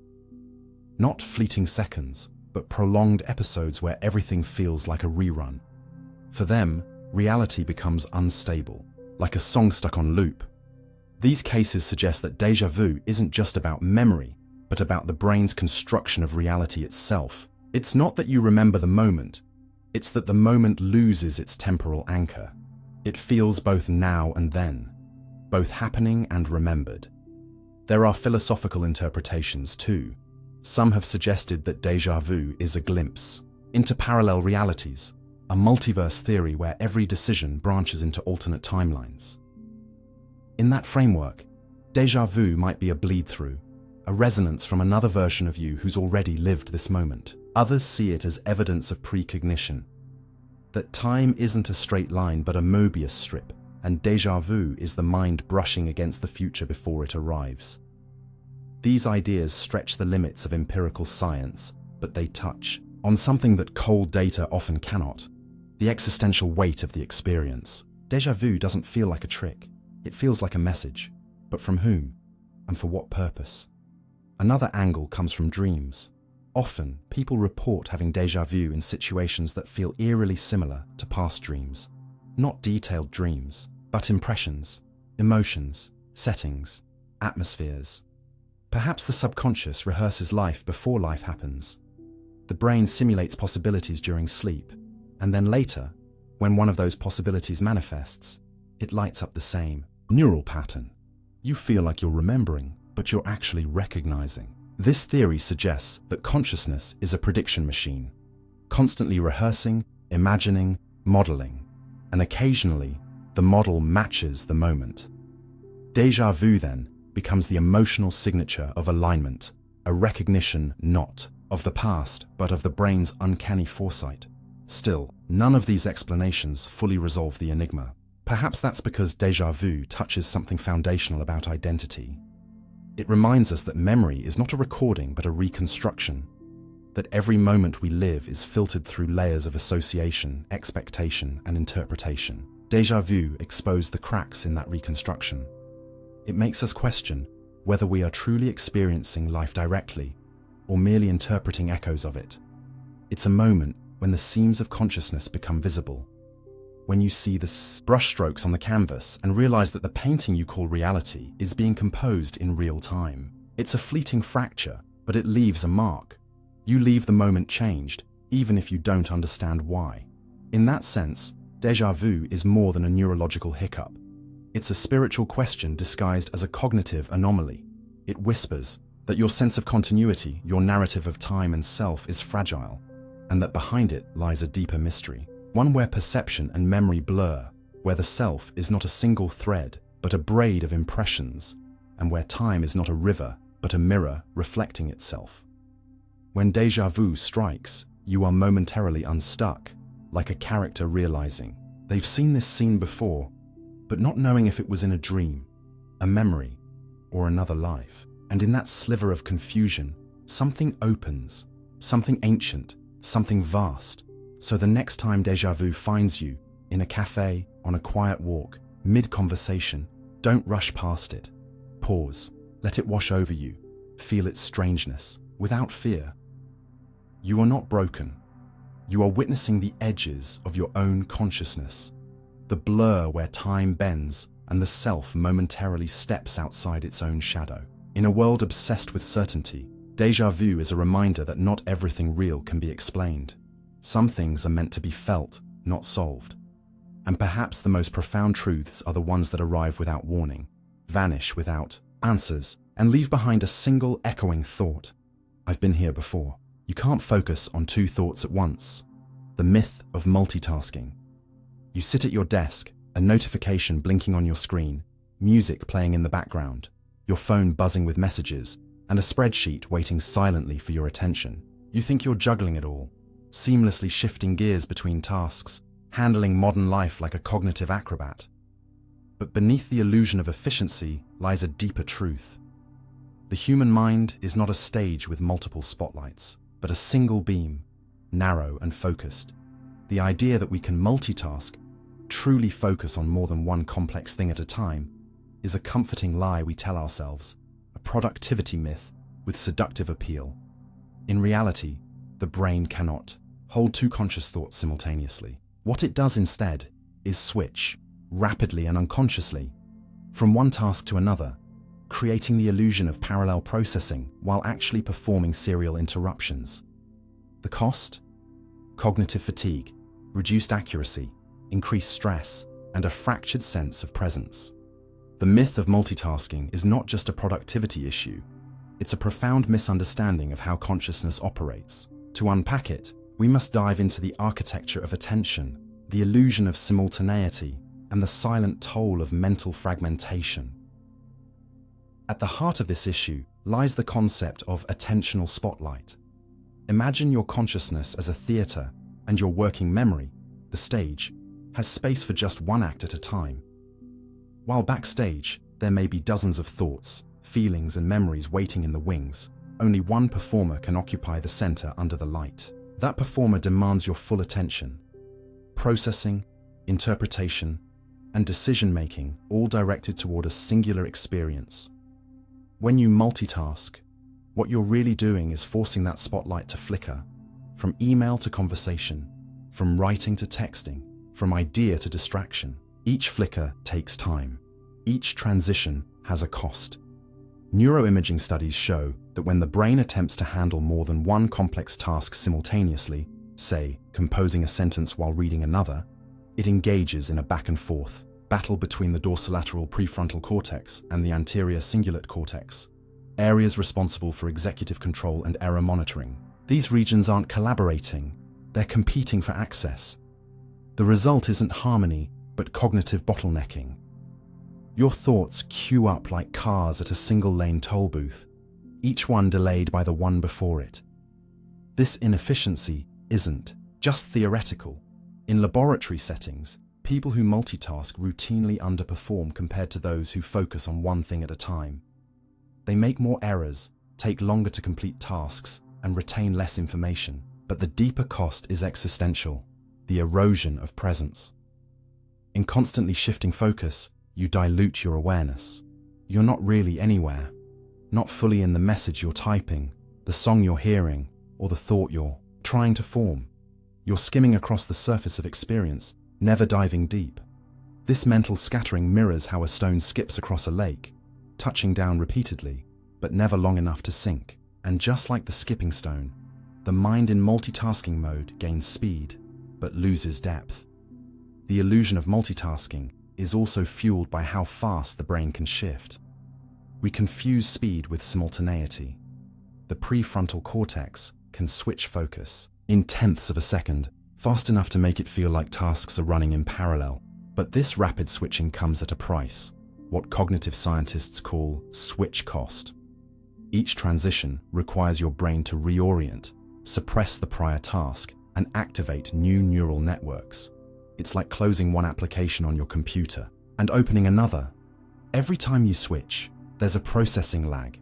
Not fleeting seconds, but prolonged episodes where everything feels like a rerun. For them, reality becomes unstable, like a song stuck on loop. These cases suggest that déjà vu isn't just about memory, but about the brain's construction of reality itself. It's not that you remember the moment, it's that the moment loses its temporal anchor. It feels both now and then, both happening and remembered. There are philosophical interpretations too. Some have suggested that déjà vu is a glimpse into parallel realities, a multiverse theory where every decision branches into alternate timelines. In that framework, déjà vu might be a bleed-through, a resonance from another version of you who's already lived this moment. Others see it as evidence of precognition, that time isn't a straight line but a Mobius strip, and déjà vu is the mind brushing against the future before it arrives. These ideas stretch the limits of empirical science, but they touch on something that cold data often cannot: the existential weight of the experience. Déjà vu doesn't feel like a trick. It feels like a message. But from whom? And for what purpose? Another angle comes from dreams. Often, people report having déjà vu in situations that feel eerily similar to past dreams. Not detailed dreams, but impressions, emotions, settings, atmospheres. Perhaps the subconscious rehearses life before life happens. The brain simulates possibilities during sleep, and then later, when one of those possibilities manifests, it lights up the same neural pattern. You feel like you're remembering, but you're actually recognizing. This theory suggests that consciousness is a prediction machine, constantly rehearsing, imagining, modeling, and occasionally the model matches the moment. Déjà vu, then, becomes the emotional signature of alignment, a recognition not of the past, but of the brain's uncanny foresight. Still, none of these explanations fully resolve the enigma. Perhaps that's because déjà vu touches something foundational about identity. It reminds us that memory is not a recording but a reconstruction, that every moment we live is filtered through layers of association, expectation, and interpretation. Déjà vu exposed the cracks in that reconstruction. It makes us question whether we are truly experiencing life directly or merely interpreting echoes of it. It's a moment when the seams of consciousness become visible, when you see the brushstrokes on the canvas and realize that the painting you call reality is being composed in real time. It's a fleeting fracture, but it leaves a mark. You leave the moment changed, even if you don't understand why. In that sense, déjà vu is more than a neurological hiccup. It's a spiritual question disguised as a cognitive anomaly. It whispers that your sense of continuity, your narrative of time and self is fragile, and that behind it lies a deeper mystery. One where perception and memory blur, where the self is not a single thread, but a braid of impressions, and where time is not a river, but a mirror reflecting itself. When déjà vu strikes, you are momentarily unstuck, like a character realizing they've seen this scene before, but not knowing if it was in a dream, a memory, or another life. And in that sliver of confusion, something opens, something ancient, something vast. So the next time déjà vu finds you, in a cafe, on a quiet walk, mid-conversation, don't rush past it. Pause, let it wash over you, feel its strangeness, without fear. You are not broken. You are witnessing the edges of your own consciousness, the blur where time bends and the self momentarily steps outside its own shadow. In a world obsessed with certainty, Déjà vu is a reminder that not everything real can be explained. Some things are meant to be felt, not solved. And perhaps the most profound truths are the ones that arrive without warning, vanish without answers, and leave behind a single echoing thought. I've been here before. You can't focus on two thoughts at once. The myth of multitasking. You sit at your desk, a notification blinking on your screen, music playing in the background, your phone buzzing with messages, and a spreadsheet waiting silently for your attention. You think you're juggling it all, seamlessly shifting gears between tasks, handling modern life like a cognitive acrobat. But beneath the illusion of efficiency lies a deeper truth. The human mind is not a stage with multiple spotlights, but a single beam, narrow and focused. The idea that we can multitask, truly focus on more than one complex thing at a time, is a comforting lie we tell ourselves, a productivity myth with seductive appeal. In reality, the brain cannot hold two conscious thoughts simultaneously. What it does instead is switch, rapidly and unconsciously, from one task to another, creating the illusion of parallel processing while actually performing serial interruptions. The cost? Cognitive fatigue, reduced accuracy, increased stress, and a fractured sense of presence. The myth of multitasking is not just a productivity issue, it's a profound misunderstanding of how consciousness operates. To unpack it, we must dive into the architecture of attention, the illusion of simultaneity, and the silent toll of mental fragmentation. At the heart of this issue lies the concept of attentional spotlight. Imagine your consciousness as a theater, and your working memory, the stage, has space for just one act at a time. While backstage, there may be dozens of thoughts, feelings, and memories waiting in the wings. Only one performer can occupy the center under the light. That performer demands your full attention. Processing, interpretation, and decision-making all directed toward a singular experience. When you multitask, what you're really doing is forcing that spotlight to flicker, from email to conversation, from writing to texting, from idea to distraction. Each flicker takes time. Each transition has a cost. Neuroimaging studies show that when the brain attempts to handle more than one complex task simultaneously, say, composing a sentence while reading another, it engages in a back-and-forth battle between the dorsolateral prefrontal cortex and the anterior cingulate cortex, areas responsible for executive control and error monitoring. These regions aren't collaborating, they're competing for access. The result isn't harmony, but cognitive bottlenecking. Your thoughts queue up like cars at a single-lane toll booth, each one delayed by the one before it. This inefficiency isn't just theoretical. In laboratory settings, people who multitask routinely underperform compared to those who focus on one thing at a time. They make more errors, take longer to complete tasks, and retain less information. But the deeper cost is existential, the erosion of presence. In constantly shifting focus, you dilute your awareness. You're not really anywhere, not fully in the message you're typing, the song you're hearing, or the thought you're trying to form. You're skimming across the surface of experience, never diving deep. This mental scattering mirrors how a stone skips across a lake, touching down repeatedly, but never long enough to sink. And just like the skipping stone, the mind in multitasking mode gains speed, but loses depth. The illusion of multitasking is also fueled by how fast the brain can shift. We confuse speed with simultaneity. The prefrontal cortex can switch focus in tenths of a second, fast enough to make it feel like tasks are running in parallel. But this rapid switching comes at a price, what cognitive scientists call switch cost. Each transition requires your brain to reorient, suppress the prior task, and activate new neural networks. It's like closing one application on your computer and opening another. Every time you switch, there's a processing lag.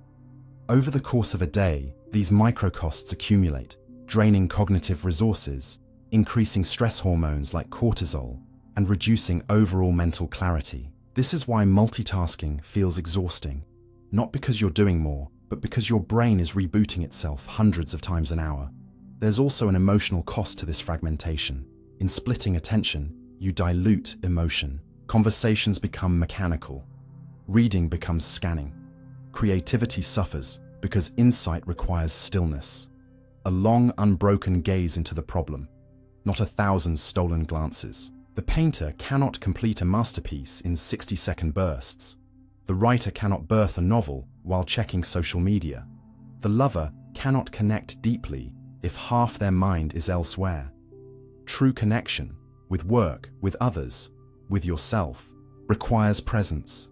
Over the course of a day, these micro-costs accumulate, draining cognitive resources, increasing stress hormones like cortisol, and reducing overall mental clarity. This is why multitasking feels exhausting, not because you're doing more, but because your brain is rebooting itself hundreds of times an hour. There's also an emotional cost to this fragmentation. In splitting attention, you dilute emotion. Conversations become mechanical. Reading becomes scanning. Creativity suffers. Because insight requires stillness, a long, unbroken gaze into the problem, not 1,000 stolen glances. The painter cannot complete a masterpiece in 60-second bursts. The writer cannot birth a novel while checking social media. The lover cannot connect deeply if half their mind is elsewhere. True connection, with work, with others, with yourself, requires presence,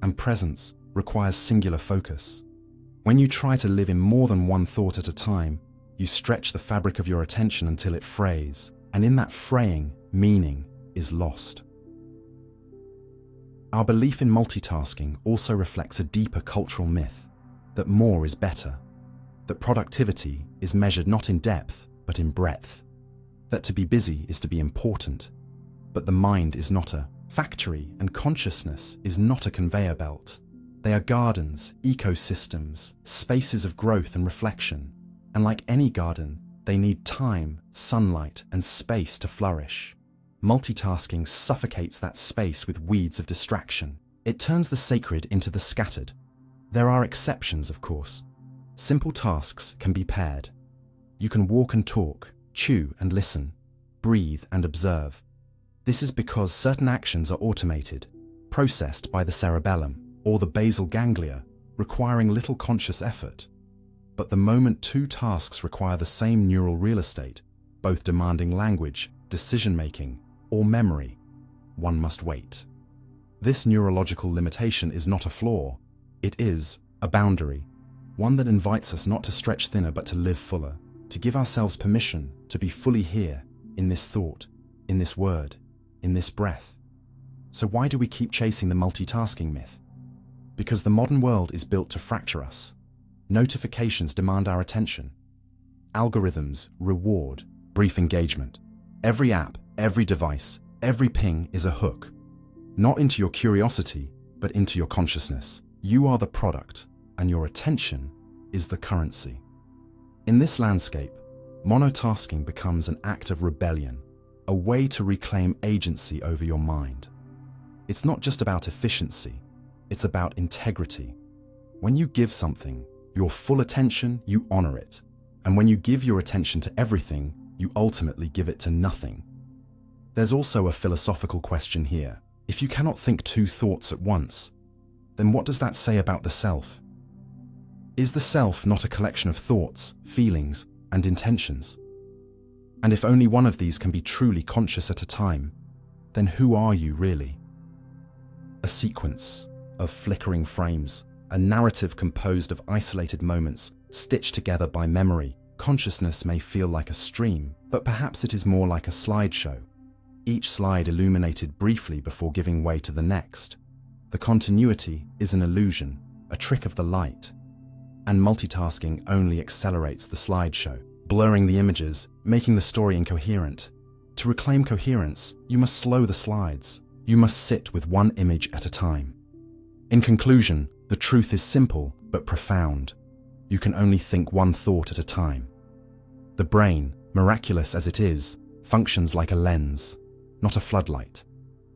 and presence requires singular focus. When you try to live in more than one thought at a time, you stretch the fabric of your attention until it frays, and in that fraying, meaning is lost. Our belief in multitasking also reflects a deeper cultural myth, that more is better, that productivity is measured not in depth, but in breadth, that to be busy is to be important, but the mind is not a factory and consciousness is not a conveyor belt. They are gardens, ecosystems, spaces of growth and reflection, and like any garden, they need time, sunlight, and space to flourish. Multitasking suffocates that space with weeds of distraction. It turns the sacred into the scattered. There are exceptions, of course. Simple tasks can be paired. You can walk and talk, chew and listen, breathe and observe. This is because certain actions are automated, processed by the cerebellum or the basal ganglia, requiring little conscious effort. But the moment two tasks require the same neural real estate, both demanding language, decision-making, or memory, one must wait. This neurological limitation is not a flaw, it is a boundary, one that invites us not to stretch thinner but to live fuller, to give ourselves permission to be fully here, in this thought, in this word, in this breath. So why do we keep chasing the multitasking myth? Because the modern world is built to fracture us. Notifications demand our attention. Algorithms reward brief engagement. Every app, every device, every ping is a hook. Not into your curiosity, but into your consciousness. You are the product, and your attention is the currency. In this landscape, monotasking becomes an act of rebellion, a way to reclaim agency over your mind. It's not just about efficiency, it's about integrity. When you give something your full attention, you honor it. And when you give your attention to everything, you ultimately give it to nothing. There's also a philosophical question here. If you cannot think two thoughts at once, then what does that say about the self? Is the self not a collection of thoughts, feelings, and intentions? And if only one of these can be truly conscious at a time, then who are you really? A sequence of flickering frames, a narrative composed of isolated moments stitched together by memory. Consciousness may feel like a stream, but perhaps it is more like a slideshow, each slide illuminated briefly before giving way to the next. The continuity is an illusion, a trick of the light, and multitasking only accelerates the slideshow, blurring the images, making the story incoherent. To reclaim coherence, you must slow the slides. You must sit with one image at a time. In conclusion, the truth is simple but profound. You can only think one thought at a time. The brain, miraculous as it is, functions like a lens, not a floodlight.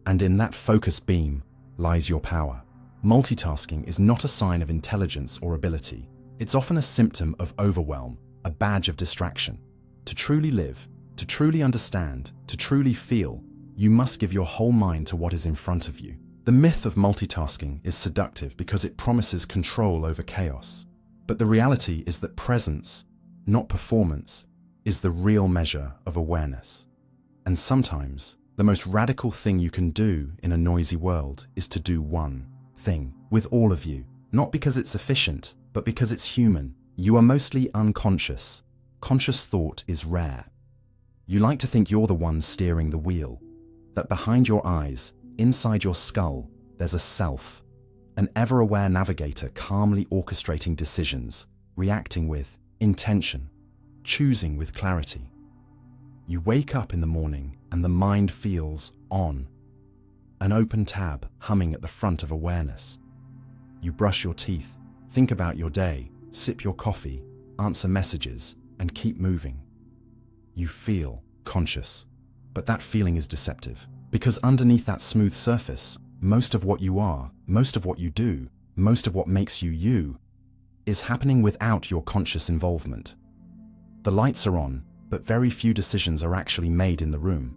And in that focused beam lies your power. Multitasking is not a sign of intelligence or ability. It's often a symptom of overwhelm, a badge of distraction. To truly live, to truly understand, to truly feel, you must give your whole mind to what is in front of you. The myth of multitasking is seductive because it promises control over chaos. But the reality is that presence, not performance, is the real measure of awareness. And sometimes, the most radical thing you can do in a noisy world is to do one thing with all of you. Not because it's efficient, but because it's human. You are mostly unconscious. Conscious thought is rare. You like to think you're the one steering the wheel, that behind your eyes, inside your skull, there's a self, an ever-aware navigator calmly orchestrating decisions, reacting with intention, choosing with clarity. You wake up in the morning and the mind feels on, an open tab humming at the front of awareness. You brush your teeth, think about your day, sip your coffee, answer messages, and keep moving. You feel conscious, but that feeling is deceptive. Because underneath that smooth surface, most of what you are, most of what you do, most of what makes you you, is happening without your conscious involvement. The lights are on, but very few decisions are actually made in the room.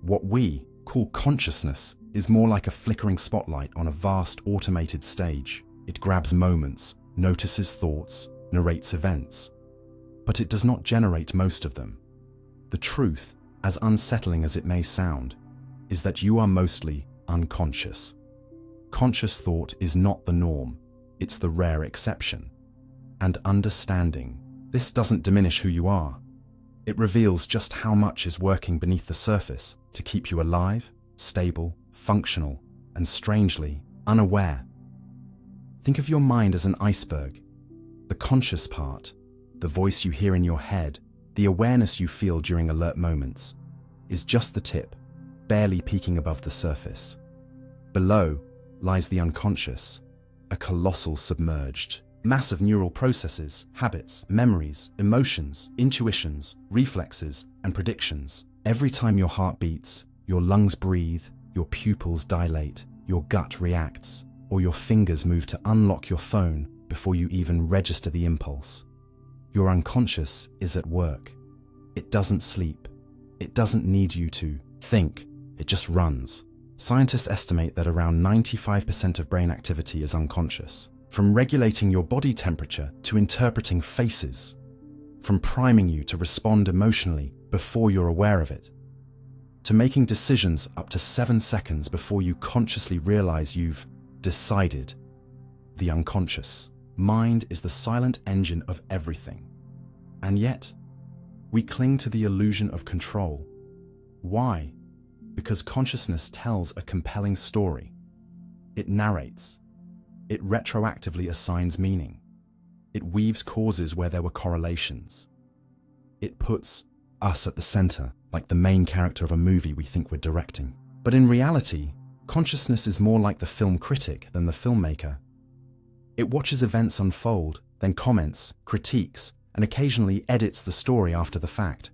What we call consciousness is more like a flickering spotlight on a vast automated stage. It grabs moments, notices thoughts, narrates events, but it does not generate most of them. The truth, as unsettling as it may sound, is that you are mostly unconscious. Conscious thought is not the norm, it's the rare exception. And understanding this doesn't diminish who you are. It reveals just how much is working beneath the surface to keep you alive, stable, functional, and strangely unaware. Think of your mind as an iceberg. The conscious part, the voice you hear in your head, the awareness you feel during alert moments, is just the tip, barely peeking above the surface. Below lies the unconscious, a colossal submerged, massive neural processes, habits, memories, emotions, intuitions, reflexes, and predictions. Every time your heart beats, your lungs breathe, your pupils dilate, your gut reacts, or your fingers move to unlock your phone before you even register the impulse. Your unconscious is at work. It doesn't sleep. It doesn't need you to think. It just runs. Scientists estimate that around 95% of brain activity is unconscious. From regulating your body temperature to interpreting faces, from priming you to respond emotionally before you're aware of it, to making decisions up to 7 seconds before you consciously realize you've decided. The unconscious mind is the silent engine of everything. And yet, we cling to the illusion of control. Why? Because consciousness tells a compelling story. It narrates. It retroactively assigns meaning. It weaves causes where there were correlations. It puts us at the center, like the main character of a movie we think we're directing. But in reality, consciousness is more like the film critic than the filmmaker. It watches events unfold, then comments, critiques, and occasionally edits the story after the fact.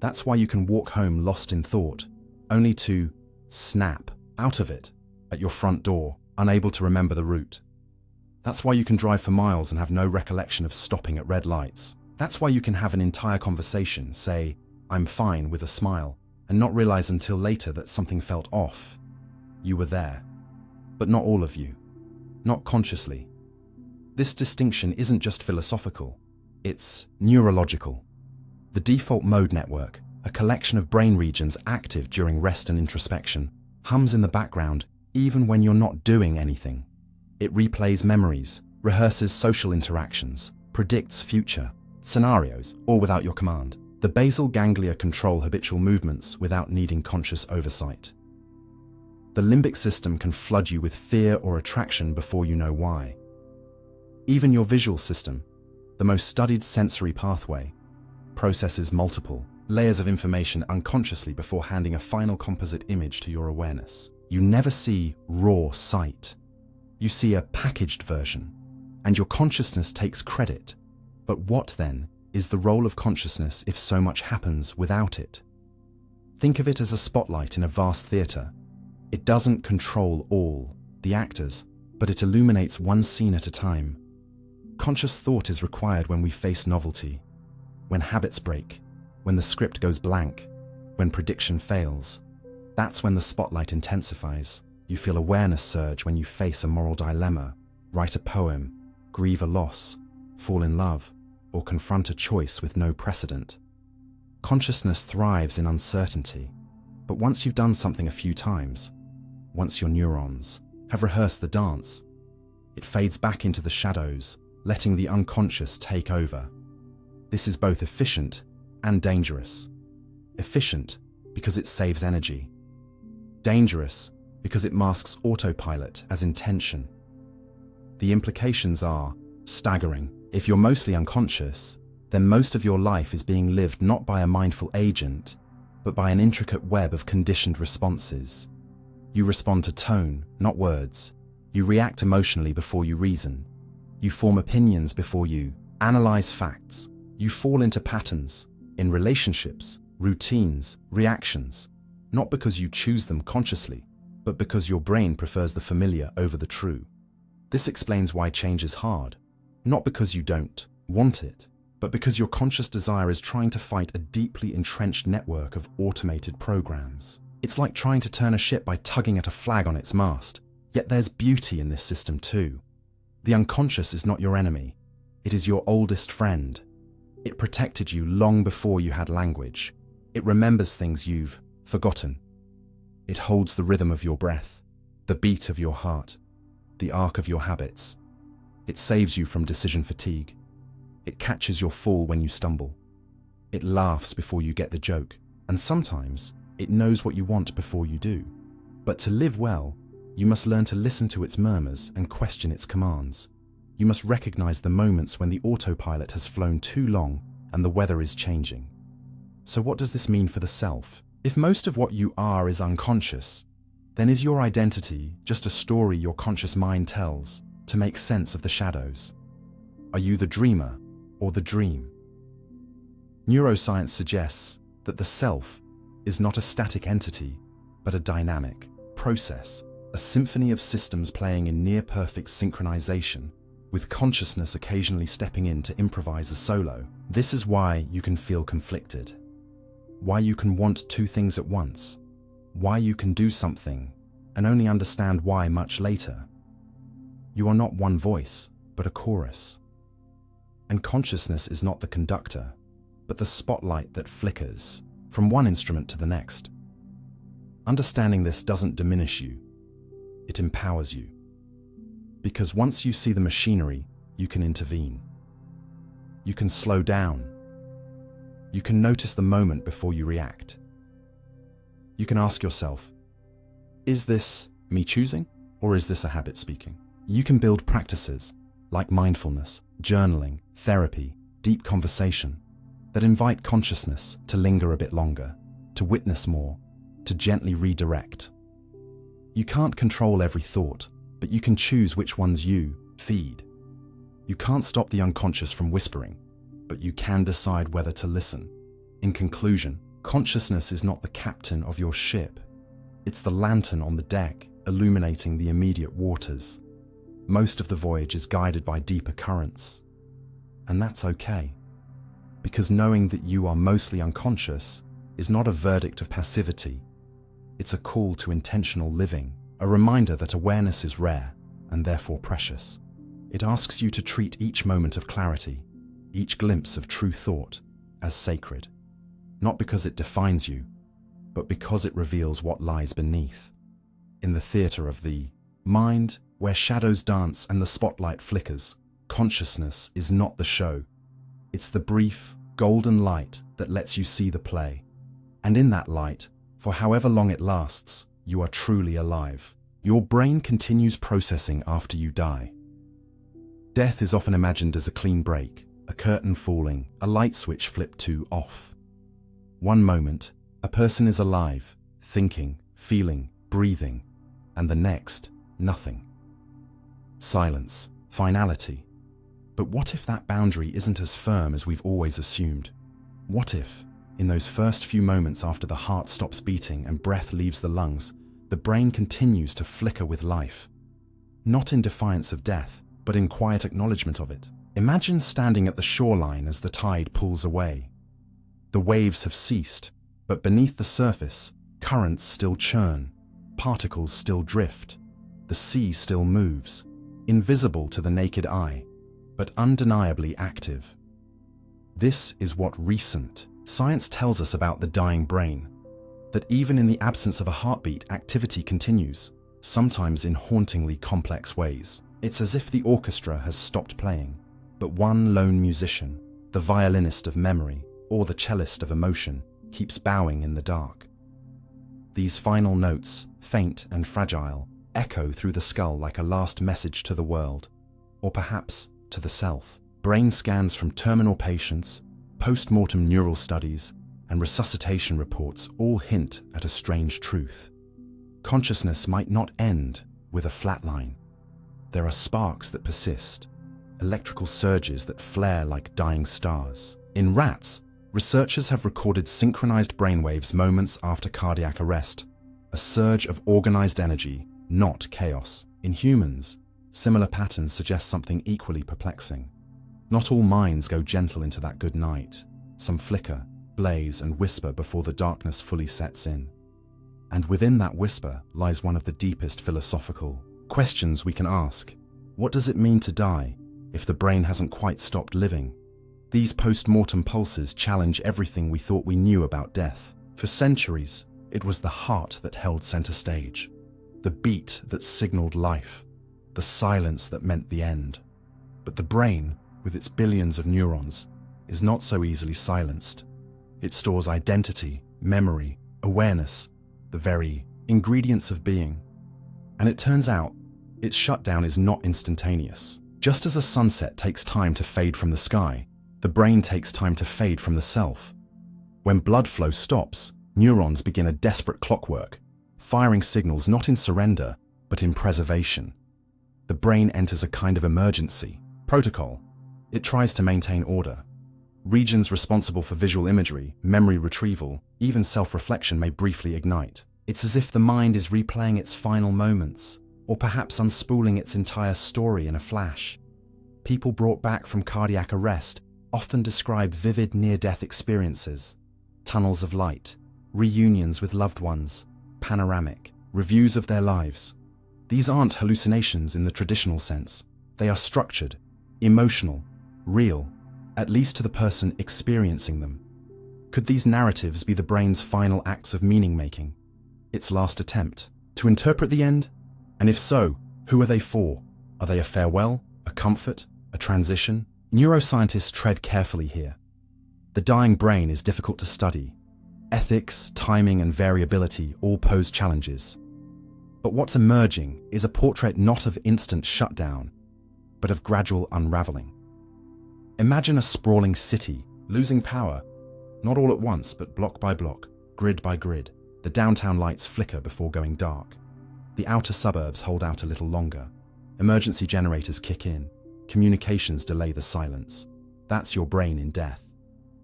That's why you can walk home lost in thought, only to snap out of it at your front door, unable to remember the route. That's why you can drive for miles and have no recollection of stopping at red lights. That's why you can have an entire conversation, say, "I'm fine," with a smile, and not realize until later that something felt off. You were there, but not all of you, not consciously. This distinction isn't just philosophical, it's neurological. The default mode network, a collection of brain regions active during rest and introspection, hums in the background even when you're not doing anything. It replays memories, rehearses social interactions, predicts future scenarios, all without your command. The basal ganglia control habitual movements without needing conscious oversight. The limbic system can flood you with fear or attraction before you know why. Even your visual system, the most studied sensory pathway, processes multiple layers of information unconsciously before handing a final composite image to your awareness. You never see raw sight. You see a packaged version, and your consciousness takes credit. But what, then, is the role of consciousness if so much happens without it? Think of it as a spotlight in a vast theatre. It doesn't control all the actors, but it illuminates one scene at a time. Conscious thought is required when we face novelty, when habits break, when the script goes blank, when prediction fails. That's when the spotlight intensifies. You feel awareness surge when you face a moral dilemma, write a poem, grieve a loss, fall in love, or confront a choice with no precedent. Consciousness thrives in uncertainty, but once you've done something a few times, once your neurons have rehearsed the dance, it fades back into the shadows, letting the unconscious take over. This is both efficient and dangerous. Efficient because it saves energy. Dangerous because it masks autopilot as intention. The implications are staggering. If you're mostly unconscious, then most of your life is being lived not by a mindful agent, but by an intricate web of conditioned responses. You respond to tone, not words. You react emotionally before you reason. You form opinions before you analyze facts. You fall into patterns, in relationships, routines, reactions, not because you choose them consciously, but because your brain prefers the familiar over the true. This explains why change is hard, Not because you don't want it, but because your conscious desire is trying to fight a deeply entrenched network of automated programs. It's like trying to turn a ship by tugging at a flag on its mast. Yet there's beauty in this system too. The unconscious is not your enemy. It is your oldest friend. It protected you long before you had language. It remembers things you've forgotten. It holds the rhythm of your breath, the beat of your heart, the arc of your habits. It saves you from decision fatigue. It catches your fall when you stumble. It laughs before you get the joke. And sometimes, it knows what you want before you do. But to live well, you must learn to listen to its murmurs and question its commands. You must recognize the moments when the autopilot has flown too long and the weather is changing. So what does this mean for the self? If most of what you are is unconscious, then is your identity just a story your conscious mind tells to make sense of the shadows? Are you the dreamer or the dream? Neuroscience suggests that the self is not a static entity, but a dynamic process, a symphony of systems playing in near-perfect synchronization, with consciousness occasionally stepping in to improvise a solo. This is why you can feel conflicted, why you can want two things at once, why you can do something and only understand why much later. You are not one voice, but a chorus. And consciousness is not the conductor, but the spotlight that flickers from one instrument to the next. Understanding this doesn't diminish you, it empowers you. Because once you see the machinery, you can intervene. You can slow down. You can notice the moment before you react. You can ask yourself, is this me choosing, or is this a habit speaking? You can build practices like mindfulness, journaling, therapy, deep conversation that invite consciousness to linger a bit longer, to witness more, to gently redirect. You can't control every thought, but you can choose which ones you feed. You can't stop the unconscious from whispering, but you can decide whether to listen. In conclusion, consciousness is not the captain of your ship. It's the lantern on the deck, illuminating the immediate waters. Most of the voyage is guided by deeper currents. And that's okay, because knowing that you are mostly unconscious is not a verdict of passivity. It's a call to intentional living, a reminder that awareness is rare and therefore precious. It asks you to treat each moment of clarity, each glimpse of true thought, as sacred, not because it defines you, but because it reveals what lies beneath. In the theater of the mind, where shadows dance and the spotlight flickers, consciousness is not the show. It's the brief, golden light that lets you see the play. And in that light, for however long it lasts, you are truly alive. Your brain continues processing after you die. Death is often imagined as a clean break, a curtain falling, a light switch flipped to off. One moment, a person is alive, thinking, feeling, breathing, and the next, nothing. Silence, finality. But what if that boundary isn't as firm as we've always assumed? What if, in those first few moments after the heart stops beating and breath leaves the lungs, the brain continues to flicker with life? Not in defiance of death, but in quiet acknowledgement of it. Imagine standing at the shoreline as the tide pulls away. The waves have ceased, but beneath the surface, currents still churn, particles still drift, the sea still moves, invisible to the naked eye, but undeniably active. This is what recent science tells us about the dying brain, that even in the absence of a heartbeat, activity continues, sometimes in hauntingly complex ways. It's as if the orchestra has stopped playing, but one lone musician, the violinist of memory or the cellist of emotion, keeps bowing in the dark. These final notes, faint and fragile, echo through the skull like a last message to the world, or perhaps to the self. Brain scans from terminal patients, post-mortem neural studies, and resuscitation reports all hint at a strange truth. Consciousness might not end with a flat line. There are sparks that persist, electrical surges that flare like dying stars. In rats, researchers have recorded synchronized brainwaves moments after cardiac arrest, a surge of organized energy, not chaos. In humans, similar patterns suggest something equally perplexing. Not all minds go gentle into that good night. Some flicker, blaze, and whisper before the darkness fully sets in. And within that whisper lies one of the deepest philosophical questions we can ask. What does it mean to die if the brain hasn't quite stopped living? These post-mortem pulses challenge everything we thought we knew about death. For centuries, it was the heart that held center stage, the beat that signaled life, the silence that meant the end. But the brain, with its billions of neurons, is not so easily silenced. It stores identity, memory, awareness, the very ingredients of being. And it turns out, its shutdown is not instantaneous. Just as a sunset takes time to fade from the sky, the brain takes time to fade from the self. When blood flow stops, neurons begin a desperate clockwork, firing signals not in surrender, but in preservation. The brain enters a kind of emergency protocol. It tries to maintain order. Regions responsible for visual imagery, memory retrieval, even self-reflection may briefly ignite. It's as if the mind is replaying its final moments, or perhaps unspooling its entire story in a flash. People brought back from cardiac arrest often describe vivid near-death experiences, tunnels of light, reunions with loved ones, panoramic reviews of their lives. These aren't hallucinations in the traditional sense. They are structured, emotional, real, at least to the person experiencing them. Could these narratives be the brain's final acts of meaning-making, its last attempt to interpret the end? And if so, who are they for? Are they a farewell, a comfort, a transition? Neuroscientists tread carefully here. The dying brain is difficult to study. Ethics, timing, and variability all pose challenges. But what's emerging is a portrait not of instant shutdown, but of gradual unraveling. Imagine a sprawling city, losing power, not all at once, but block by block, grid by grid. The downtown lights flicker before going dark. The outer suburbs hold out a little longer. Emergency generators kick in. Communications delay the silence. That's your brain in death.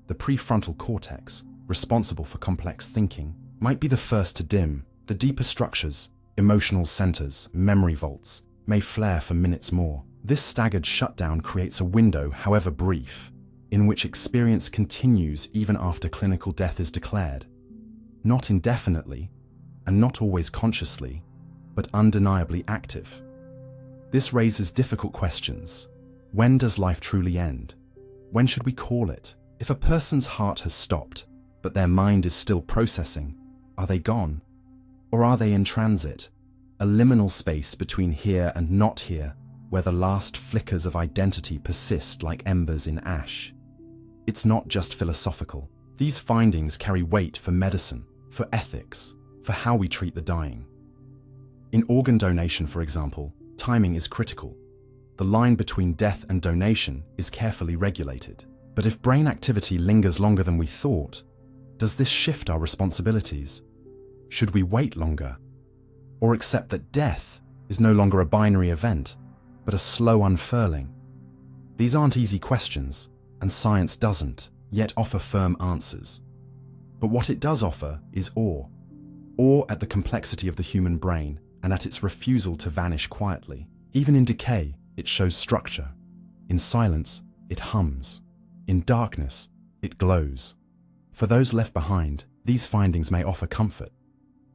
The prefrontal cortex, responsible for complex thinking, might be the first to dim. The deeper structures, emotional centers, memory vaults, may flare for minutes more. This staggered shutdown creates a window, however brief, in which experience continues even after clinical death is declared. Not indefinitely, and not always consciously, but undeniably active. This raises difficult questions. When does life truly end? When should we call it? If a person's heart has stopped, but their mind is still processing, are they gone? Or are they in transit? A liminal space between here and not here, where the last flickers of identity persist like embers in ash. It's not just philosophical. These findings carry weight for medicine, for ethics, for how we treat the dying. In organ donation, for example, timing is critical. The line between death and donation is carefully regulated. But if brain activity lingers longer than we thought, does this shift our responsibilities? Should we wait longer? Or accept that death is no longer a binary event, but a slow unfurling? These aren't easy questions, and science doesn't yet offer firm answers. But what it does offer is awe. Awe at the complexity of the human brain and at its refusal to vanish quietly. Even in decay, it shows structure. In silence, it hums. In darkness, it glows. For those left behind, these findings may offer comfort.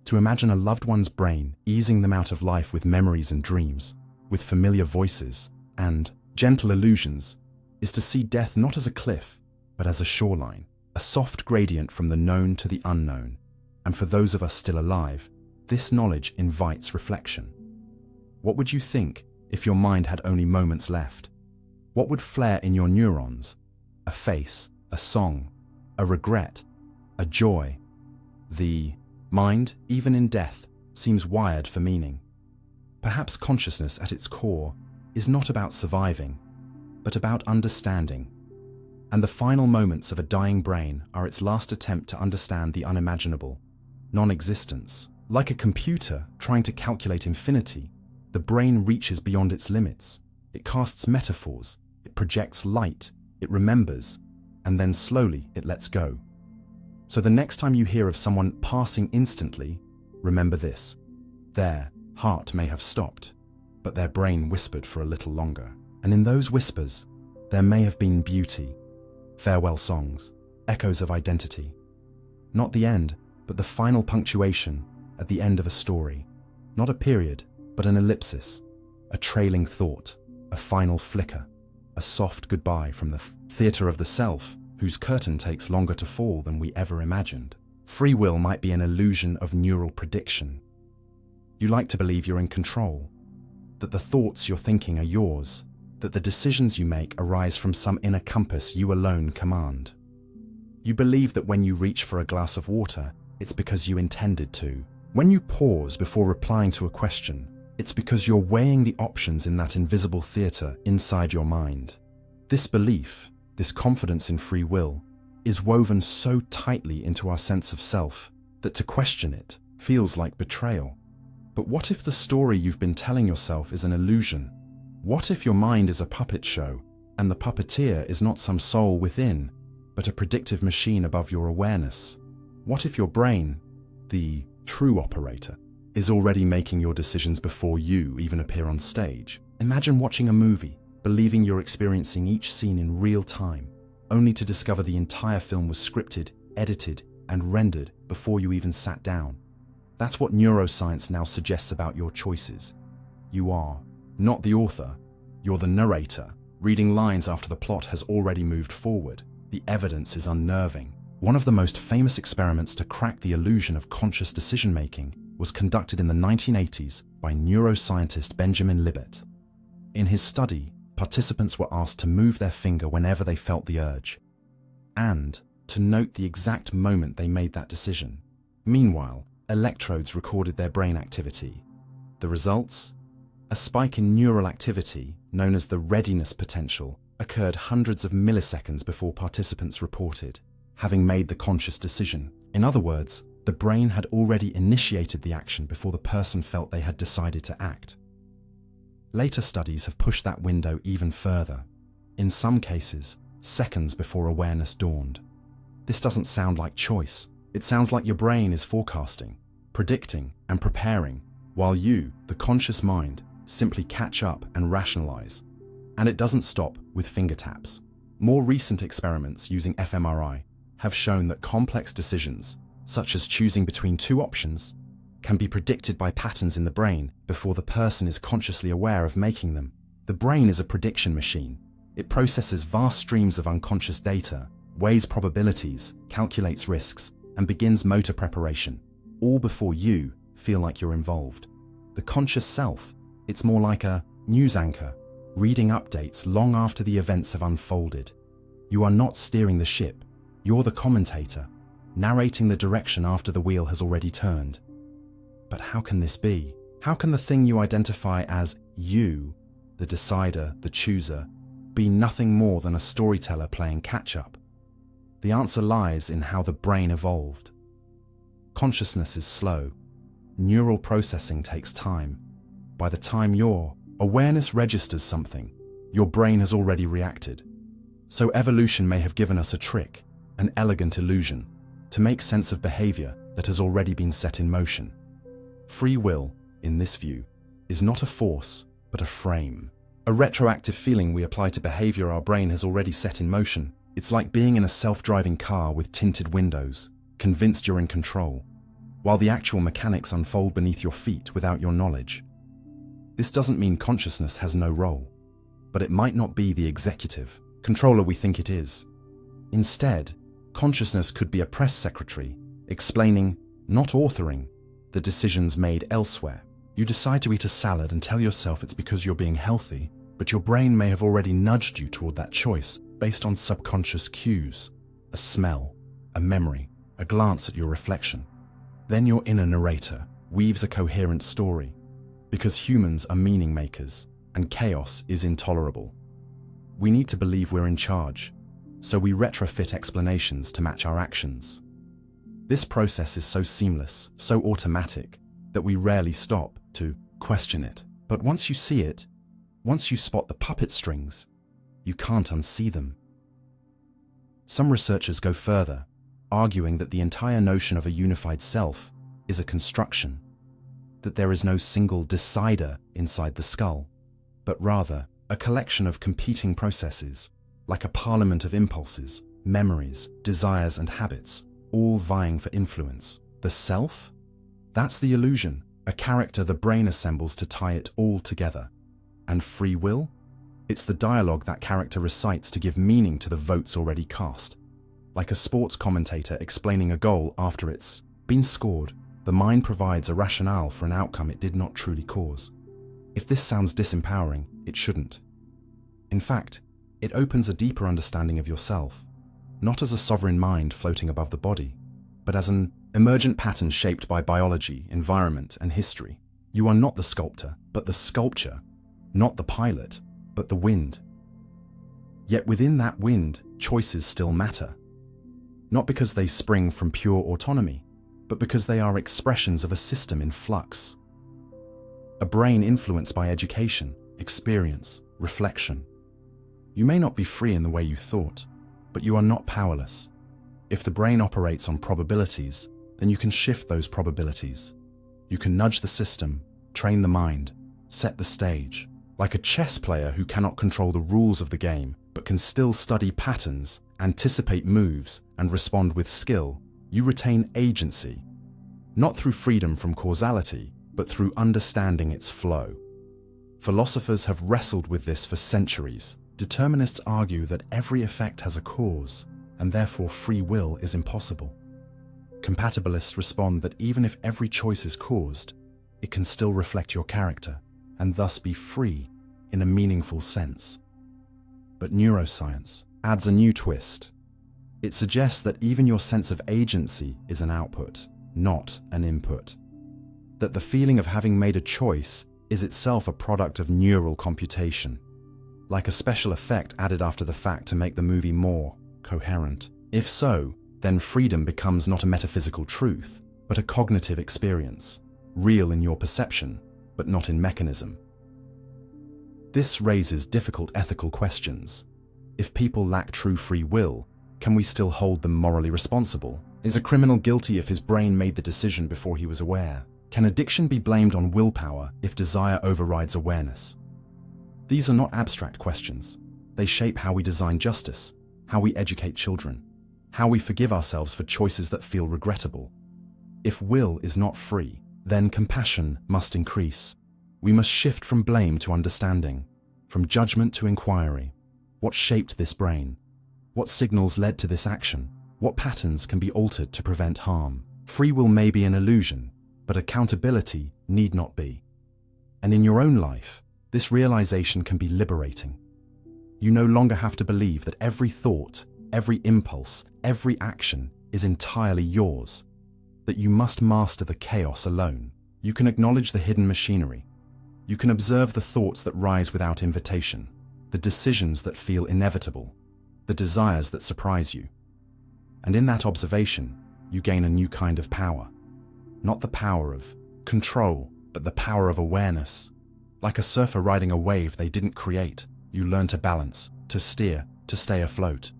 To imagine a loved one's brain easing them out of life with memories and dreams, with familiar voices and gentle illusions, is to see death not as a cliff, but as a shoreline, a soft gradient from the known to the unknown. And for those of us still alive, this knowledge invites reflection. What would you think if your mind had only moments left? What would flare in your neurons? A face, a song, a regret, a joy. The mind, even in death, seems wired for meaning. Perhaps consciousness at its core is not about surviving, but about understanding. And the final moments of a dying brain are its last attempt to understand the unimaginable, non-existence. Like a computer trying to calculate infinity, the brain reaches beyond its limits. It casts metaphors, it projects light, it remembers, and then slowly it lets go. So the next time you hear of someone passing instantly, remember this: their heart may have stopped, but their brain whispered for a little longer. And in those whispers, There may have been beauty, farewell songs, echoes of identity. Not the end, but the final punctuation at the end of a story. Not a period, but an ellipsis, a trailing thought, a final flicker, a soft goodbye from the theatre of the self, whose curtain takes longer to fall than we ever imagined. Free will might be an illusion of neural prediction. You like to believe you're in control, that the thoughts you're thinking are yours, that the decisions you make arise from some inner compass you alone command. You believe that when you reach for a glass of water, it's because you intended to. When you pause before replying to a question, it's because you're weighing the options in that invisible theatre inside your mind. This belief, this confidence in free will, is woven so tightly into our sense of self that to question it feels like betrayal. But what if the story you've been telling yourself is an illusion? What if your mind is a puppet show, and the puppeteer is not some soul within, but a predictive machine above your awareness? What if your brain, the true operator, is already making your decisions before you even appear on stage? Imagine watching a movie, believing you're experiencing each scene in real time, only to discover the entire film was scripted, edited, and rendered before you even sat down. That's what neuroscience now suggests about your choices. You are not the author, you're the narrator, reading lines after the plot has already moved forward. The evidence is unnerving. One of the most famous experiments to crack the illusion of conscious decision-making was conducted in the 1980s by neuroscientist Benjamin Libet. In his study, participants were asked to move their finger whenever they felt the urge, and to note the exact moment they made that decision. Meanwhile, electrodes recorded their brain activity. The results? A spike in neural activity, known as the readiness potential, occurred hundreds of milliseconds before participants reported having made the conscious decision. In other words, the brain had already initiated the action before the person felt they had decided to act. Later studies have pushed that window even further, in some cases, seconds before awareness dawned. This doesn't sound like choice. It sounds like your brain is forecasting, predicting, and preparing, while you, the conscious mind, simply catch up and rationalize. And it doesn't stop with finger taps. More recent experiments using fMRI have shown that complex decisions, such as choosing between two options, can be predicted by patterns in the brain before the person is consciously aware of making them. The brain is a prediction machine. It processes vast streams of unconscious data, weighs probabilities, calculates risks, and begins motor preparation, all before you feel like you're involved. The conscious self, it's more like a news anchor, reading updates long after the events have unfolded. You are not steering the ship. You're the commentator, narrating the direction after the wheel has already turned. But how can this be? How can the thing you identify as you, the decider, the chooser, be nothing more than a storyteller playing catch-up? The answer lies in how the brain evolved. Consciousness is slow. Neural processing takes time. By the time your awareness registers something, your brain has already reacted. So evolution may have given us a trick, an elegant illusion, to make sense of behavior that has already been set in motion. Free will, in this view, is not a force, but a frame. A retroactive feeling we apply to behavior our brain has already set in motion. It's like being in a self-driving car with tinted windows, convinced you're in control, while the actual mechanics unfold beneath your feet without your knowledge. This doesn't mean consciousness has no role, but it might not be the executive controller we think it is. Instead, consciousness could be a press secretary, explaining, not authoring, the decisions made elsewhere. You decide to eat a salad and tell yourself it's because you're being healthy, but your brain may have already nudged you toward that choice based on subconscious cues, a smell, a memory, a glance at your reflection. Then your inner narrator weaves a coherent story, because humans are meaning makers and chaos is intolerable. We need to believe we're in charge, so we retrofit explanations to match our actions. This process is so seamless, so automatic, that we rarely stop to question it. But once you see it, once you spot the puppet strings, you can't unsee them. Some researchers go further, arguing that the entire notion of a unified self is a construction, that there is no single decider inside the skull, but rather a collection of competing processes, like a parliament of impulses, memories, desires, and habits, all vying for influence. The self? That's the illusion, a character the brain assembles to tie it all together. And free will? It's the dialogue that character recites to give meaning to the votes already cast. Like a sports commentator explaining a goal after it's been scored, the mind provides a rationale for an outcome it did not truly cause. If this sounds disempowering, it shouldn't. In fact, it opens a deeper understanding of yourself, not as a sovereign mind floating above the body, but as an emergent pattern shaped by biology, environment, and history. You are not the sculptor, but the sculpture, not the pilot, but the wind. Yet within that wind, choices still matter. Not because they spring from pure autonomy, but because they are expressions of a system in flux. A brain influenced by education, experience, reflection. You may not be free in the way you thought, but you are not powerless. If the brain operates on probabilities, then you can shift those probabilities. You can nudge the system, train the mind, set the stage. Like a chess player who cannot control the rules of the game, but can still study patterns, anticipate moves, and respond with skill, you retain agency. Not through freedom from causality, but through understanding its flow. Philosophers have wrestled with this for centuries. Determinists argue that every effect has a cause, and therefore free will is impossible. Compatibilists respond that even if every choice is caused, it can still reflect your character, and thus be free in a meaningful sense. But neuroscience adds a new twist. It suggests that even your sense of agency is an output, not an input. That the feeling of having made a choice is itself a product of neural computation, like a special effect added after the fact to make the movie more coherent. If so, then freedom becomes not a metaphysical truth, but a cognitive experience, real in your perception, but not in mechanism. This raises difficult ethical questions. If people lack true free will, can we still hold them morally responsible? Is a criminal guilty if his brain made the decision before he was aware? Can addiction be blamed on willpower if desire overrides awareness? These are not abstract questions. They shape how we design justice, how we educate children, how we forgive ourselves for choices that feel regrettable. If will is not free, then compassion must increase. We must shift from blame to understanding, from judgment to inquiry. What shaped this brain? What signals led to this action? What patterns can be altered to prevent harm? Free will may be an illusion, but accountability need not be. And in your own life, this realization can be liberating. You no longer have to believe that every thought, every impulse, every action is entirely yours, that you must master the chaos alone. You can acknowledge the hidden machinery. You can observe the thoughts that rise without invitation, the decisions that feel inevitable, the desires that surprise you. And in that observation, you gain a new kind of power. Not the power of control, but the power of awareness. Like a surfer riding a wave they didn't create, you learn to balance, to steer, to stay afloat.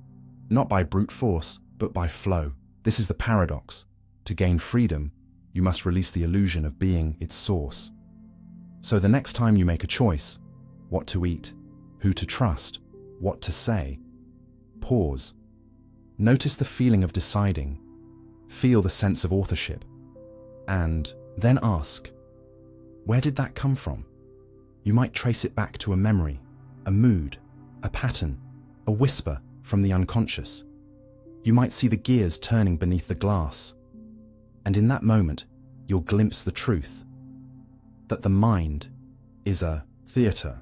Not by brute force, but by flow. This is the paradox. To gain freedom, you must release the illusion of being its source. So the next time you make a choice, what to eat, who to trust, what to say, pause. Notice the feeling of deciding. Feel the sense of authorship. And then ask, where did that come from? You might trace it back to a memory, a mood, a pattern, a whisper from the unconscious. You might see the gears turning beneath the glass. And in that moment, you'll glimpse the truth. That the mind is a theater,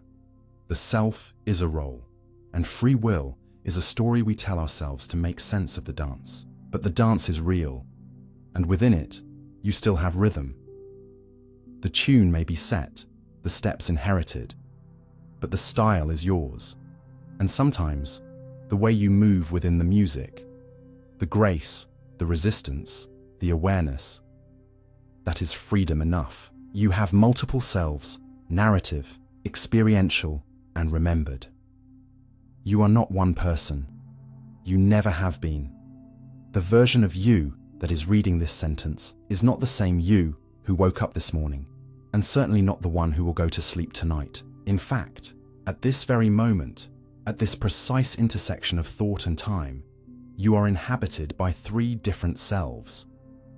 the self is a role, and free will is a story we tell ourselves to make sense of the dance. But the dance is real, and within it, you still have rhythm. The tune may be set, the steps inherited, but the style is yours. And sometimes, the way you move within the music, the grace, the resistance, the awareness, that is freedom enough. You have multiple selves, narrative, experiential, and remembered. You are not one person. You never have been. The version of you that is reading this sentence is not the same you who woke up this morning, and certainly not the one who will go to sleep tonight. In fact, at this very moment, At this precise intersection of thought and time, you are inhabited by three different selves,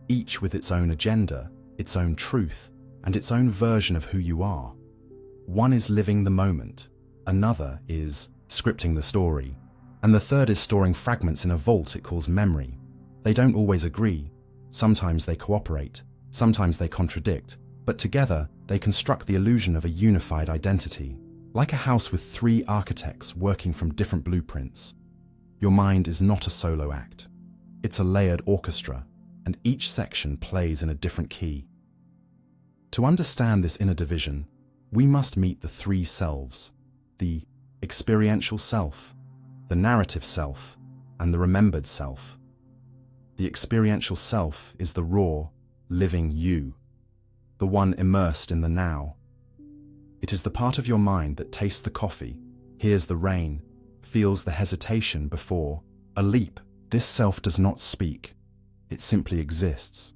each with its own agenda, its own truth, and its own version of who you are. One is living the moment, another is scripting the story, and the third is storing fragments in a vault it calls memory. They don't always agree, sometimes they cooperate, sometimes they contradict, but together they construct the illusion of a unified identity, like a house with three architects working from different blueprints. Your mind is not a solo act. It's a layered orchestra, and each section plays in a different key. To understand this inner division, we must meet the three selves: the experiential self, the narrative self, and the remembered self. The experiential self is the raw, living you, the one immersed in the now. It is the part of your mind that tastes the coffee, hears the rain, feels the hesitation before a leap. This self does not speak. It simply exists.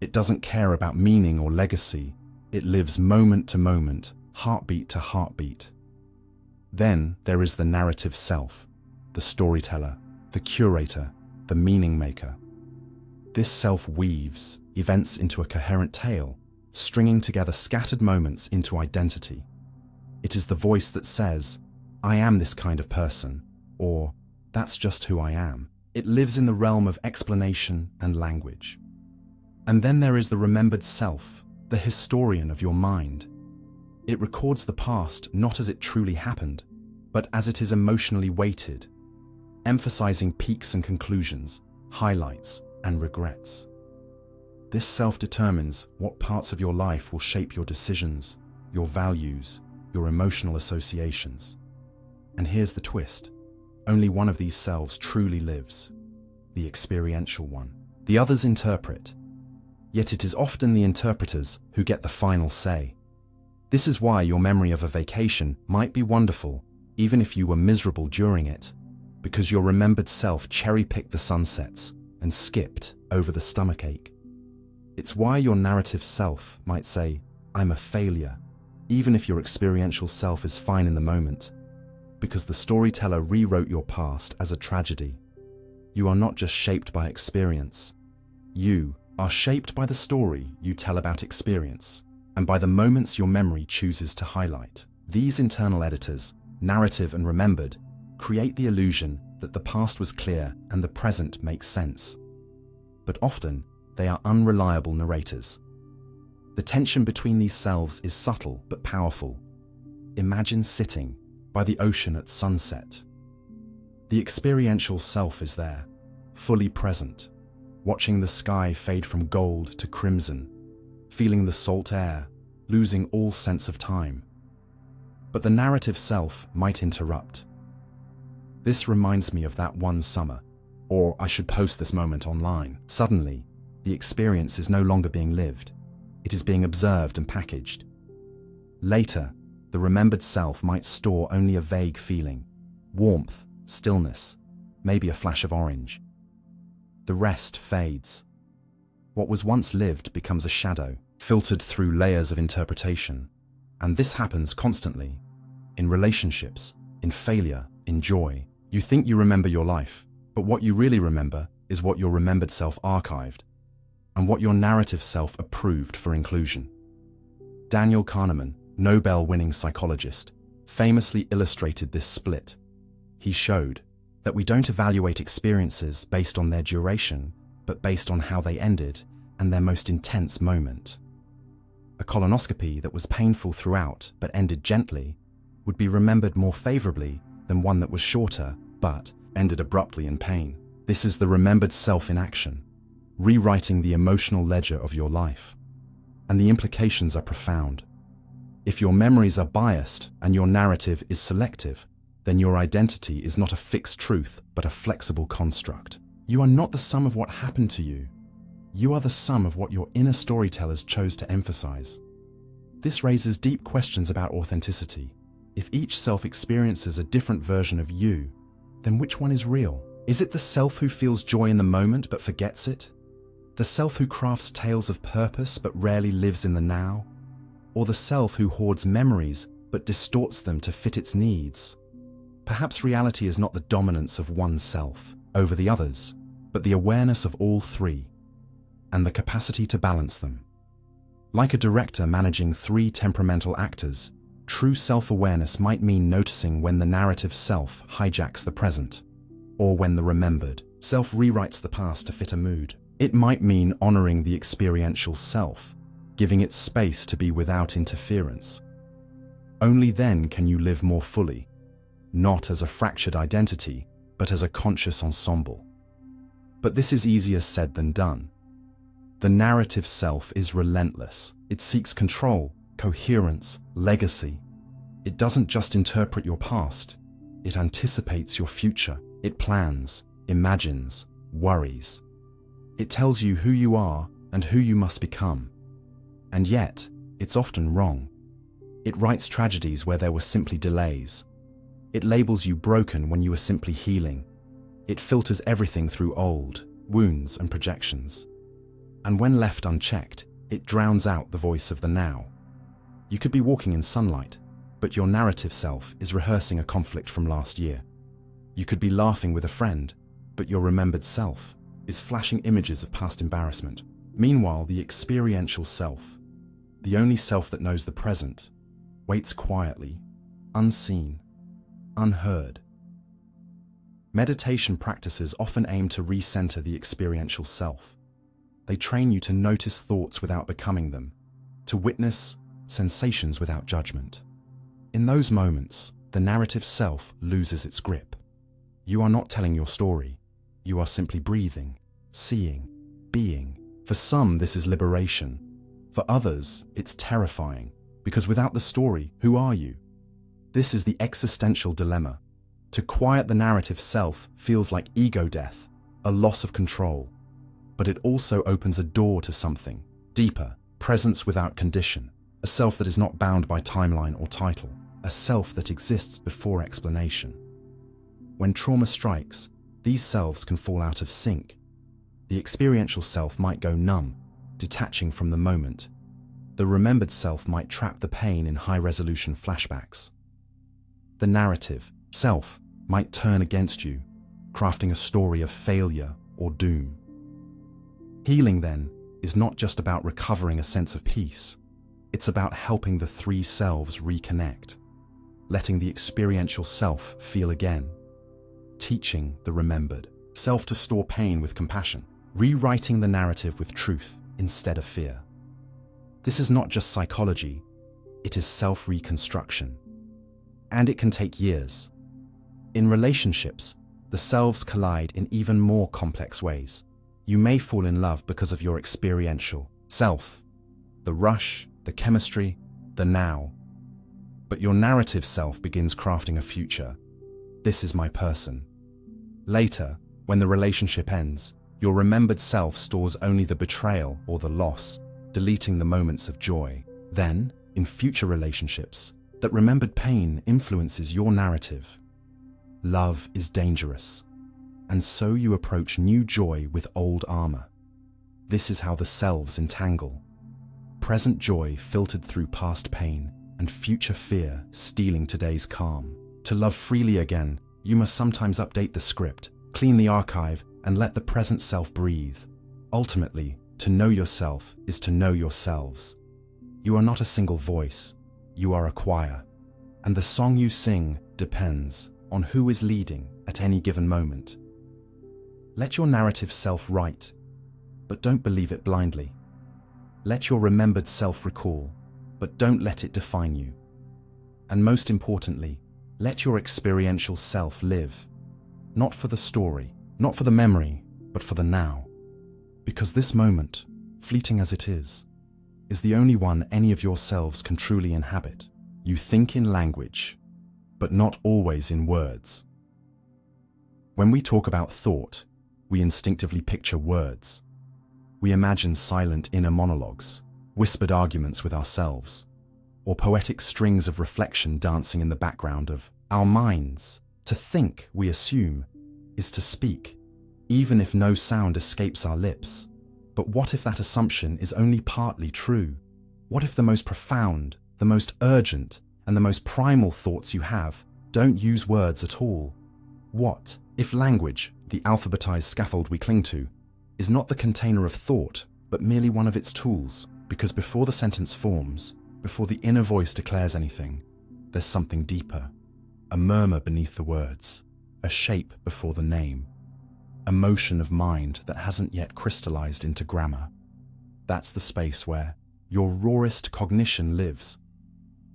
It doesn't care about meaning or legacy. It lives moment to moment, heartbeat to heartbeat. Then there is the narrative self, the storyteller, the curator, the meaning maker. This self weaves events into a coherent tale, stringing together scattered moments into identity. It is the voice that says, "I am this kind of person," or "That's just who I am." It lives in the realm of explanation and language. And then there is the remembered self, the historian of your mind. It records the past not as it truly happened, but as it is emotionally weighted, emphasizing peaks and conclusions, highlights and regrets. This self determines what parts of your life will shape your decisions, your values, your emotional associations. And here's the twist. Only one of these selves truly lives, the experiential one. The others interpret, yet it is often the interpreters who get the final say. This is why your memory of a vacation might be wonderful, even if you were miserable during it, because your remembered self cherry-picked the sunsets and skipped over the stomachache. It's why your narrative self might say, "I'm a failure," even if your experiential self is fine in the moment, because the storyteller rewrote your past as a tragedy. You are not just shaped by experience. You are shaped by the story you tell about experience, and by the moments your memory chooses to highlight. These internal editors, narrative and remembered, create the illusion that the past was clear and the present makes sense. But often, they are unreliable narrators. The tension between these selves is subtle but powerful. Imagine sitting by the ocean at sunset. The experiential self is there, fully present, watching the sky fade from gold to crimson, feeling the salt air, losing all sense of time. But the narrative self might interrupt. "This reminds me of that one summer," or "I should post this moment online." Suddenly, the experience is no longer being lived. It is being observed and packaged. Later, the remembered self might store only a vague feeling, warmth, stillness, maybe a flash of orange. The rest fades. What was once lived becomes a shadow, filtered through layers of interpretation. And this happens constantly, in relationships, in failure, in joy. You think you remember your life, but what you really remember is what your remembered self archived, and what your narrative self approved for inclusion. Daniel Kahneman, Nobel-winning psychologist, famously illustrated this split. He showed that we don't evaluate experiences based on their duration, but based on how they ended and their most intense moment. A colonoscopy that was painful throughout but ended gently would be remembered more favorably than one that was shorter but ended abruptly in pain. This is the remembered self in action, rewriting the emotional ledger of your life. And the implications are profound. If your memories are biased and your narrative is selective, then your identity is not a fixed truth but a flexible construct. You are not the sum of what happened to you. You are the sum of what your inner storytellers chose to emphasize. This raises deep questions about authenticity. If each self experiences a different version of you, then which one is real? Is it the self who feels joy in the moment but forgets it? The self who crafts tales of purpose but rarely lives in the now? Or the self who hoards memories but distorts them to fit its needs? Perhaps reality is not the dominance of one self over the others, but the awareness of all three, and the capacity to balance them. Like a director managing three temperamental actors, true self-awareness might mean noticing when the narrative self hijacks the present, or when the remembered self rewrites the past to fit a mood. It might mean honoring the experiential self, giving it space to be without interference. Only then can you live more fully, not as a fractured identity, but as a conscious ensemble. But this is easier said than done. The narrative self is relentless. It seeks control, coherence, legacy. It doesn't just interpret your past, it anticipates your future. It plans, imagines, worries. It tells you who you are and who you must become. And yet, it's often wrong. It writes tragedies where there were simply delays. It labels you broken when you were simply healing. It filters everything through old wounds and projections. And when left unchecked, it drowns out the voice of the now. You could be walking in sunlight, but your narrative self is rehearsing a conflict from last year. You could be laughing with a friend, but your remembered self is flashing images of past embarrassment. Meanwhile, the experiential self, the only self that knows the present, waits quietly, unseen, unheard. Meditation practices often aim to recenter the experiential self. They train you to notice thoughts without becoming them, to witness sensations without judgment. In those moments, the narrative self loses its grip. You are not telling your story. You are simply breathing, seeing, being. For some, this is liberation. For others, it's terrifying, because without the story, who are you? This is the existential dilemma. To quiet the narrative self feels like ego death, a loss of control. But it also opens a door to something deeper, presence without condition, a self that is not bound by timeline or title, a self that exists before explanation. When trauma strikes, these selves can fall out of sync. The experiential self might go numb, detaching from the moment. The remembered self might trap the pain in high-resolution flashbacks. The narrative self might turn against you, crafting a story of failure or doom. Healing, then, is not just about recovering a sense of peace. It's about helping the three selves reconnect, letting the experiential self feel again, teaching the remembered self to store pain with compassion, rewriting the narrative with truth instead of fear. This is not just psychology, it is self-reconstruction. And it can take years. In relationships, the selves collide in even more complex ways. You may fall in love because of your experiential self, the rush, the chemistry, the now. But your narrative self begins crafting a future. This is my person. Later, when the relationship ends, your remembered self stores only the betrayal or the loss, deleting the moments of joy. Then, in future relationships, that remembered pain influences your narrative. Love is dangerous, and so you approach new joy with old armor. This is how the selves entangle. Present joy filtered through past pain, and future fear stealing today's calm. To love freely again, you must sometimes update the script, clean the archive, and let the present self breathe. Ultimately, to know yourself is to know yourselves. You are not a single voice, you are a choir, and the song you sing depends on who is leading at any given moment. Let your narrative self write, but don't believe it blindly. Let your remembered self recall, but don't let it define you. And most importantly, let your experiential self live, not for the story, not for the memory, but for the now. Because this moment, fleeting as it is the only one any of yourselves can truly inhabit. You think in language, but not always in words. When we talk about thought, we instinctively picture words. We imagine silent inner monologues, whispered arguments with ourselves, or poetic strings of reflection dancing in the background of our minds. To think, we assume, is to speak, even if no sound escapes our lips. But what if that assumption is only partly true? What if the most profound, the most urgent, and the most primal thoughts you have Don't use words at all. What if language, the alphabetized scaffold we cling to, is not the container of thought, but merely one of its tools? Because before the sentence forms, before the inner voice declares anything, there's something deeper. A murmur beneath the words, a shape before the name, a motion of mind that hasn't yet crystallized into grammar. That's the space where your rawest cognition lives.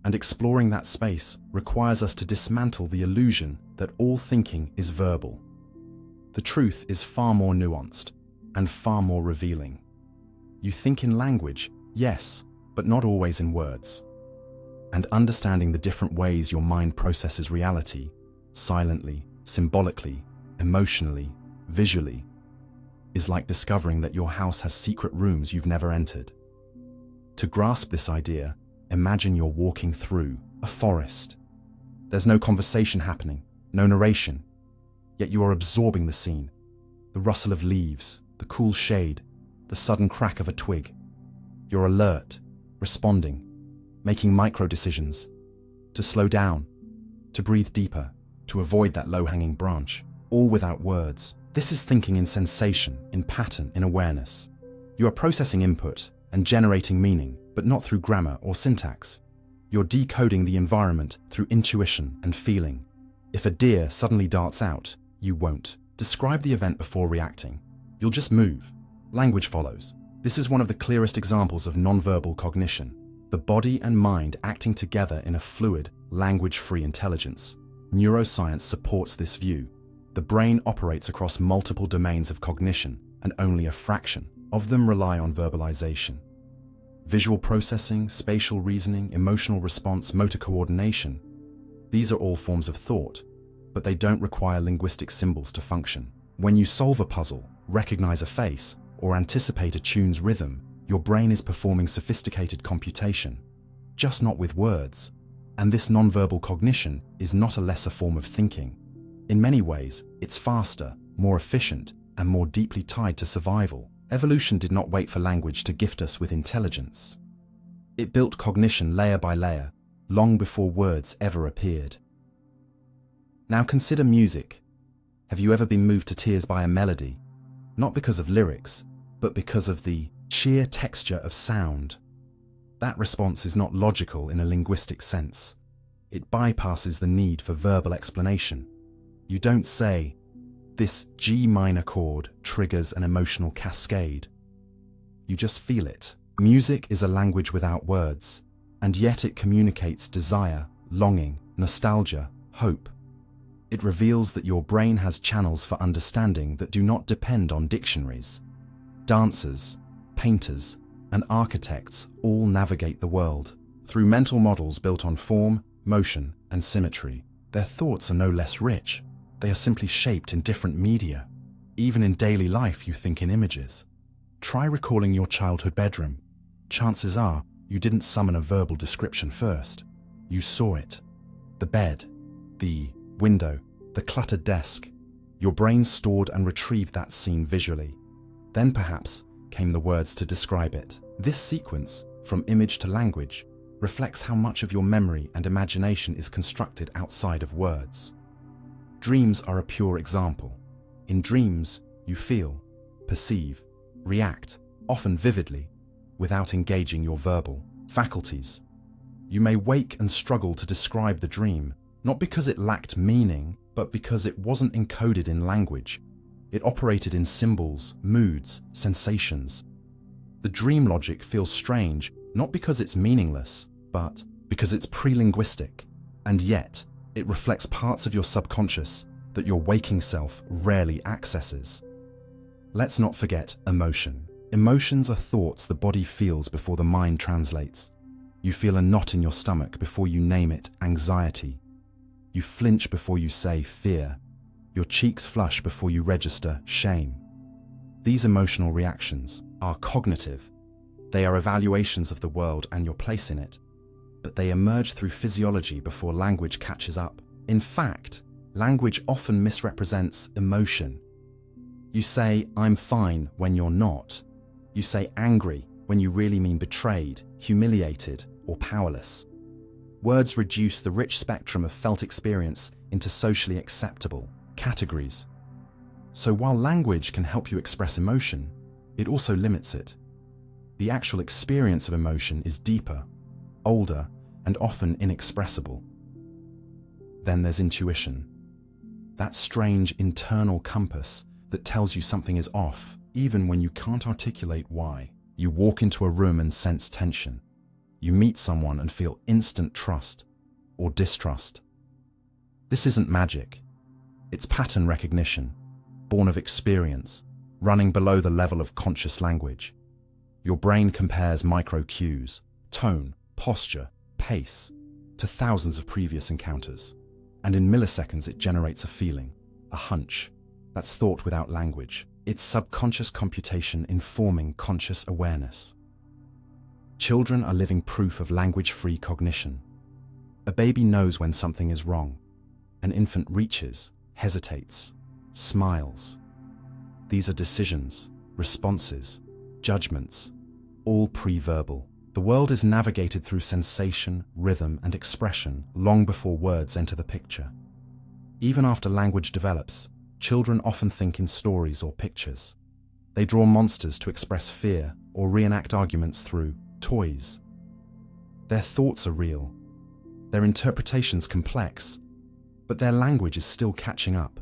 And exploring that space requires us to dismantle the illusion that all thinking is verbal. The truth is far more nuanced and far more revealing. You think in language, yes, but not always in words. And understanding the different ways your mind processes reality, silently, symbolically, emotionally, visually, is like discovering that your house has secret rooms you've never entered. To grasp this idea, imagine you're walking through a forest. There's no conversation happening, no narration, yet you are absorbing the scene. The rustle of leaves, the cool shade, the sudden crack of a twig. You're alert, responding, making micro-decisions, to slow down, to breathe deeper, to avoid that low-hanging branch, all without words. This is thinking in sensation, in pattern, in awareness. You are processing input and generating meaning, but not through grammar or syntax. You're decoding the environment through intuition and feeling. If a deer suddenly darts out, you won't describe the event before reacting. You'll just move. Language follows. This is one of the clearest examples of nonverbal cognition, the body and mind acting together in a fluid, language-free intelligence. Neuroscience supports this view. The brain operates across multiple domains of cognition, and only a fraction of them rely on verbalization. Visual processing, spatial reasoning, emotional response, motor coordination. These are all forms of thought, but they don't require linguistic symbols to function. When you solve a puzzle, recognize a face, or anticipate a tune's rhythm, your brain is performing sophisticated computation, just not with words. And this nonverbal cognition is not a lesser form of thinking. In many ways, it's faster, more efficient, and more deeply tied to survival. Evolution did not wait for language to gift us with intelligence. It built cognition layer by layer, long before words ever appeared. Now consider music. Have you ever been moved to tears by a melody? Not because of lyrics, but because of the sheer texture of sound. That response is not logical in a linguistic sense. It bypasses the need for verbal explanation. You don't say, "This G minor chord triggers an emotional cascade." You just feel it. Music is a language without words, and yet it communicates desire, longing, nostalgia, hope. It reveals that your brain has channels for understanding that do not depend on dictionaries. Dancers, painters, and architects all navigate the world through mental models built on form, motion, and symmetry. Their thoughts are no less rich. They are simply shaped in different media. Even in daily life, you think in images. Try recalling your childhood bedroom. Chances are you didn't summon a verbal description first. You saw it. The bed, the window, the cluttered desk. Your brain stored and retrieved that scene visually. Then perhaps came the words to describe it. This sequence, from image to language, reflects how much of your memory and imagination is constructed outside of words. Dreams are a pure example. In dreams, you feel, perceive, react, often vividly, without engaging your verbal faculties. You may wake and struggle to describe the dream, not because it lacked meaning, but because it wasn't encoded in language. It operated in symbols, moods, sensations. The dream logic feels strange, not because it's meaningless, but because it's pre-linguistic. And yet, it reflects parts of your subconscious that your waking self rarely accesses. Let's not forget emotion. Emotions are thoughts the body feels before the mind translates. You feel a knot in your stomach before you name it anxiety. You flinch before you say fear. Your cheeks flush before you register shame. These emotional reactions are cognitive. They are evaluations of the world and your place in it, but they emerge through physiology before language catches up. In fact, language often misrepresents emotion. You say, "I'm fine," when you're not. You say angry when you really mean betrayed, humiliated, or powerless. Words reduce the rich spectrum of felt experience into socially acceptable categories. So while language can help you express emotion, it also limits it. The actual experience of emotion is deeper, older, and often inexpressible. Then there's intuition. That strange internal compass that tells you something is off, even when you can't articulate why. You walk into a room and sense tension. You meet someone and feel instant trust or distrust. This isn't magic. It's pattern recognition, born of experience, running below the level of conscious language. Your brain compares micro cues, tone, posture, pace, to thousands of previous encounters. And in milliseconds it generates a feeling, a hunch, that's thought without language. It's subconscious computation informing conscious awareness. Children are living proof of language-free cognition. A baby knows when something is wrong. An infant reaches, hesitates, smiles. These are decisions, responses, judgments, all pre-verbal. The world is navigated through sensation, rhythm, and expression long before words enter the picture. Even after language develops, children often think in stories or pictures. They draw monsters to express fear or reenact arguments through toys. Their thoughts are real, their interpretations complex, but their language is still catching up.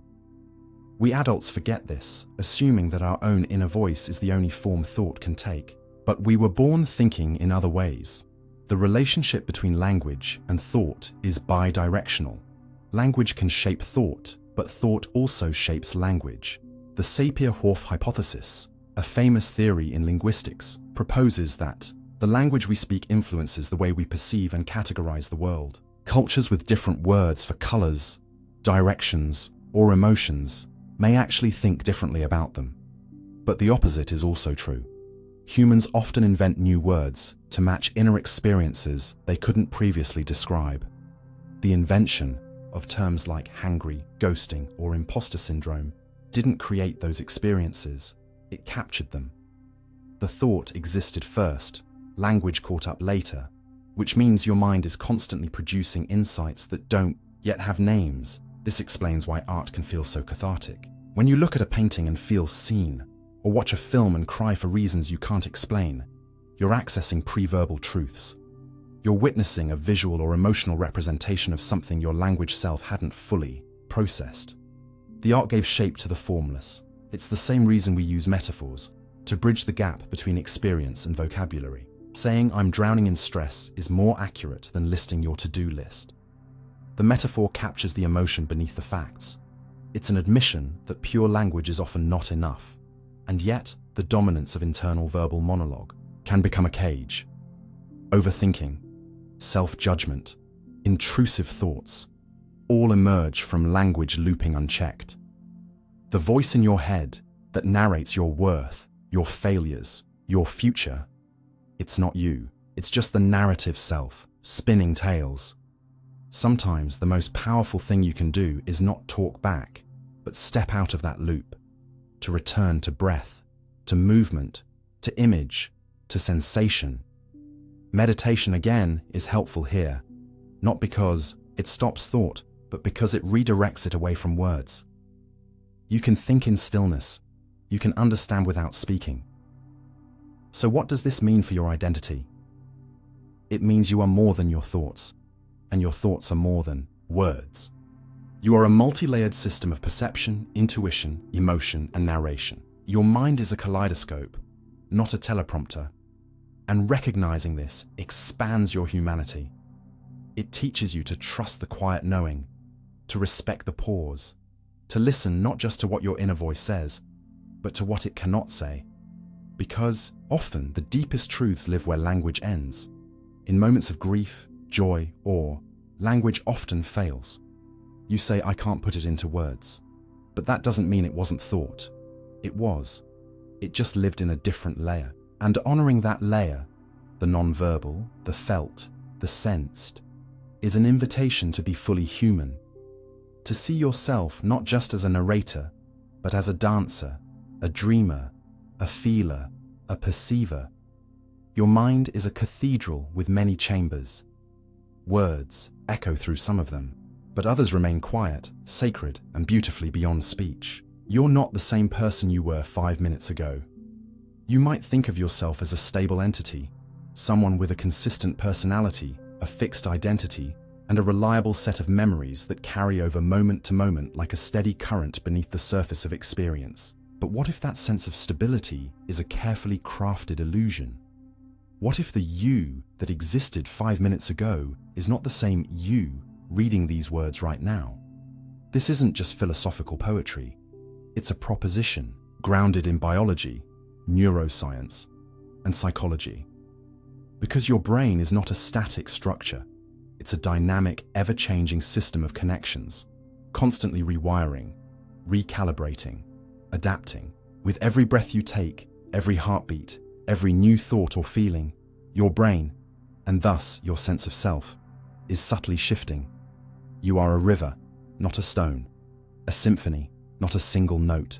We adults forget this, assuming that our own inner voice is the only form thought can take. But we were born thinking in other ways. The relationship between language and thought is bidirectional. Language can shape thought, but thought also shapes language. The Sapir-Whorf hypothesis, a famous theory in linguistics, proposes that the language we speak influences the way we perceive and categorize the world. Cultures with different words for colors, directions, or emotions may actually think differently about them. But the opposite is also true. Humans often invent new words to match inner experiences they couldn't previously describe. The invention of terms like hangry, ghosting, or imposter syndrome didn't create those experiences, it captured them. The thought existed first, language caught up later, which means your mind is constantly producing insights that don't yet have names. This explains why art can feel so cathartic. When you look at a painting and feel seen, or watch a film and cry for reasons you can't explain, you're accessing pre-verbal truths. You're witnessing a visual or emotional representation of something your language self hadn't fully processed. The art gave shape to the formless. It's the same reason we use metaphors, to bridge the gap between experience and vocabulary. Saying "I'm drowning in stress" is more accurate than listing your to-do list. The metaphor captures the emotion beneath the facts. It's an admission that pure language is often not enough. And yet, the dominance of internal verbal monologue can become a cage. Overthinking, self-judgment, intrusive thoughts, all emerge from language looping unchecked. The voice in your head that narrates your worth, your failures, your future, it's not you. It's just the narrative self, spinning tales. Sometimes the most powerful thing you can do is not talk back, but step out of that loop. To return to breath, to movement, to image, to sensation. Meditation again is helpful here, not because it stops thought, but because it redirects it away from words. You can think in stillness, you can understand without speaking. So what does this mean for your identity? It means you are more than your thoughts, and your thoughts are more than words. You are a multi-layered system of perception, intuition, emotion, and narration. Your mind is a kaleidoscope, not a teleprompter. And recognizing this expands your humanity. It teaches you to trust the quiet knowing, to respect the pause, to listen not just to what your inner voice says, but to what it cannot say. Because often the deepest truths live where language ends. In moments of grief, joy, awe, language often fails. You say, "I can't put it into words." But that doesn't mean it wasn't thought. It was. It just lived in a different layer. And honoring that layer, the non-verbal, the felt, the sensed, is an invitation to be fully human. To see yourself not just as a narrator, but as a dancer, a dreamer, a feeler, a perceiver. Your mind is a cathedral with many chambers. Words echo through some of them, but others remain quiet, sacred, and beautifully beyond speech. You're not the same person you were 5 minutes ago. You might think of yourself as a stable entity, someone with a consistent personality, a fixed identity, and a reliable set of memories that carry over moment to moment like a steady current beneath the surface of experience. But what if that sense of stability is a carefully crafted illusion? What if the you that existed 5 minutes ago is not the same you reading these words right now? This isn't just philosophical poetry. It's a proposition grounded in biology, neuroscience, and psychology. Because your brain is not a static structure, it's a dynamic, ever-changing system of connections, constantly rewiring, recalibrating, adapting. With every breath you take, every heartbeat, every new thought or feeling, your brain, and thus your sense of self, is subtly shifting. You are a river, not a stone, a symphony, not a single note.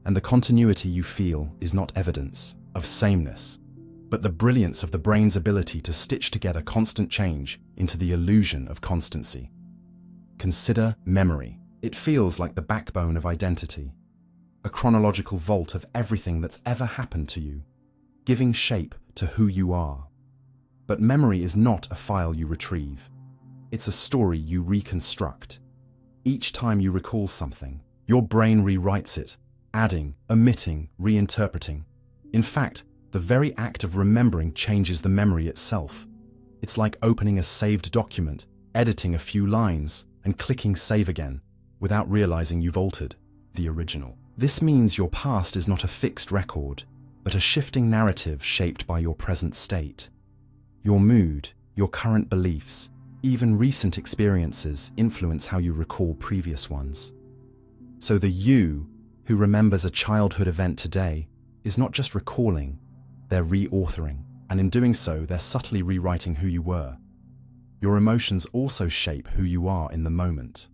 And the continuity you feel is not evidence of sameness, but the brilliance of the brain's ability to stitch together constant change into the illusion of constancy. Consider memory. It feels like the backbone of identity, a chronological vault of everything that's ever happened to you, giving shape to who you are. But memory is not a file you retrieve. It's a story you reconstruct. Each time you recall something, your brain rewrites it, adding, omitting, reinterpreting. In fact, the very act of remembering changes the memory itself. It's like opening a saved document, editing a few lines, and clicking save again, without realizing you've altered the original. This means your past is not a fixed record, but a shifting narrative shaped by your present state. Your mood, your current beliefs, even recent experiences influence how you recall previous ones. So the you who remembers a childhood event today is not just recalling, they're reauthoring, and in doing so, they're subtly rewriting who you were. Your emotions also shape who you are in the moment.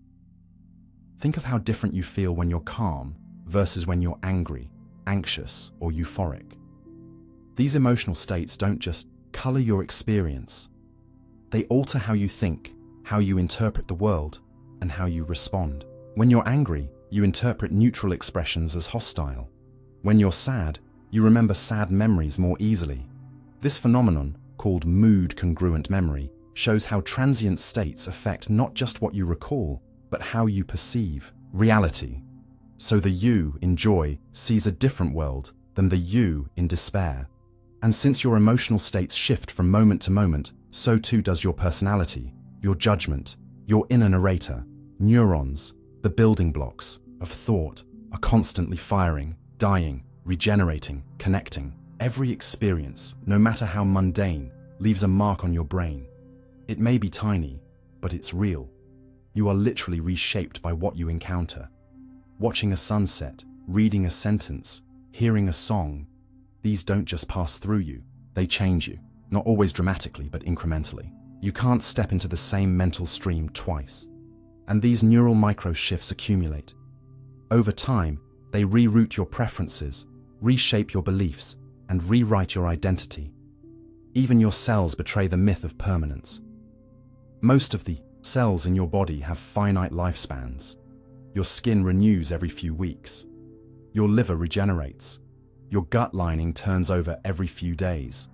Think of how different you feel when you're calm versus when you're angry, anxious, or euphoric. These emotional states don't just color your experience. They alter how you think, how you interpret the world, and how you respond. When you're angry, you interpret neutral expressions as hostile. When you're sad, you remember sad memories more easily. This phenomenon, called mood-congruent memory, shows how transient states affect not just what you recall, but how you perceive reality. So the you in joy sees a different world than the you in despair. And since your emotional states shift from moment to moment, so too does your personality, your judgment, your inner narrator. Neurons, the building blocks of thought, are constantly firing, dying, regenerating, connecting. Every experience, no matter how mundane, leaves a mark on your brain. It may be tiny, but it's real. You are literally reshaped by what you encounter. Watching a sunset, reading a sentence, hearing a song, these don't just pass through you, they change you. Not always dramatically, but incrementally. You can't step into the same mental stream twice. And these neural micro-shifts accumulate. Over time, they reroute your preferences, reshape your beliefs, and rewrite your identity. Even your cells betray the myth of permanence. Most of the cells in your body have finite lifespans. Your skin renews every few weeks. Your liver regenerates. Your gut lining turns over every few days.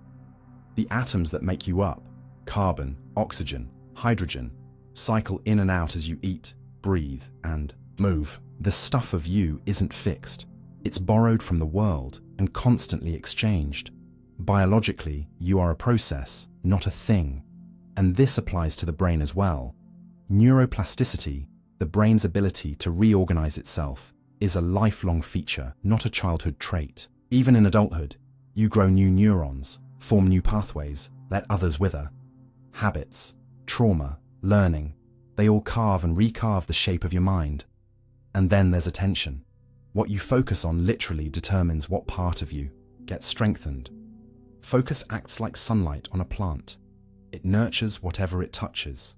The atoms that make you up, carbon, oxygen, hydrogen, cycle in and out as you eat, breathe, and move. The stuff of you isn't fixed. It's borrowed from the world and constantly exchanged. Biologically, you are a process, not a thing. And this applies to the brain as well. Neuroplasticity, the brain's ability to reorganize itself, is a lifelong feature, not a childhood trait. Even in adulthood, you grow new neurons, form new pathways, let others wither. Habits, trauma, learning, they all carve and recarve the shape of your mind. And then there's attention. What you focus on literally determines what part of you gets strengthened. Focus acts like sunlight on a plant. It nurtures whatever it touches.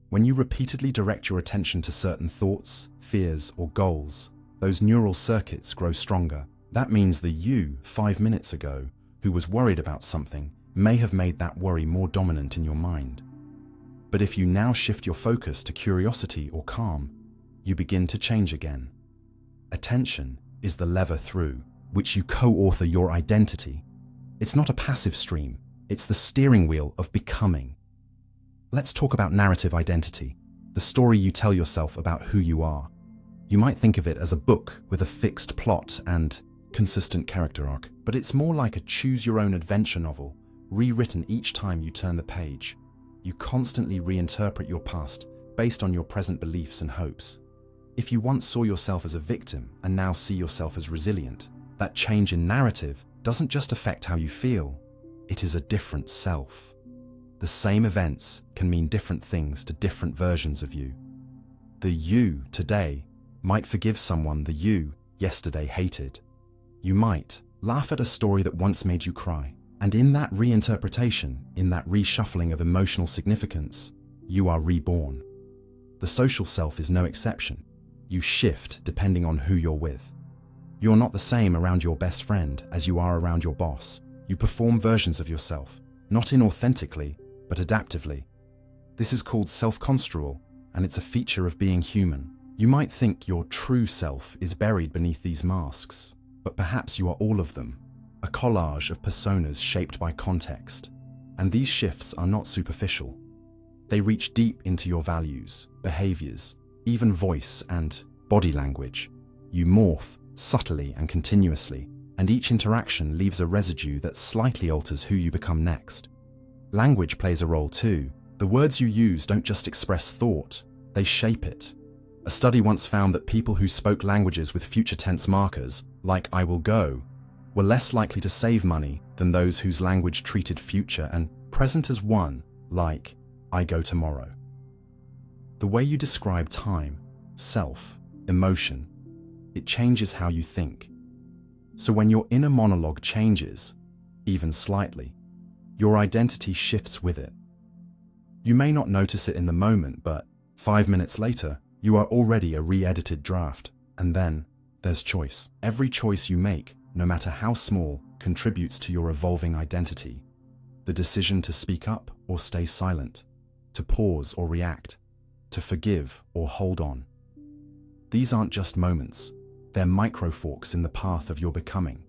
When you repeatedly direct your attention to certain thoughts, fears, or goals, those neural circuits grow stronger. That means the you 5 minutes ago who was worried about something may have made that worry more dominant in your mind. But if you now shift your focus to curiosity or calm, you begin to change again. Attention is the lever through which you co-author your identity. It's not a passive stream, it's the steering wheel of becoming. Let's talk about narrative identity, the story you tell yourself about who you are. You might think of it as a book with a fixed plot and consistent character arc, but it's more like a choose-your-own-adventure novel, rewritten each time you turn the page. You constantly reinterpret your past based on your present beliefs and hopes. If you once saw yourself as a victim and now see yourself as resilient, that change in narrative doesn't just affect how you feel, it is a different self. The same events can mean different things to different versions of you. The you today might forgive someone the you yesterday hated. You might laugh at a story that once made you cry. And in that reinterpretation, in that reshuffling of emotional significance, you are reborn. The social self is no exception. You shift depending on who you're with. You're not the same around your best friend as you are around your boss. You perform versions of yourself, not inauthentically, but adaptively. This is called self-construal, and it's a feature of being human. You might think your true self is buried beneath these masks, but perhaps you are all of them, a collage of personas shaped by context. And these shifts are not superficial. They reach deep into your values, behaviors, even voice and body language. You morph subtly and continuously, and each interaction leaves a residue that slightly alters who you become next. Language plays a role too. The words you use don't just express thought, they shape it. A study once found that people who spoke languages with future tense markers, like I will go, were less likely to save money than those whose language treated future and present as one, like I go tomorrow. The way you describe time, self, emotion, it changes how you think. So when your inner monologue changes, even slightly, your identity shifts with it. You may not notice it in the moment, but 5 minutes later, you are already a re-edited draft. And then there's choice. Every choice you make, no matter how small, contributes to your evolving identity. The decision to speak up or stay silent, to pause or react, to forgive or hold on. These aren't just moments, they're micro-forks in the path of your becoming.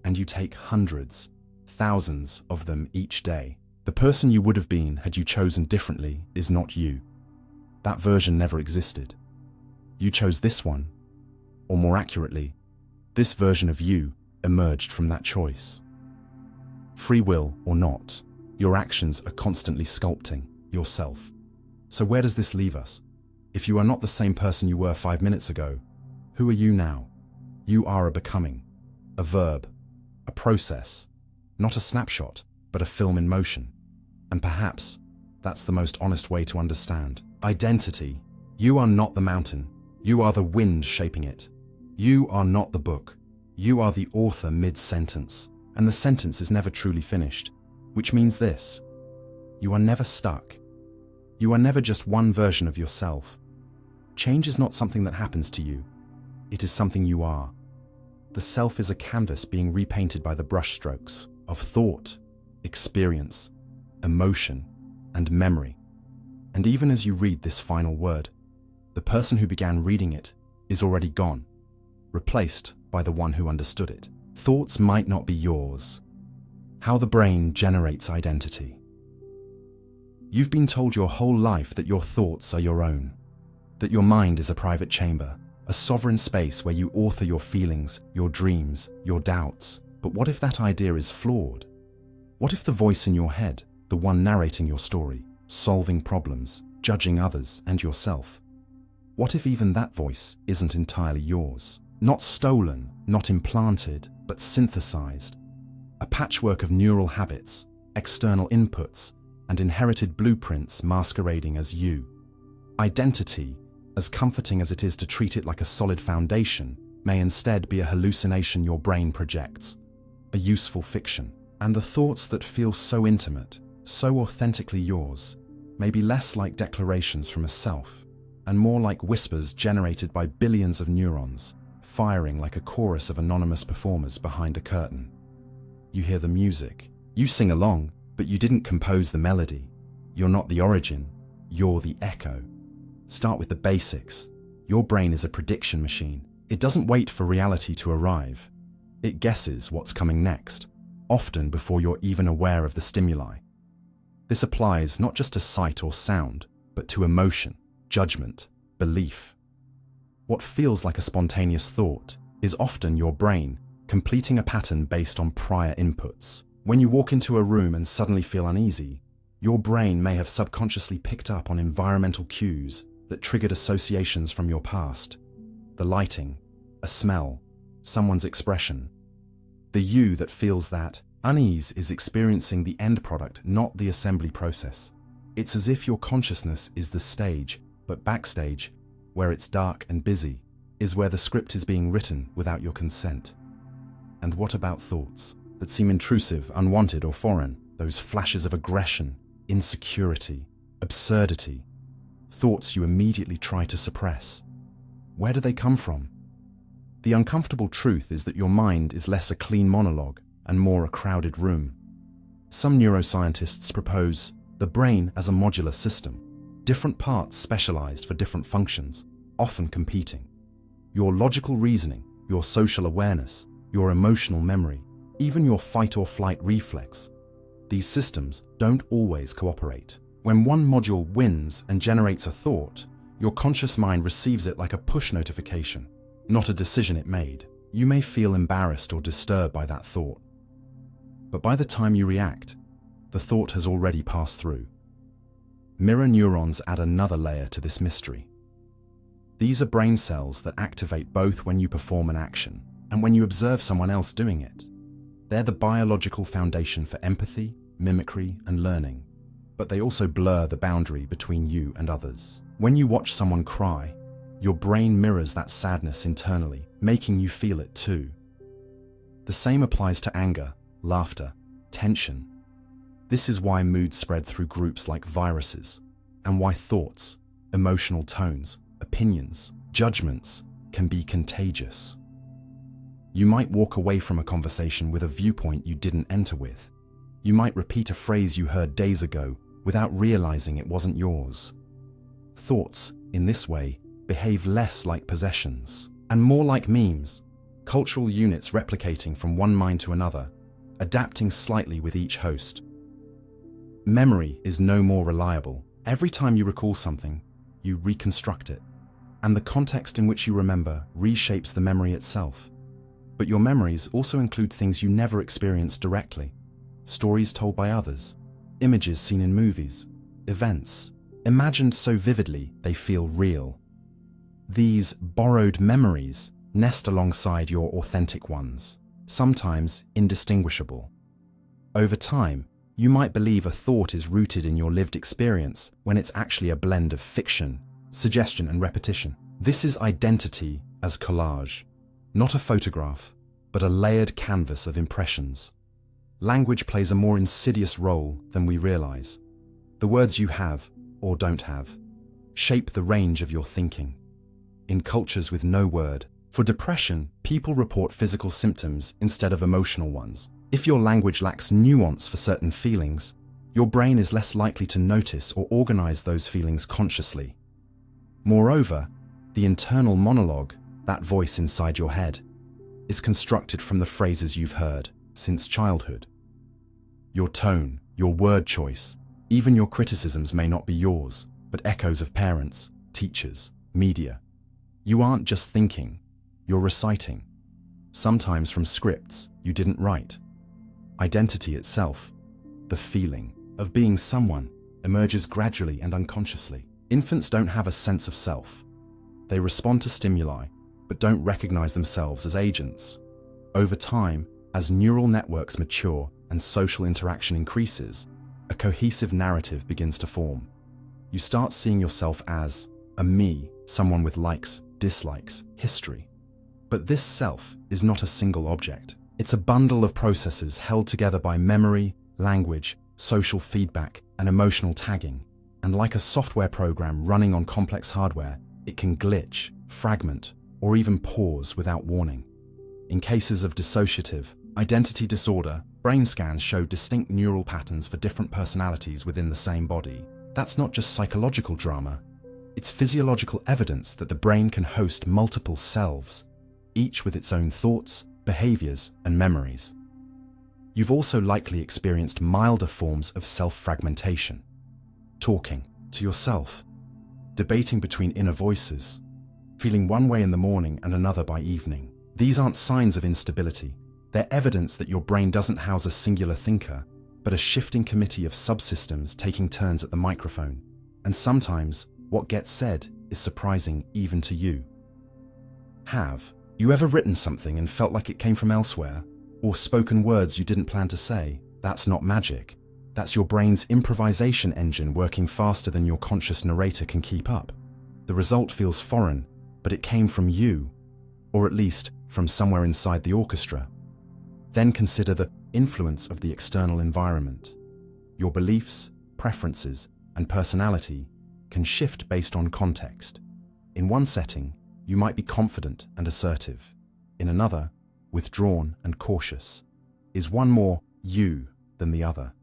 And you take hundreds, thousands of them each day. The person you would have been had you chosen differently is not you. That version never existed. You chose this one, or more accurately, this version of you emerged from that choice. Free will or not, your actions are constantly sculpting yourself. So where does this leave us? If you are not the same person you were 5 minutes ago, who are you now? You are a becoming, a verb, a process, not a snapshot, but a film in motion. And perhaps that's the most honest way to understand identity. You are not the mountain, you are the wind shaping it. You are not the book, you are the author mid-sentence, and the sentence is never truly finished, which means this: you are never stuck. You are never just one version of yourself. Change is not something that happens to you, it is something you are. The self is a canvas being repainted by the brushstrokes of thought, experience, emotion, and memory. And even as you read this final word, the person who began reading it is already gone, replaced by the one who understood it. Thoughts might not be yours. How the brain generates identity. You've been told your whole life that your thoughts are your own, that your mind is a private chamber, a sovereign space where you author your feelings, your dreams, your doubts. But what if that idea is flawed? What if the voice in your head, the one narrating your story, solving problems, judging others and yourself, what if even that voice isn't entirely yours? Not stolen, not implanted, but synthesized. A patchwork of neural habits, external inputs, and inherited blueprints masquerading as you. Identity, as comforting as it is to treat it like a solid foundation, may instead be a hallucination your brain projects, a useful fiction. And the thoughts that feel so intimate, so authentically yours, may be less like declarations from a self, and more like whispers generated by billions of neurons, firing like a chorus of anonymous performers behind a curtain. You hear the music, you sing along, but you didn't compose the melody. You're not the origin, you're the echo. Start with the basics. Your brain is a prediction machine. It doesn't wait for reality to arrive. It guesses what's coming next, often before you're even aware of the stimuli. This applies not just to sight or sound, but to emotion, judgment, belief. What feels like a spontaneous thought is often your brain completing a pattern based on prior inputs. When you walk into a room and suddenly feel uneasy, your brain may have subconsciously picked up on environmental cues that triggered associations from your past. The lighting, a smell, someone's expression. The you that feels that unease is experiencing the end product, not the assembly process. It's as if your consciousness is the stage, but backstage, where it's dark and busy, is where the script is being written without your consent. And what about thoughts that seem intrusive, unwanted, or foreign? Those flashes of aggression, insecurity, absurdity, thoughts you immediately try to suppress. Where do they come from? The uncomfortable truth is that your mind is less a clean monologue and more a crowded room. Some neuroscientists propose the brain as a modular system, different parts specialized for different functions, often competing. Your logical reasoning, your social awareness, your emotional memory, even your fight or flight reflex. These systems don't always cooperate. When one module wins and generates a thought, your conscious mind receives it like a push notification, not a decision it made. You may feel embarrassed or disturbed by that thought. But by the time you react, the thought has already passed through. Mirror neurons add another layer to this mystery. These are brain cells that activate both when you perform an action and when you observe someone else doing it. They're the biological foundation for empathy, mimicry, and learning. But they also blur the boundary between you and others. When you watch someone cry, your brain mirrors that sadness internally, making you feel it too. The same applies to anger, laughter, tension. This is why moods spread through groups like viruses, and why thoughts, emotional tones, opinions, judgments can be contagious. You might walk away from a conversation with a viewpoint you didn't enter with. You might repeat a phrase you heard days ago without realizing it wasn't yours. Thoughts, in this way, behave less like possessions and more like memes, cultural units replicating from one mind to another, adapting slightly with each host. Memory is no more reliable. Every time you recall something, you reconstruct it, and the context in which you remember reshapes the memory itself. But your memories also include things you never experienced directly, stories told by others, images seen in movies, events, imagined so vividly they feel real. These borrowed memories nest alongside your authentic ones, sometimes indistinguishable. Over time, you might believe a thought is rooted in your lived experience when it's actually a blend of fiction, suggestion, and repetition. This is identity as collage, not a photograph, but a layered canvas of impressions. Language plays a more insidious role than we realize. The words you have, or don't have, shape the range of your thinking. In cultures with no word, for depression, people report physical symptoms instead of emotional ones. If your language lacks nuance for certain feelings, your brain is less likely to notice or organize those feelings consciously. Moreover, the internal monologue, that voice inside your head, is constructed from the phrases you've heard since childhood. Your tone, your word choice, even your criticisms may not be yours, but echoes of parents, teachers, media. You aren't just thinking, you're reciting, sometimes from scripts you didn't write. Identity itself, the feeling of being someone, emerges gradually and unconsciously. Infants don't have a sense of self. They respond to stimuli, but don't recognize themselves as agents. Over time, as neural networks mature and social interaction increases, a cohesive narrative begins to form. You start seeing yourself as a me, someone with likes, dislikes, history. But this self is not a single object. It's a bundle of processes held together by memory, language, social feedback, and emotional tagging. And like a software program running on complex hardware, it can glitch, fragment, or even pause without warning. In cases of dissociative identity disorder, brain scans show distinct neural patterns for different personalities within the same body. That's not just psychological drama, it's physiological evidence that the brain can host multiple selves, each with its own thoughts, behaviors, and memories. You've also likely experienced milder forms of self-fragmentation, talking to yourself, debating between inner voices, feeling one way in the morning and another by evening. These aren't signs of instability. They're evidence that your brain doesn't house a singular thinker, but a shifting committee of subsystems taking turns at the microphone. And sometimes, what gets said is surprising even to you. Have you ever written something and felt like it came from elsewhere? Or spoken words you didn't plan to say? That's not magic. That's your brain's improvisation engine working faster than your conscious narrator can keep up. The result feels foreign, but it came from you, or at least from somewhere inside the orchestra. Then consider the influence of the external environment. Your beliefs, preferences, and personality can shift based on context. In one setting, you might be confident and assertive. In another, withdrawn and cautious. Is one more you than the other?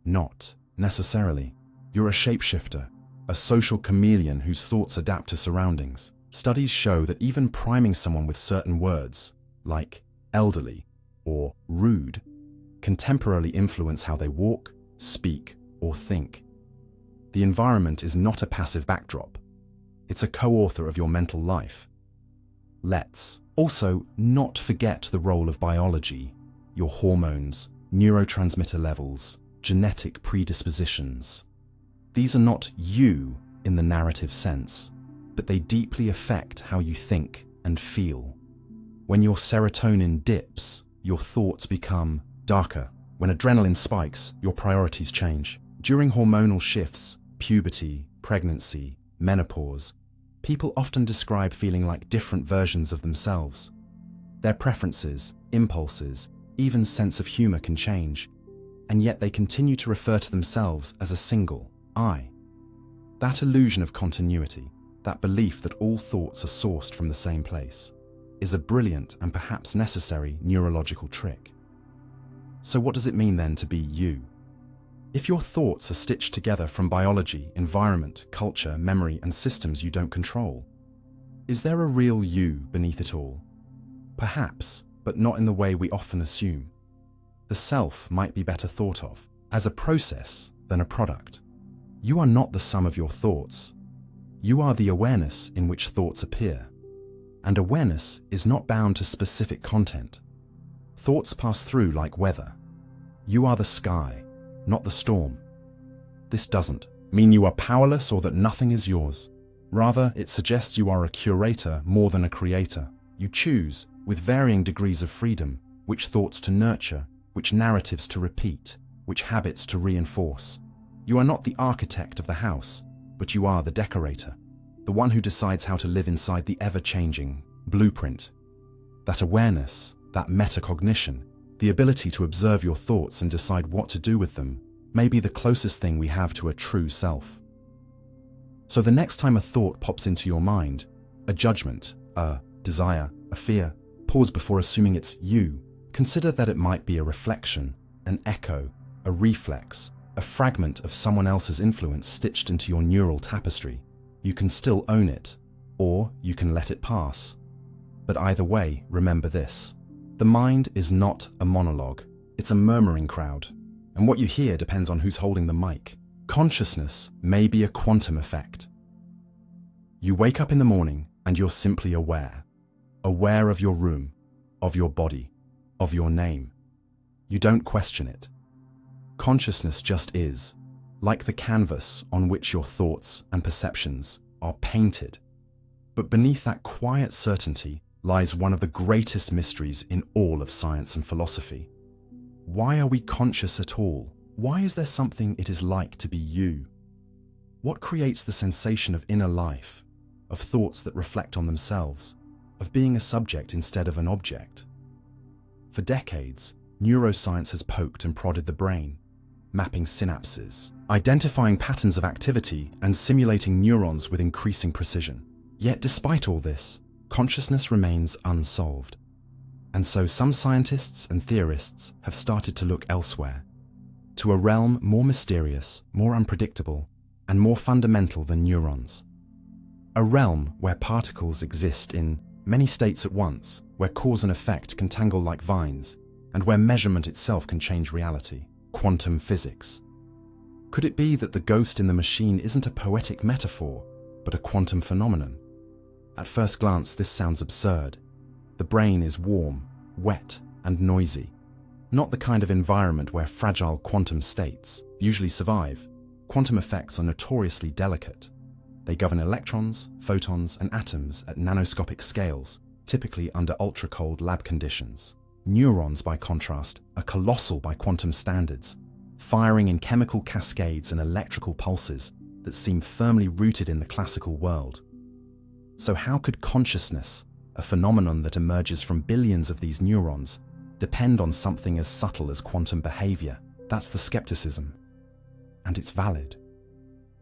Not necessarily. You're a shapeshifter, a social chameleon whose thoughts adapt to surroundings. Studies show that even priming someone with certain words, like elderly or rude, can temporarily influence how they walk, speak, or think. The environment is not a passive backdrop. It's a co-author of your mental life. Let's also not forget the role of biology, your hormones, neurotransmitter levels, genetic predispositions. These are not you in the narrative sense, but they deeply affect how you think and feel. When your serotonin dips, your thoughts become darker. When adrenaline spikes, your priorities change. During hormonal shifts, puberty, pregnancy, menopause, people often describe feeling like different versions of themselves. Their preferences, impulses, even sense of humor can change, and yet they continue to refer to themselves as a single I. That illusion of continuity, that belief that all thoughts are sourced from the same place, is a brilliant and perhaps necessary neurological trick. So what does it mean then to be you? If your thoughts are stitched together from biology, environment, culture, memory, and systems you don't control, is there a real you beneath it all? Perhaps, but not in the way we often assume. The self might be better thought of as a process than a product. You are not the sum of your thoughts. You are the awareness in which thoughts appear. And awareness is not bound to specific content. Thoughts pass through like weather. You are the sky, not the storm. This doesn't mean you are powerless or that nothing is yours. Rather, it suggests you are a curator more than a creator. You choose, with varying degrees of freedom, which thoughts to nurture, which narratives to repeat, which habits to reinforce. You are not the architect of the house, but you are the decorator, the one who decides how to live inside the ever-changing blueprint. That awareness, that metacognition, the ability to observe your thoughts and decide what to do with them, may be the closest thing we have to a true self. So the next time a thought pops into your mind, a judgment, a desire, a fear, pause before assuming it's you. Consider that it might be a reflection, an echo, a reflex, a fragment of someone else's influence stitched into your neural tapestry. You can still own it, or you can let it pass. But either way, remember this. The mind is not a monologue. It's a murmuring crowd. And what you hear depends on who's holding the mic. Consciousness may be a quantum effect. You wake up in the morning and you're simply aware. Aware of your room, of your body, of your name. You don't question it. Consciousness just is, like the canvas on which your thoughts and perceptions are painted. But beneath that quiet certainty lies one of the greatest mysteries in all of science and philosophy. Why are we conscious at all? Why is there something it is like to be you? What creates the sensation of inner life, of thoughts that reflect on themselves, of being a subject instead of an object? For decades, neuroscience has poked and prodded the brain, mapping synapses, identifying patterns of activity, and simulating neurons with increasing precision. Yet despite all this, consciousness remains unsolved. And so some scientists and theorists have started to look elsewhere, to a realm more mysterious, more unpredictable, and more fundamental than neurons. A realm where particles exist in many states at once, where cause and effect can tangle like vines, and where measurement itself can change reality. Quantum physics. Could it be that the ghost in the machine isn't a poetic metaphor, but a quantum phenomenon? At first glance, this sounds absurd. The brain is warm, wet, and noisy. Not the kind of environment where fragile quantum states usually survive. Quantum effects are notoriously delicate. They govern electrons, photons, and atoms at nanoscopic scales, typically under ultra-cold lab conditions. Neurons, by contrast, are colossal by quantum standards, firing in chemical cascades and electrical pulses that seem firmly rooted in the classical world. So how could consciousness, a phenomenon that emerges from billions of these neurons, depend on something as subtle as quantum behavior? That's the skepticism. And it's valid.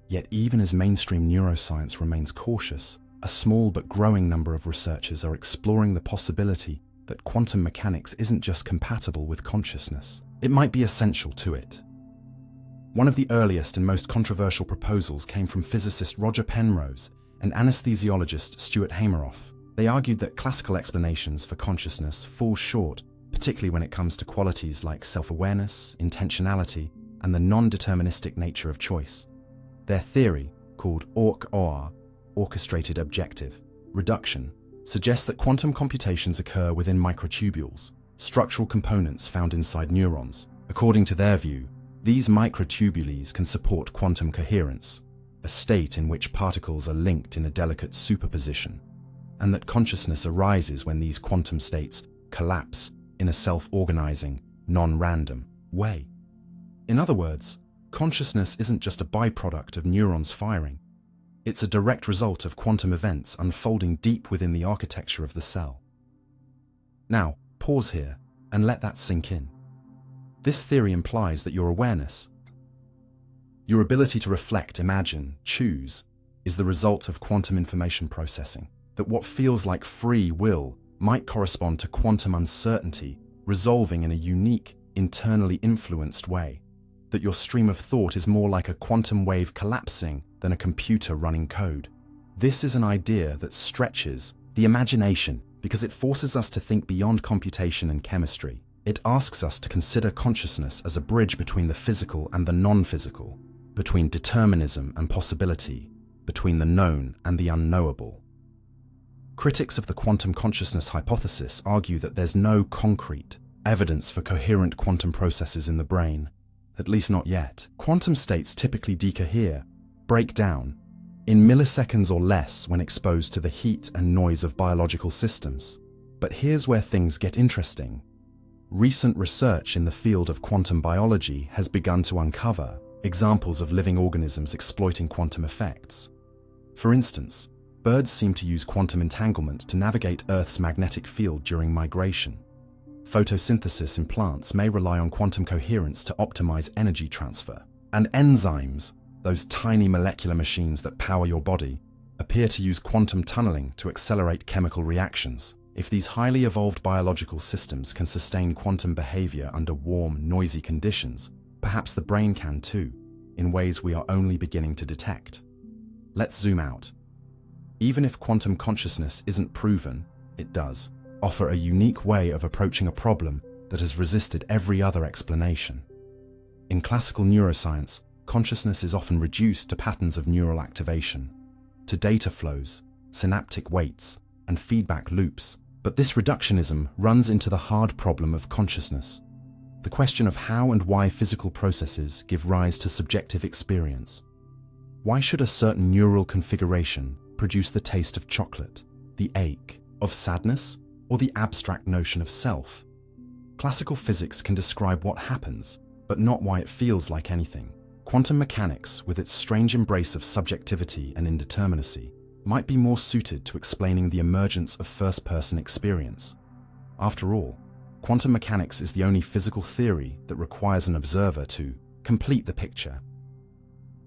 Yet even as mainstream neuroscience remains cautious, a small but growing number of researchers are exploring the possibility that quantum mechanics isn't just compatible with consciousness. It might be essential to it. One of the earliest and most controversial proposals came from physicist Roger Penrose and anesthesiologist Stuart Hameroff. They argued that classical explanations for consciousness fall short, particularly when it comes to qualities like self-awareness, intentionality, and the non-deterministic nature of choice. Their theory, called OR, orchestrated objective reduction, suggests that quantum computations occur within microtubules, structural components found inside neurons. According to their view, these microtubules can support quantum coherence, a state in which particles are linked in a delicate superposition, and that consciousness arises when these quantum states collapse in a self-organizing, non-random way. In other words, consciousness isn't just a byproduct of neurons firing. It's a direct result of quantum events unfolding deep within the architecture of the cell. Now, pause here and let that sink in. This theory implies that your awareness, your ability to reflect, imagine, choose, is the result of quantum information processing. That what feels like free will might correspond to quantum uncertainty resolving in a unique, internally influenced way. That your stream of thought is more like a quantum wave collapsing than a computer running code. This is an idea that stretches the imagination because it forces us to think beyond computation and chemistry. It asks us to consider consciousness as a bridge between the physical and the non-physical, between determinism and possibility, between the known and the unknowable. Critics of the quantum consciousness hypothesis argue that there's no concrete evidence for coherent quantum processes in the brain, at least not yet. Quantum states typically decohere, break down, in milliseconds or less when exposed to the heat and noise of biological systems. But here's where things get interesting. Recent research in the field of quantum biology has begun to uncover examples of living organisms exploiting quantum effects. For instance, birds seem to use quantum entanglement to navigate Earth's magnetic field during migration. Photosynthesis in plants may rely on quantum coherence to optimize energy transfer. And enzymes, those tiny molecular machines that power your body, appear to use quantum tunneling to accelerate chemical reactions. If these highly evolved biological systems can sustain quantum behavior under warm, noisy conditions, perhaps the brain can too, in ways we are only beginning to detect. Let's zoom out. Even if quantum consciousness isn't proven, it does offer a unique way of approaching a problem that has resisted every other explanation. In classical neuroscience, consciousness is often reduced to patterns of neural activation, to data flows, synaptic weights, and feedback loops. But this reductionism runs into the hard problem of consciousness, the question of how and why physical processes give rise to subjective experience. Why should a certain neural configuration produce the taste of chocolate, the ache of sadness, or the abstract notion of self? Classical physics can describe what happens, but not why it feels like anything. Quantum mechanics, with its strange embrace of subjectivity and indeterminacy, might be more suited to explaining the emergence of first-person experience. After all, quantum mechanics is the only physical theory that requires an observer to complete the picture.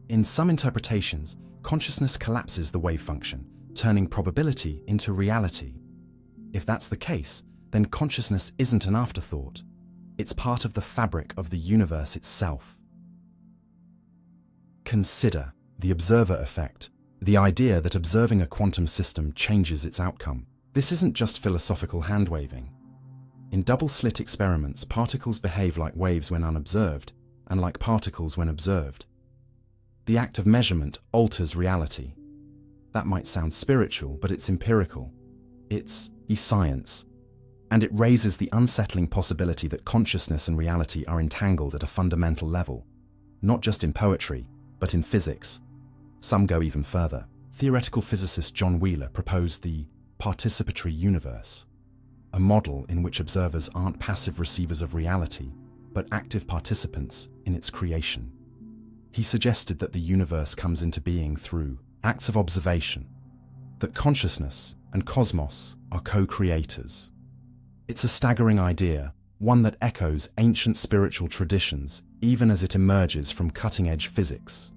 In some interpretations, consciousness collapses the wave function, turning probability into reality. If that's the case, then consciousness isn't an afterthought. It's part of the fabric of the universe itself. Consider the observer effect, the idea that observing a quantum system changes its outcome. This isn't just philosophical hand-waving. In double-slit experiments, particles behave like waves when unobserved, and like particles when observed. The act of measurement alters reality. That might sound spiritual, but it's empirical. It's science. And it raises the unsettling possibility that consciousness and reality are entangled at a fundamental level, not just in poetry, but in physics. Some go even further. Theoretical physicist John Wheeler proposed the participatory universe, a model in which observers aren't passive receivers of reality, but active participants in its creation. He suggested that the universe comes into being through acts of observation, that consciousness and cosmos are co-creators. It's a staggering idea, one that echoes ancient spiritual traditions even as it emerges from cutting-edge physics.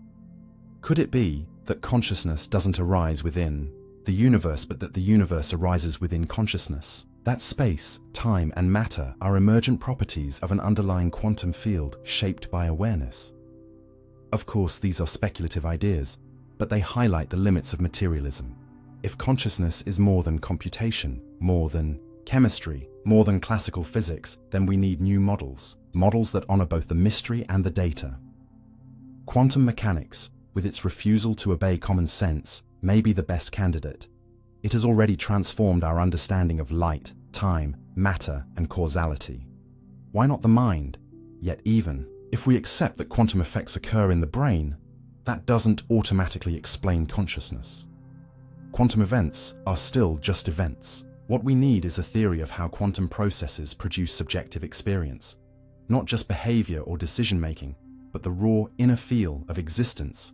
Could it be that consciousness doesn't arise within the universe, but that the universe arises within consciousness? That space, time, and matter are emergent properties of an underlying quantum field shaped by awareness. Of course, these are speculative ideas, but they highlight the limits of materialism. If consciousness is more than computation, more than chemistry, more than classical physics, then we need new models that honor both the mystery and the data. Quantum mechanics, with its refusal to obey common sense, may be the best candidate. It has already transformed our understanding of light, time, matter, and causality. Why not the mind? Yet even if we accept that quantum effects occur in the brain, that doesn't automatically explain consciousness. Quantum events are still just events. What we need is a theory of how quantum processes produce subjective experience, not just behavior or decision-making, but the raw inner feel of existence.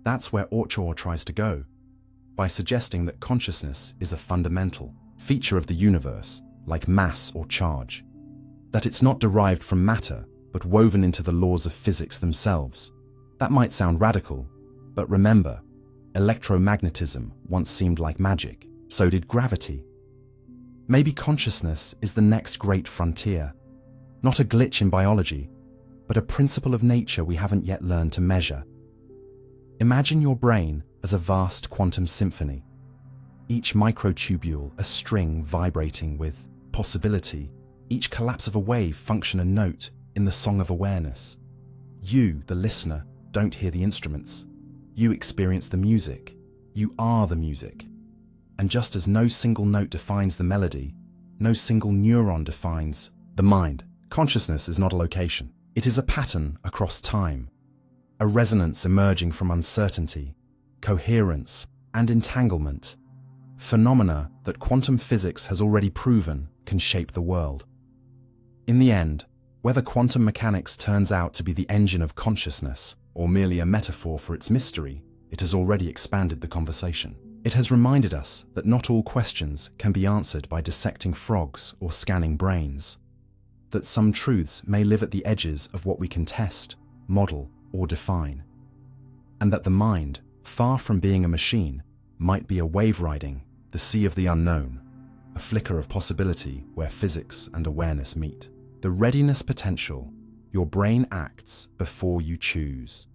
That's where Ochoa tries to go, by suggesting that consciousness is a fundamental feature of the universe, like mass or charge. That it's not derived from matter, but woven into the laws of physics themselves. That might sound radical, but remember, electromagnetism once seemed like magic. So did gravity. Maybe consciousness is the next great frontier, not a glitch in biology, but a principle of nature we haven't yet learned to measure. Imagine your brain as a vast quantum symphony, each microtubule a string vibrating with possibility, each collapse of a wave function a note in the song of awareness. You, the listener, don't hear the instruments. You experience the music. You are the music. And just as no single note defines the melody, no single neuron defines the mind, consciousness is not a location. It is a pattern across time, a resonance emerging from uncertainty, coherence, and entanglement, phenomena that quantum physics has already proven can shape the world. In the end, whether quantum mechanics turns out to be the engine of consciousness or merely a metaphor for its mystery, it has already expanded the conversation. It has reminded us that not all questions can be answered by dissecting frogs or scanning brains, that some truths may live at the edges of what we can test, model, or define, and that the mind, far from being a machine, might be a wave riding the sea of the unknown, a flicker of possibility where physics and awareness meet. The readiness potential, your brain acts before you choose.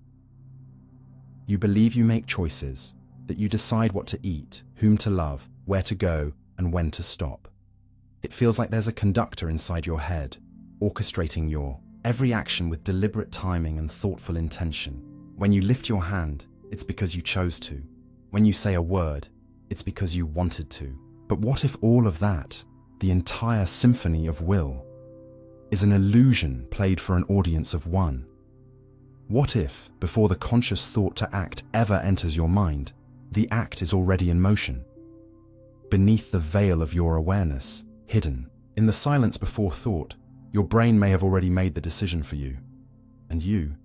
You believe you make choices, that you decide what to eat, whom to love, where to go, and when to stop. It feels like there's a conductor inside your head, orchestrating your every action with deliberate timing and thoughtful intention. When you lift your hand, it's because you chose to. When you say a word, it's because you wanted to. But what if all of that, the entire symphony of will, is an illusion played for an audience of one? What if, before the conscious thought to act ever enters your mind, the act is already in motion? Beneath the veil of your awareness, hidden, in the silence before thought, your brain may have already made the decision for you. And you're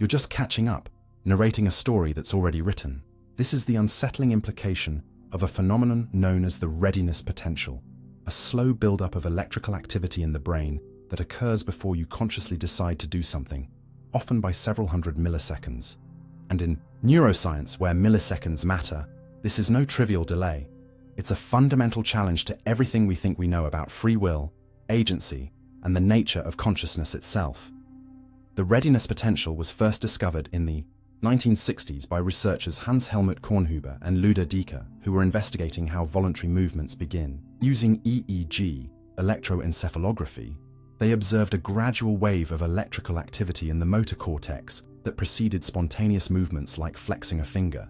just catching up, narrating a story that's already written. This is the unsettling implication of a phenomenon known as the readiness potential, a slow buildup of electrical activity in the brain that occurs before you consciously decide to do something, often by several hundred milliseconds. And in neuroscience, where milliseconds matter, this is no trivial delay. It's a fundamental challenge to everything we think we know about free will, agency, and the nature of consciousness itself. The readiness potential was first discovered in the 1960s by researchers Hans-Helmut Kornhuber and Luder Dieker, who were investigating how voluntary movements begin. Using EEG, electroencephalography, they observed a gradual wave of electrical activity in the motor cortex that preceded spontaneous movements like flexing a finger.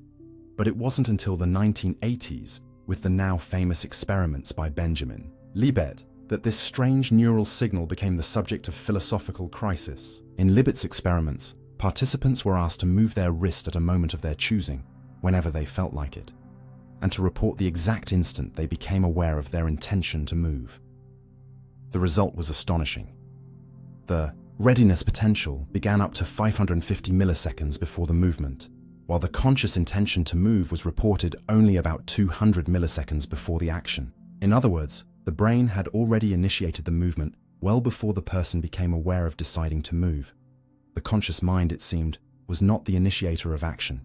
But it wasn't until the 1980s, with the now famous experiments by Benjamin Libet, that this strange neural signal became the subject of philosophical crisis. In Libet's experiments, participants were asked to move their wrist at a moment of their choosing, whenever they felt like it, and to report the exact instant they became aware of their intention to move. The result was astonishing. The readiness potential began up to 550 milliseconds before the movement, while the conscious intention to move was reported only about 200 milliseconds before the action. In other words, the brain had already initiated the movement well before the person became aware of deciding to move. The conscious mind, it seemed, was not the initiator of action,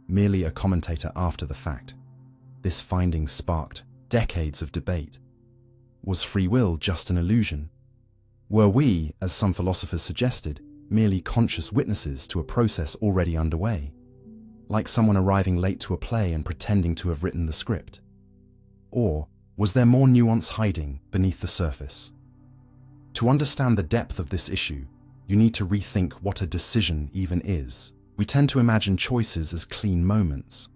merely a commentator after the fact. This finding sparked decades of debate. Was free will just an illusion? Were we, as some philosophers suggested, merely conscious witnesses to a process already underway? Like someone arriving late to a play and pretending to have written the script? Or was there more nuance hiding beneath the surface? To understand the depth of this issue, you need to rethink what a decision even is. We tend to imagine choices as clean moments,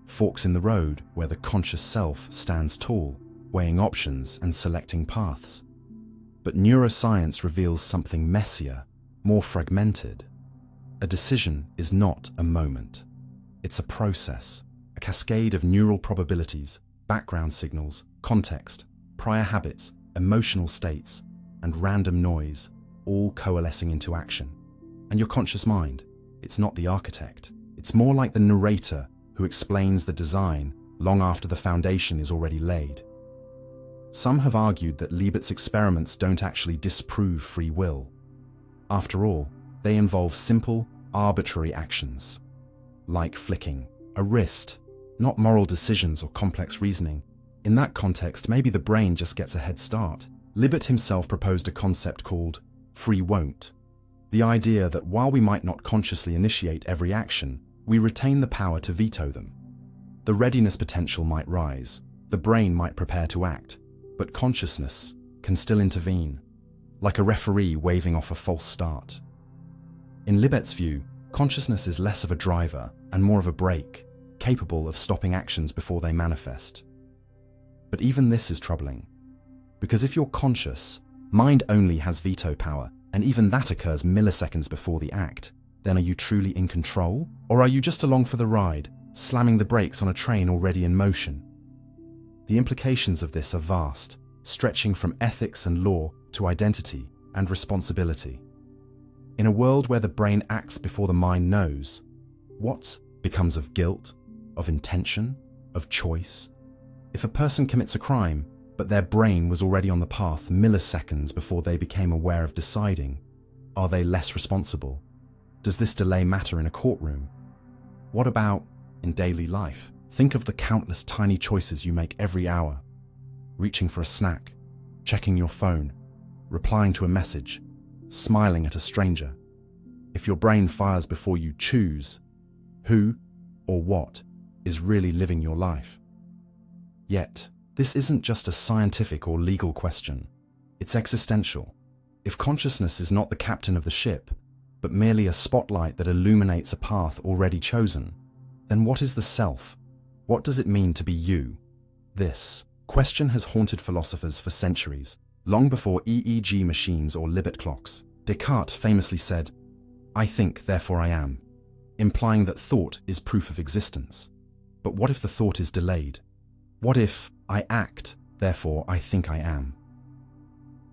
forks in the road where the conscious self stands tall, weighing options and selecting paths. But neuroscience reveals something messier, more fragmented. A decision is not a moment. It's a process, a cascade of neural probabilities, background signals, context, prior habits, emotional states, and random noise, all coalescing into action. And your conscious mind, it's not the architect. It's more like the narrator who explains the design long after the foundation is already laid. Some have argued that Libet's experiments don't actually disprove free will. After all, they involve simple, arbitrary actions, like flicking a wrist, not moral decisions or complex reasoning. In that context, maybe the brain just gets a head start. Libet himself proposed a concept called free won't. The idea that while we might not consciously initiate every action, we retain the power to veto them. The readiness potential might rise, the brain might prepare to act, but consciousness can still intervene, like a referee waving off a false start. In Libet's view, consciousness is less of a driver and more of a brake, capable of stopping actions before they manifest. But even this is troubling, because if you're conscious, mind only has veto power, and even that occurs milliseconds before the act. Then are you truly in control? Or are you just along for the ride, slamming the brakes on a train already in motion? The implications of this are vast, stretching from ethics and law to identity and responsibility. In a world where the brain acts before the mind knows, what becomes of guilt, of intention, of choice? If a person commits a crime, but their brain was already on the path milliseconds before they became aware of deciding, are they less responsible? Does this delay matter in a courtroom? What about in daily life? Think of the countless tiny choices you make every hour. Reaching for a snack, checking your phone, replying to a message, smiling at a stranger. If your brain fires before you choose, who or what is really living your life? Yet, this isn't just a scientific or legal question. It's existential. If consciousness is not the captain of the ship, but merely a spotlight that illuminates a path already chosen, then what is the self? What does it mean to be you? This question has haunted philosophers for centuries, long before EEG machines or Libet clocks. Descartes famously said, "I think, therefore I am," implying that thought is proof of existence. But what if the thought is delayed? What if I act, therefore I think I am?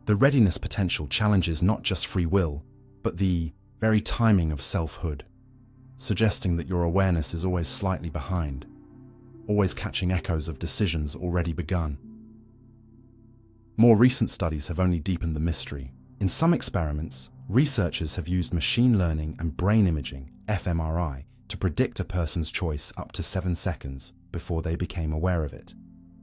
The readiness potential challenges not just free will, but the very timing of selfhood, suggesting that your awareness is always slightly behind, always catching echoes of decisions already begun. More recent studies have only deepened the mystery. In some experiments, researchers have used machine learning and brain imaging, fMRI, to predict a person's choice up to 7 seconds before they became aware of it.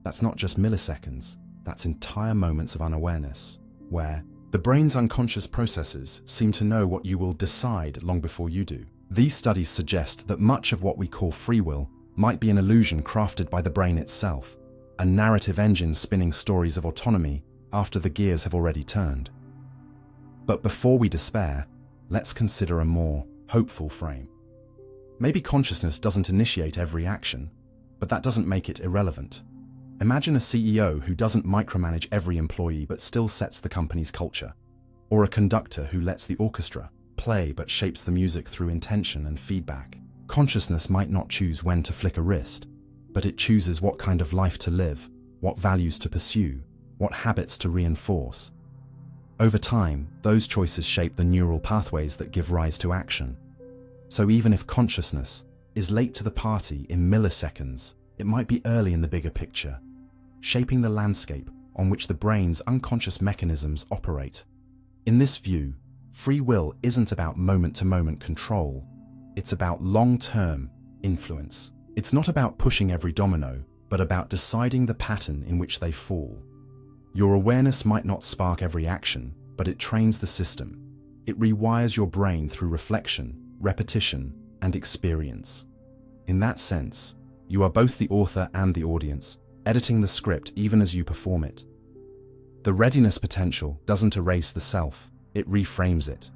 That's not just milliseconds, that's entire moments of unawareness, where the brain's unconscious processes seem to know what you will decide long before you do. These studies suggest that much of what we call free will might be an illusion crafted by the brain itself, a narrative engine spinning stories of autonomy after the gears have already turned. But before we despair, let's consider a more hopeful frame. Maybe consciousness doesn't initiate every action, but that doesn't make it irrelevant. Imagine a CEO who doesn't micromanage every employee but still sets the company's culture, or a conductor who lets the orchestra play but shapes the music through intention and feedback. Consciousness might not choose when to flick a wrist, but it chooses what kind of life to live, what values to pursue, what habits to reinforce. Over time, those choices shape the neural pathways that give rise to action. So even if consciousness is late to the party in milliseconds, it might be early in the bigger picture, shaping the landscape on which the brain's unconscious mechanisms operate. In this view, free will isn't about moment-to-moment control, it's about long-term influence. It's not about pushing every domino, but about deciding the pattern in which they fall. Your awareness might not spark every action, but it trains the system. It rewires your brain through reflection, repetition, and experience. In that sense, you are both the author and the audience, editing the script even as you perform it. The readiness potential doesn't erase the self, it reframes it.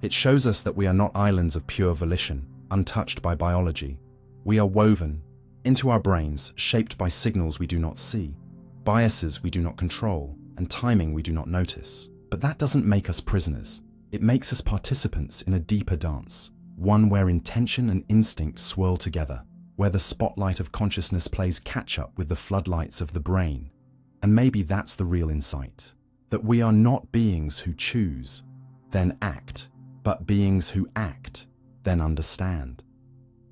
It shows us that we are not islands of pure volition, untouched by biology. We are woven into our brains, shaped by signals we do not see, biases we do not control, and timing we do not notice. But that doesn't make us prisoners. It makes us participants in a deeper dance, one where intention and instinct swirl together, where the spotlight of consciousness plays catch-up with the floodlights of the brain. And maybe that's the real insight, that we are not beings who choose, then act, but beings who act, then understand.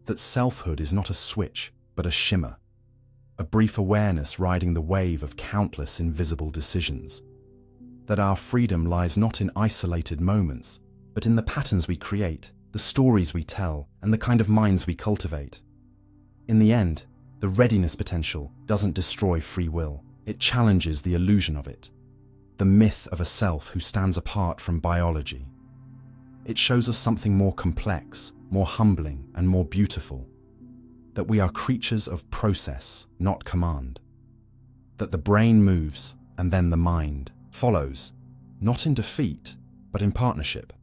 That selfhood is not a switch, but a shimmer, a brief awareness riding the wave of countless invisible decisions. That our freedom lies not in isolated moments, but in the patterns we create, the stories we tell, and the kind of minds we cultivate. In the end, the readiness potential doesn't destroy free will, it challenges the illusion of it, the myth of a self who stands apart from biology. It shows us something more complex, more humbling, and more beautiful. That we are creatures of process, not command. That the brain moves, and then the mind follows, not in defeat, but in partnership.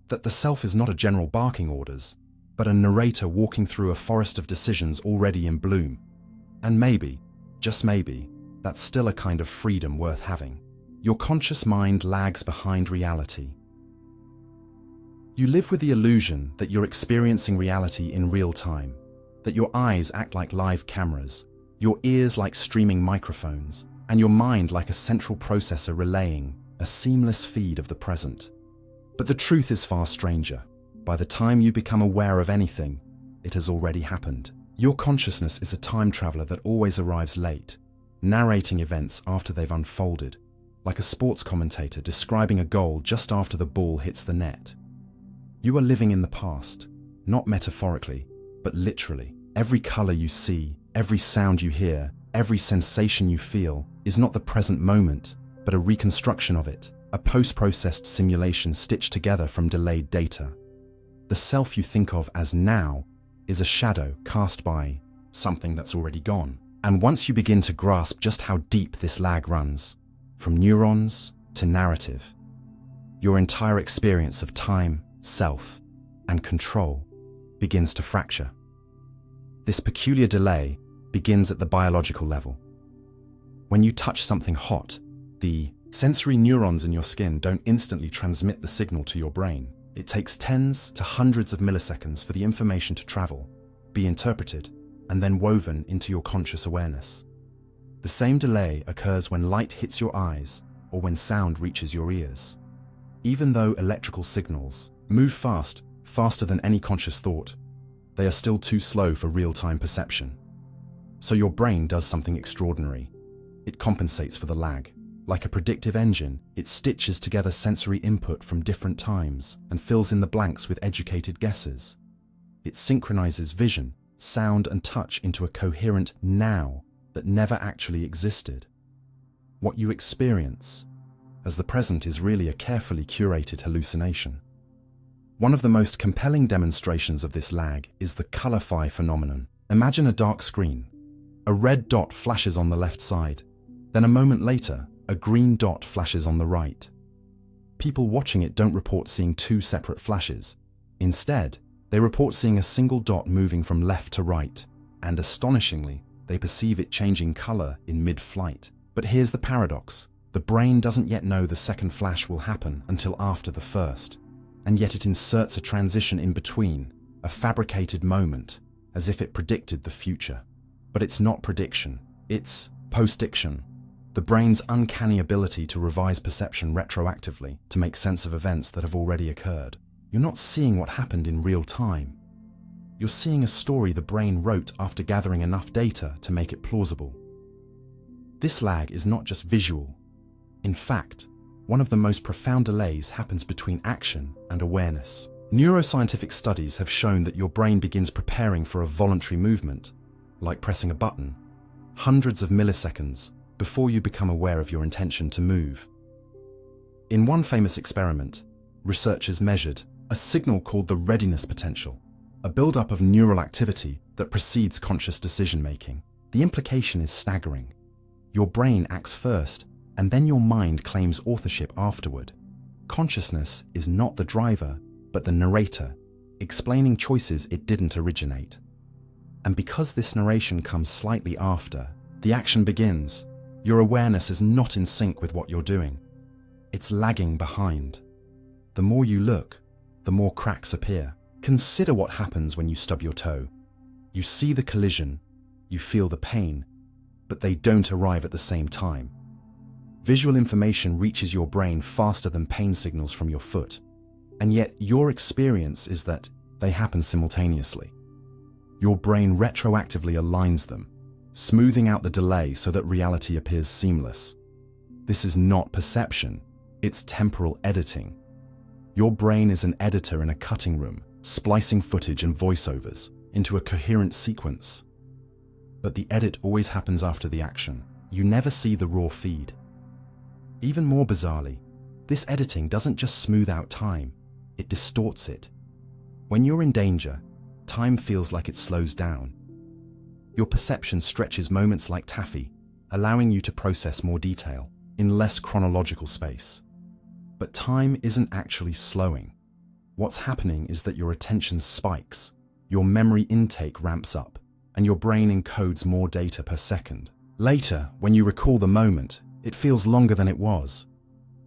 That the self is not a general barking orders, but a narrator walking through a forest of decisions already in bloom. And maybe, just maybe, that's still a kind of freedom worth having. Your conscious mind lags behind reality. You live with the illusion that you're experiencing reality in real time, that your eyes act like live cameras, your ears like streaming microphones, and your mind like a central processor relaying a seamless feed of the present. But the truth is far stranger. By the time you become aware of anything, it has already happened. Your consciousness is a time traveler that always arrives late, narrating events after they've unfolded, like a sports commentator describing a goal just after the ball hits the net. You are living in the past, not metaphorically, but literally. Every color you see, every sound you hear, every sensation you feel is not the present moment, but a reconstruction of it, a post-processed simulation stitched together from delayed data. The self you think of as now is a shadow cast by something that's already gone. And once you begin to grasp just how deep this lag runs, from neurons to narrative, your entire experience of time, self, and control begins to fracture. This peculiar delay begins at the biological level. When you touch something hot, the sensory neurons in your skin don't instantly transmit the signal to your brain. It takes tens to hundreds of milliseconds for the information to travel, be interpreted, and then woven into your conscious awareness. The same delay occurs when light hits your eyes or when sound reaches your ears. Even though electrical signals move fast, faster than any conscious thought, they are still too slow for real-time perception. So your brain does something extraordinary. It compensates for the lag. Like a predictive engine, it stitches together sensory input from different times and fills in the blanks with educated guesses. It synchronizes vision, sound, and touch into a coherent now that never actually existed. What you experience as the present is really a carefully curated hallucination. One of the most compelling demonstrations of this lag is the color-fi phenomenon. Imagine a dark screen. A red dot flashes on the left side. Then a moment later, a green dot flashes on the right. People watching it don't report seeing two separate flashes. Instead, they report seeing a single dot moving from left to right, and astonishingly, they perceive it changing color in mid-flight. But here's the paradox. The brain doesn't yet know the second flash will happen until after the first, and yet it inserts a transition in between, a fabricated moment, as if it predicted the future. But it's not prediction, it's postdiction, the brain's uncanny ability to revise perception retroactively to make sense of events that have already occurred. You're not seeing what happened in real time. You're seeing a story the brain wrote after gathering enough data to make it plausible. This lag is not just visual. In fact, one of the most profound delays happens between action and awareness. Neuroscientific studies have shown that your brain begins preparing for a voluntary movement, like pressing a button, hundreds of milliseconds before you become aware of your intention to move. In one famous experiment, researchers measured a signal called the readiness potential, a buildup of neural activity that precedes conscious decision-making. The implication is staggering. Your brain acts first, and then your mind claims authorship afterward. Consciousness is not the driver, but the narrator, explaining choices it didn't originate. And because this narration comes slightly after, the action begins. Your awareness is not in sync with what you're doing. It's lagging behind. The more you look, the more cracks appear. Consider what happens when you stub your toe. You see the collision, you feel the pain, but they don't arrive at the same time. Visual information reaches your brain faster than pain signals from your foot, and yet your experience is that they happen simultaneously. Your brain retroactively aligns them, smoothing out the delay so that reality appears seamless. This is not perception, it's temporal editing. Your brain is an editor in a cutting room, splicing footage and voiceovers into a coherent sequence. But the edit always happens after the action. You never see the raw feed. Even more bizarrely, this editing doesn't just smooth out time, it distorts it. When you're in danger, time feels like it slows down. Your perception stretches moments like taffy, allowing you to process more detail in less chronological space. But time isn't actually slowing. What's happening is that your attention spikes, your memory intake ramps up, and your brain encodes more data per second. Later, when you recall the moment, it feels longer than it was.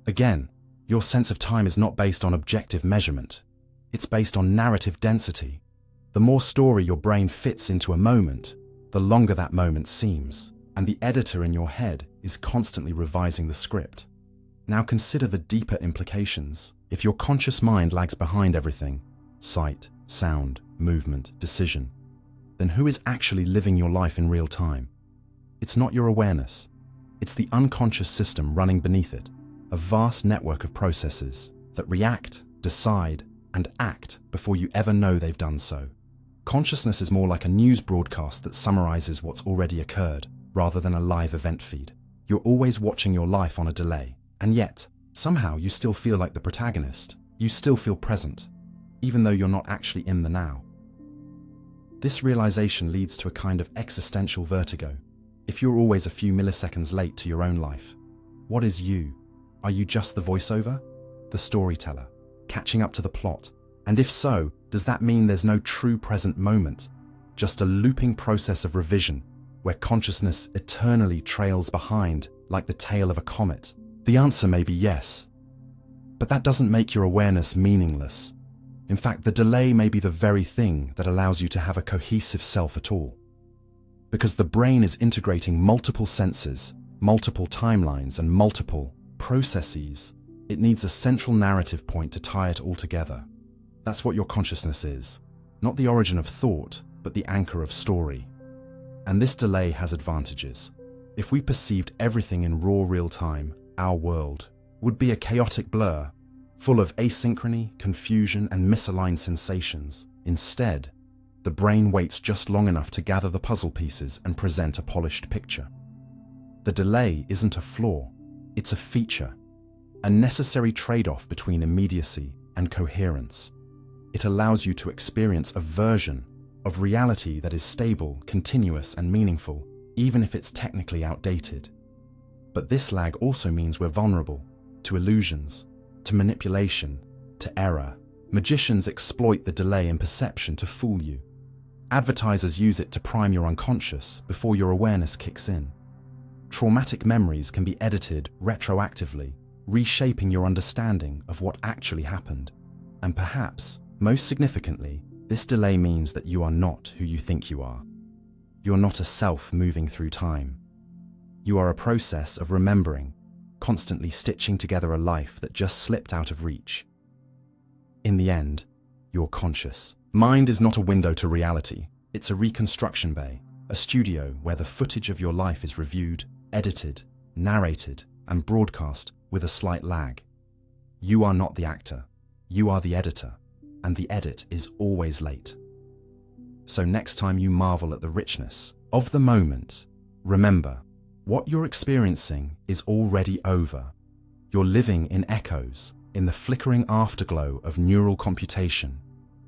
Again, your sense of time is not based on objective measurement. It's based on narrative density. The more story your brain fits into a moment, the longer that moment seems, and the editor in your head is constantly revising the script. Now consider the deeper implications. If your conscious mind lags behind everything, sight, sound, movement, decision, then who is actually living your life in real time? It's not your awareness. It's the unconscious system running beneath it, a vast network of processes that react, decide, and act before you ever know they've done so. Consciousness is more like a news broadcast that summarizes what's already occurred, rather than a live event feed. You're always watching your life on a delay, and yet, somehow you still feel like the protagonist. You still feel present, even though you're not actually in the now. This realization leads to a kind of existential vertigo. If you're always a few milliseconds late to your own life, what is you? Are you just the voiceover? The storyteller, catching up to the plot? And if so, does that mean there's no true present moment, just a looping process of revision, where consciousness eternally trails behind like the tail of a comet? The answer may be yes, but that doesn't make your awareness meaningless. In fact, the delay may be the very thing that allows you to have a cohesive self at all. Because the brain is integrating multiple senses, multiple timelines, and multiple processes, it needs a central narrative point to tie it all together. That's what your consciousness is. Not the origin of thought, but the anchor of story. And this delay has advantages. If we perceived everything in raw real time, our world would be a chaotic blur, full of asynchrony, confusion, and misaligned sensations. Instead, the brain waits just long enough to gather the puzzle pieces and present a polished picture. The delay isn't a flaw, it's a feature, a necessary trade-off between immediacy and coherence. It allows you to experience a version of reality that is stable, continuous, and meaningful, even if it's technically outdated. But this lag also means we're vulnerable to illusions, to manipulation, to error. Magicians exploit the delay in perception to fool you. Advertisers use it to prime your unconscious before your awareness kicks in. Traumatic memories can be edited retroactively, reshaping your understanding of what actually happened. And perhaps, most significantly, this delay means that you are not who you think you are. You're not a self moving through time. You are a process of remembering, constantly stitching together a life that just slipped out of reach. In the end, you're conscious. Mind is not a window to reality. It's a reconstruction bay, a studio where the footage of your life is reviewed, edited, narrated, and broadcast with a slight lag. You are not the actor. You are the editor, and the edit is always late. So next time you marvel at the richness of the moment, remember, what you're experiencing is already over. You're living in echoes, in the flickering afterglow of neural computation.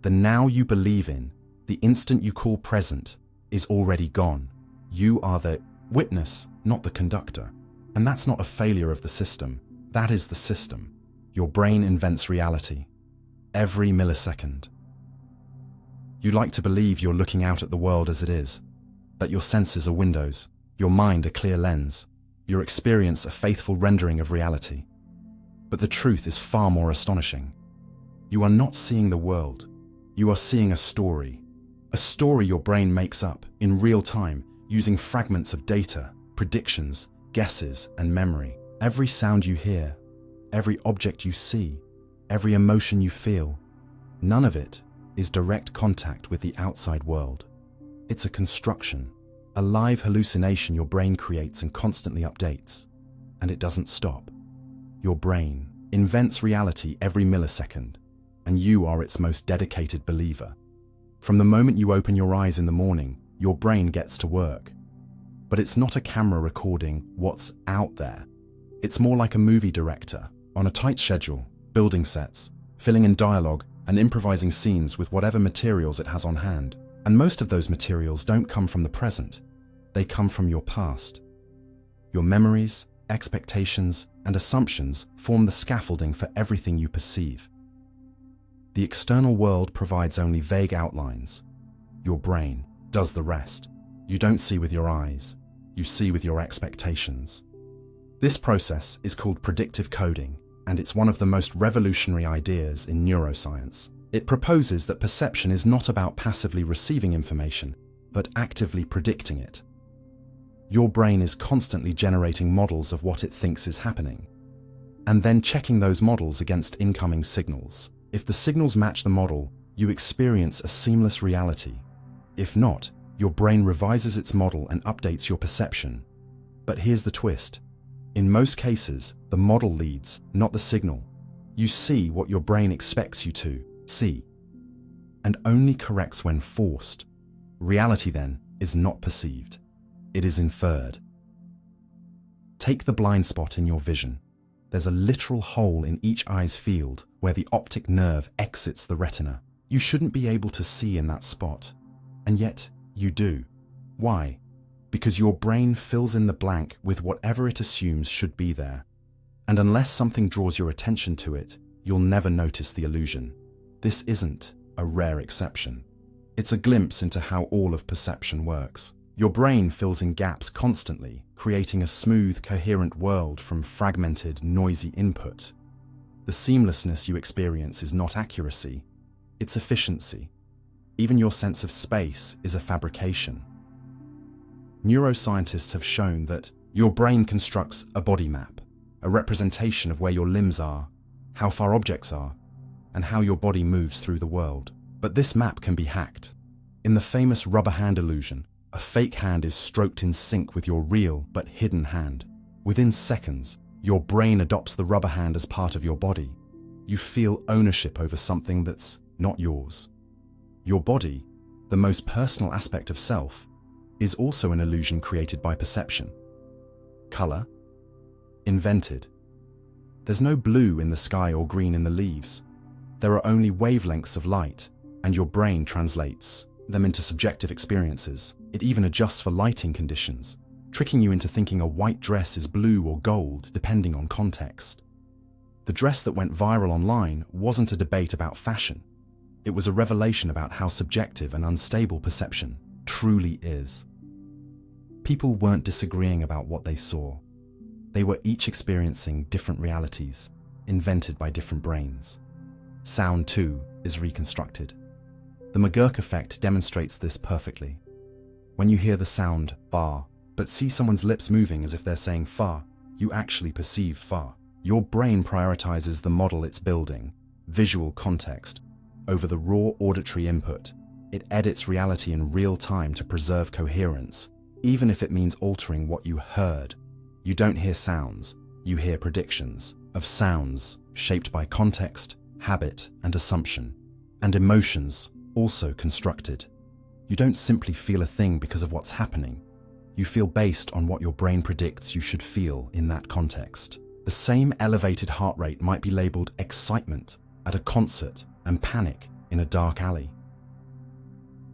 The now you believe in, the instant you call present, is already gone. You are the witness, not the conductor. And that's not a failure of the system. That is the system. Your brain invents reality. Every millisecond. You like to believe you're looking out at the world as it is, that your senses are windows, your mind a clear lens, your experience a faithful rendering of reality. But the truth is far more astonishing. You are not seeing the world. You are seeing a story your brain makes up in real time using fragments of data, predictions, guesses, and memory. Every sound you hear, every object you see, every emotion you feel, none of it is direct contact with the outside world. It's a construction, a live hallucination your brain creates and constantly updates. And it doesn't stop. Your brain invents reality every millisecond, and you are its most dedicated believer. From the moment you open your eyes in the morning, your brain gets to work. But it's not a camera recording what's out there. It's more like a movie director, on a tight schedule, building sets, filling in dialogue, and improvising scenes with whatever materials it has on hand. And most of those materials don't come from the present. They come from your past. Your memories, expectations, and assumptions form the scaffolding for everything you perceive. The external world provides only vague outlines. Your brain does the rest. You don't see with your eyes. You see with your expectations. This process is called predictive coding, and it's one of the most revolutionary ideas in neuroscience. It proposes that perception is not about passively receiving information, but actively predicting it. Your brain is constantly generating models of what it thinks is happening, and then checking those models against incoming signals. If the signals match the model, you experience a seamless reality. If not, your brain revises its model and updates your perception. But here's the twist. In most cases, the model leads, not the signal. You see what your brain expects you to see, and only corrects when forced. Reality, then, is not perceived. It is inferred. Take the blind spot in your vision. There's a literal hole in each eye's field where the optic nerve exits the retina. You shouldn't be able to see in that spot, and yet you do. Why? Because your brain fills in the blank with whatever it assumes should be there. And unless something draws your attention to it, you'll never notice the illusion. This isn't a rare exception. It's a glimpse into how all of perception works. Your brain fills in gaps constantly, creating a smooth, coherent world from fragmented, noisy input. The seamlessness you experience is not accuracy, it's efficiency. Even your sense of space is a fabrication. Neuroscientists have shown that your brain constructs a body map, a representation of where your limbs are, how far objects are, and how your body moves through the world. But this map can be hacked. In the famous rubber hand illusion, a fake hand is stroked in sync with your real but hidden hand. Within seconds, your brain adopts the rubber hand as part of your body. You feel ownership over something that's not yours. Your body, the most personal aspect of self, is also an illusion created by perception. Color? Invented. There's no blue in the sky or green in the leaves. There are only wavelengths of light, and your brain translates them into subjective experiences. It even adjusts for lighting conditions, tricking you into thinking a white dress is blue or gold, depending on context. The dress that went viral online wasn't a debate about fashion. It was a revelation about how subjective and unstable perception truly is. People weren't disagreeing about what they saw. They were each experiencing different realities, invented by different brains. Sound, too, is reconstructed. The McGurk effect demonstrates this perfectly. When you hear the sound bar, but see someone's lips moving as if they're saying fa, you actually perceive fa. Your brain prioritizes the model it's building, visual context, over the raw auditory input. It edits reality in real time to preserve coherence, even if it means altering what you heard. You don't hear sounds, you hear predictions of sounds shaped by context, habit, and assumption, and emotions also constructed. You don't simply feel a thing because of what's happening. You feel based on what your brain predicts you should feel in that context. The same elevated heart rate might be labeled excitement at a concert and panic in a dark alley.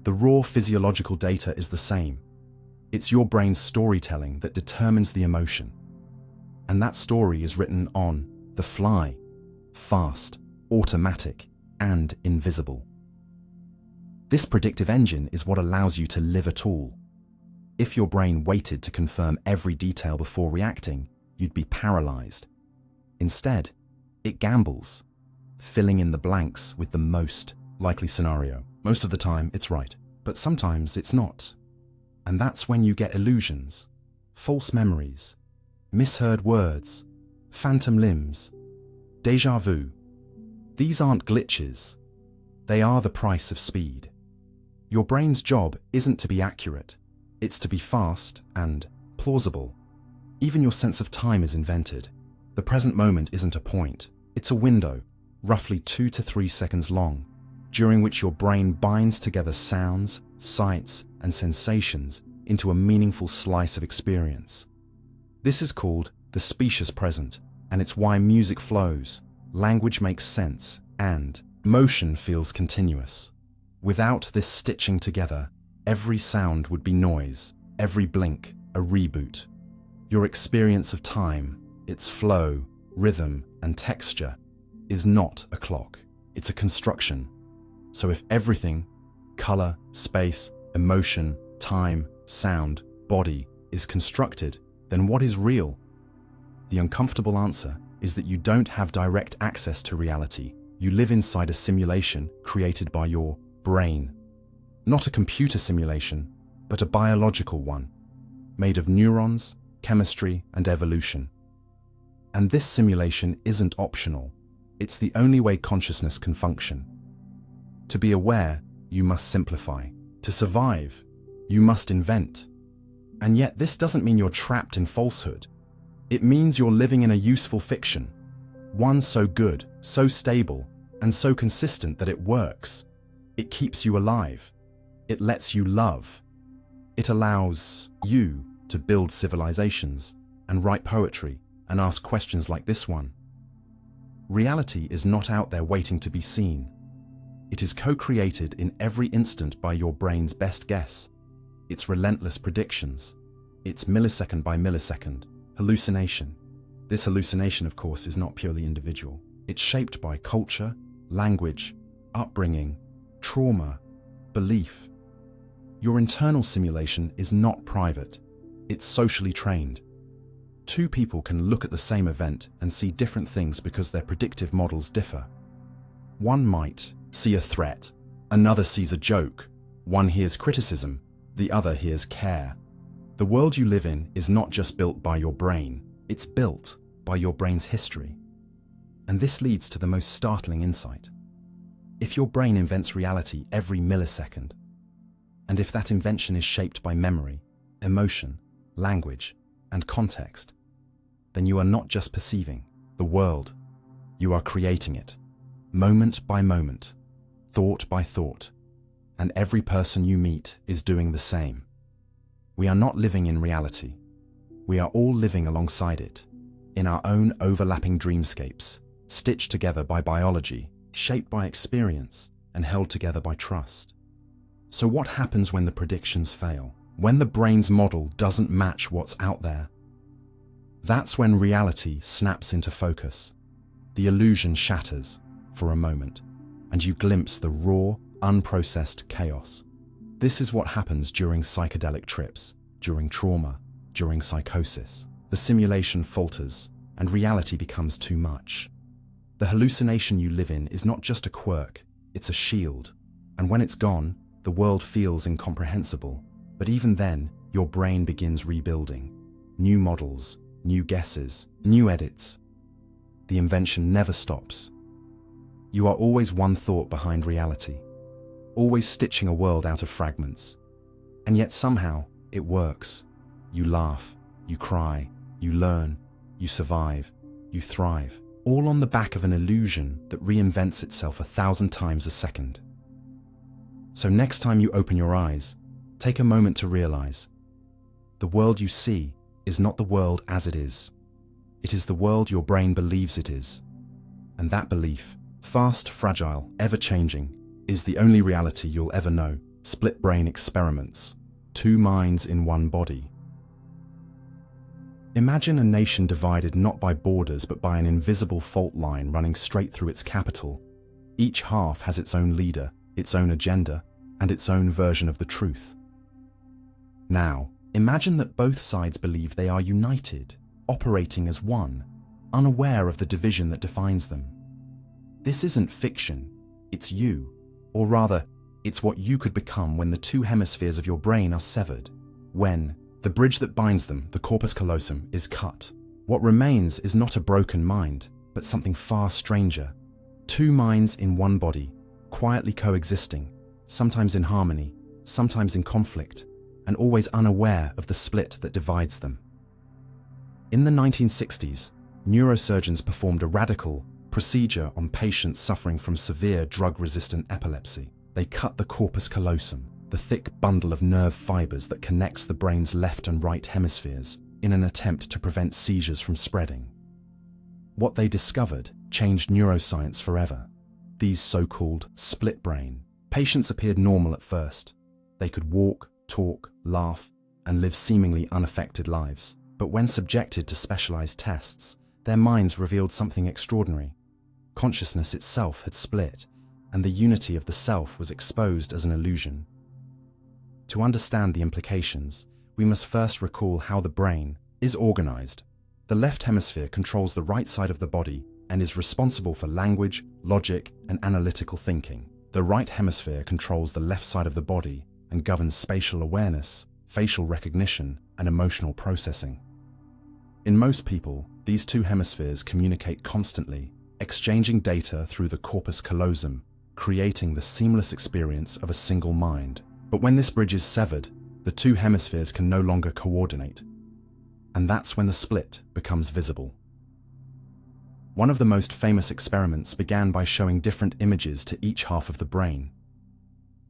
The raw physiological data is the same. It's your brain's storytelling that determines the emotion. And that story is written on the fly, fast, automatic, and invisible. This predictive engine is what allows you to live at all. If your brain waited to confirm every detail before reacting, you'd be paralyzed. Instead, it gambles, filling in the blanks with the most likely scenario. Most of the time, it's right, but sometimes it's not. And that's when you get illusions, false memories, misheard words, phantom limbs, déjà vu. These aren't glitches. They are the price of speed. Your brain's job isn't to be accurate. It's to be fast and plausible. Even your sense of time is invented. The present moment isn't a point. It's a window, roughly 2 to 3 seconds long, during which your brain binds together sounds, sights, and sensations into a meaningful slice of experience. This is called the specious present, and it's why music flows, language makes sense, and motion feels continuous. Without this stitching together, every sound would be noise, every blink a reboot. Your experience of time, its flow, rhythm, and texture, is not a clock. It's a construction. So if everything, color, space, emotion, time, sound, body, is constructed, then what is real? The uncomfortable answer is that you don't have direct access to reality. You live inside a simulation created by your brain. Not a computer simulation, but a biological one, made of neurons, chemistry, and evolution. And this simulation isn't optional. It's the only way consciousness can function. To be aware, you must simplify. To survive, you must invent. And yet this doesn't mean you're trapped in falsehood. It means you're living in a useful fiction, one so good, so stable, and so consistent that it works. It keeps you alive. It lets you love. It allows you to build civilizations and write poetry and ask questions like this one. Reality is not out there waiting to be seen. It is co-created in every instant by your brain's best guess, its relentless predictions, its millisecond by millisecond hallucination. This hallucination, of course, is not purely individual. It's shaped by culture, language, upbringing, trauma, belief. Your internal simulation is not private. It's socially trained. Two people can look at the same event and see different things because their predictive models differ. One might see a threat, another sees a joke, one hears criticism, the other hears care. The world you live in is not just built by your brain, it's built by your brain's history. And this leads to the most startling insight. If your brain invents reality every millisecond, and if that invention is shaped by memory, emotion, language, and context, then you are not just perceiving the world, you are creating it, moment by moment, thought by thought, and every person you meet is doing the same. We are not living in reality. We are all living alongside it, in our own overlapping dreamscapes, stitched together by biology, shaped by experience and held together by trust. So what happens when the predictions fail? When the brain's model doesn't match what's out there? That's when reality snaps into focus. The illusion shatters for a moment, and you glimpse the raw, unprocessed chaos. This is what happens during psychedelic trips, during trauma, during psychosis. The simulation falters, and reality becomes too much. The hallucination you live in is not just a quirk, it's a shield. And when it's gone, the world feels incomprehensible. But even then, your brain begins rebuilding. New models, new guesses, new edits. The invention never stops. You are always one thought behind reality, always stitching a world out of fragments. And yet somehow, it works. You laugh, you cry, you learn, you survive, you thrive, all on the back of an illusion that reinvents itself 1,000 times a second. So next time you open your eyes, take a moment to realize the world you see is not the world as it is. It is the world your brain believes it is. And that belief, fast, fragile, ever-changing, is the only reality you'll ever know. Split brain experiments. 2 minds in one body. Imagine a nation divided not by borders but by an invisible fault line running straight through its capital. Each half has its own leader, its own agenda, and its own version of the truth. Now, imagine that both sides believe they are united, operating as one, unaware of the division that defines them. This isn't fiction, it's you, or rather, it's what you could become when the 2 hemispheres of your brain are severed, when the bridge that binds them, the corpus callosum, is cut. What remains is not a broken mind, but something far stranger. 2 minds in one body, quietly coexisting, sometimes in harmony, sometimes in conflict, and always unaware of the split that divides them. In the 1960s, neurosurgeons performed a radical procedure on patients suffering from severe drug-resistant epilepsy. They cut the corpus callosum, the thick bundle of nerve fibers that connects the brain's left and right hemispheres, in an attempt to prevent seizures from spreading. What they discovered changed neuroscience forever. These so-called split brain patients appeared normal at first. They could walk, talk, laugh, and live seemingly unaffected lives. But when subjected to specialized tests, their minds revealed something extraordinary. Consciousness itself had split, and the unity of the self was exposed as an illusion. To understand the implications, we must first recall how the brain is organized. The left hemisphere controls the right side of the body and is responsible for language, logic, and analytical thinking. The right hemisphere controls the left side of the body and governs spatial awareness, facial recognition, and emotional processing. In most people, these 2 hemispheres communicate constantly, exchanging data through the corpus callosum, creating the seamless experience of a single mind. But when this bridge is severed, the 2 hemispheres can no longer coordinate. And that's when the split becomes visible. One of the most famous experiments began by showing different images to each half of the brain.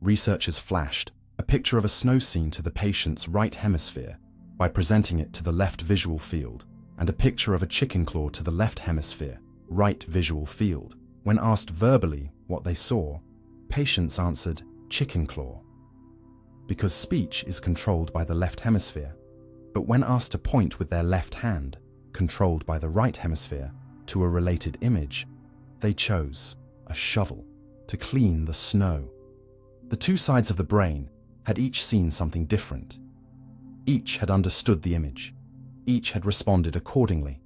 Researchers flashed a picture of a snow scene to the patient's right hemisphere by presenting it to the left visual field, and a picture of a chicken claw to the left hemisphere, right visual field. When asked verbally what they saw, patients answered chicken claw, because speech is controlled by the left hemisphere. But when asked to point with their left hand, controlled by the right hemisphere, to a related image, they chose a shovel to clean the snow. The 2 sides of the brain had each seen something different. Each had understood the image. Each had responded accordingly.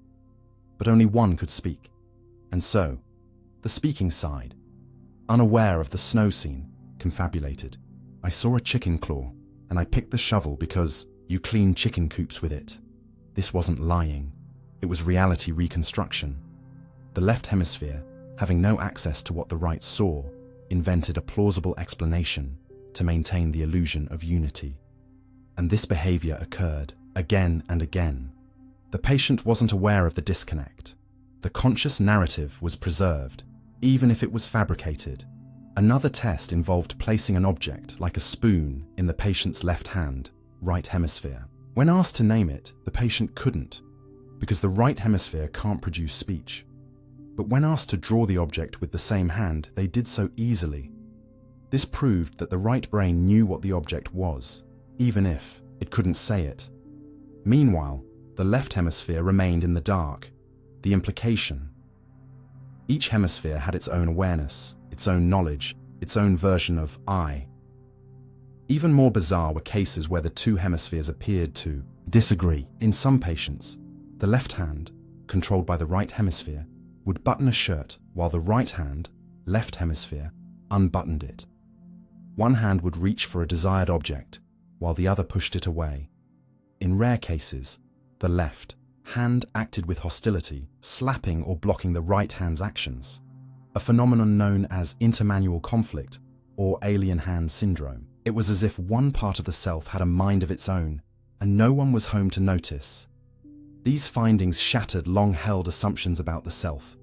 But only one could speak. And so, the speaking side, unaware of the snow scene, confabulated. I saw a chicken claw, and I picked the shovel because you clean chicken coops with it. This wasn't lying. It was reality reconstruction. The left hemisphere, having no access to what the right saw, invented a plausible explanation to maintain the illusion of unity. And this behavior occurred again and again. The patient wasn't aware of the disconnect. The conscious narrative was preserved, even if it was fabricated. Another test involved placing an object, like a spoon, in the patient's left hand, right hemisphere. When asked to name it, the patient couldn't, because the right hemisphere can't produce speech. But when asked to draw the object with the same hand, they did so easily. This proved that the right brain knew what the object was, even if it couldn't say it. Meanwhile, the left hemisphere remained in the dark. The implication: each hemisphere had its own awareness, its own knowledge, its own version of I. Even more bizarre were cases where the two hemispheres appeared to disagree. In some patients, the left hand, controlled by the right hemisphere, would button a shirt while the right hand, left hemisphere, unbuttoned it. One hand would reach for a desired object, while the other pushed it away. In rare cases, the left hand acted with hostility, slapping or blocking the right hand's actions, a phenomenon known as intermanual conflict or alien hand syndrome. It was as if one part of the self had a mind of its own, and no one was home to notice. These findings shattered long-held assumptions about the self.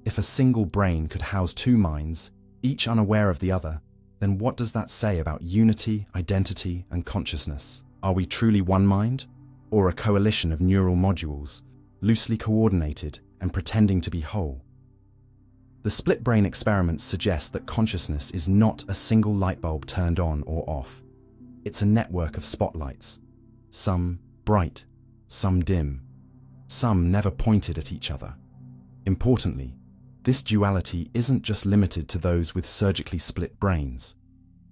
If a single brain could house two minds, each unaware of the other, then what does that say about unity, identity, and consciousness? Are we truly one mind, or a coalition of neural modules, loosely coordinated and pretending to be whole? The split brain experiments suggest that consciousness is not a single light bulb turned on or off. It's a network of spotlights, some bright, some dim, some never pointed at each other. Importantly, this duality isn't just limited to those with surgically split brains.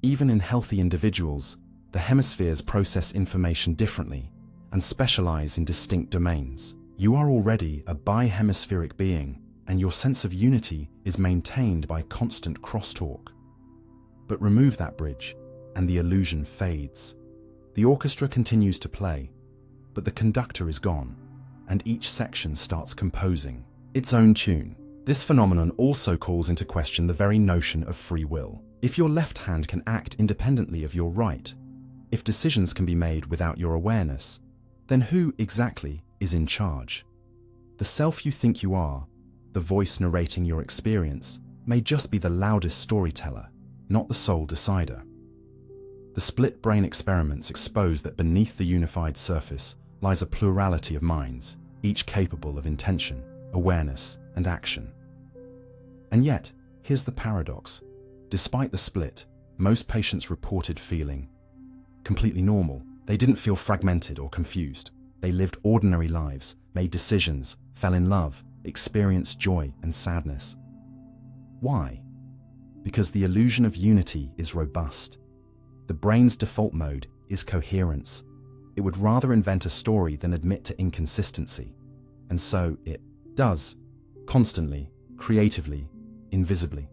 Even in healthy individuals, the hemispheres process information differently and specialize in distinct domains. You are already a bi-hemispheric being, and your sense of unity is maintained by constant crosstalk. But remove that bridge, and the illusion fades. The orchestra continues to play, but the conductor is gone, and each section starts composing its own tune. This phenomenon also calls into question the very notion of free will. If your left hand can act independently of your right, if decisions can be made without your awareness, then who exactly is in charge? The self you think you are, the voice narrating your experience, may just be the loudest storyteller, not the sole decider. The split brain experiments expose that beneath the unified surface lies a plurality of minds, each capable of intention, awareness, and action. And yet, here's the paradox. Despite the split, most patients reported feeling completely normal. They didn't feel fragmented or confused. They lived ordinary lives, made decisions, fell in love, experienced joy and sadness. Why? Because the illusion of unity is robust. The brain's default mode is coherence. It would rather invent a story than admit to inconsistency. And so it does, constantly, creatively, invisibly.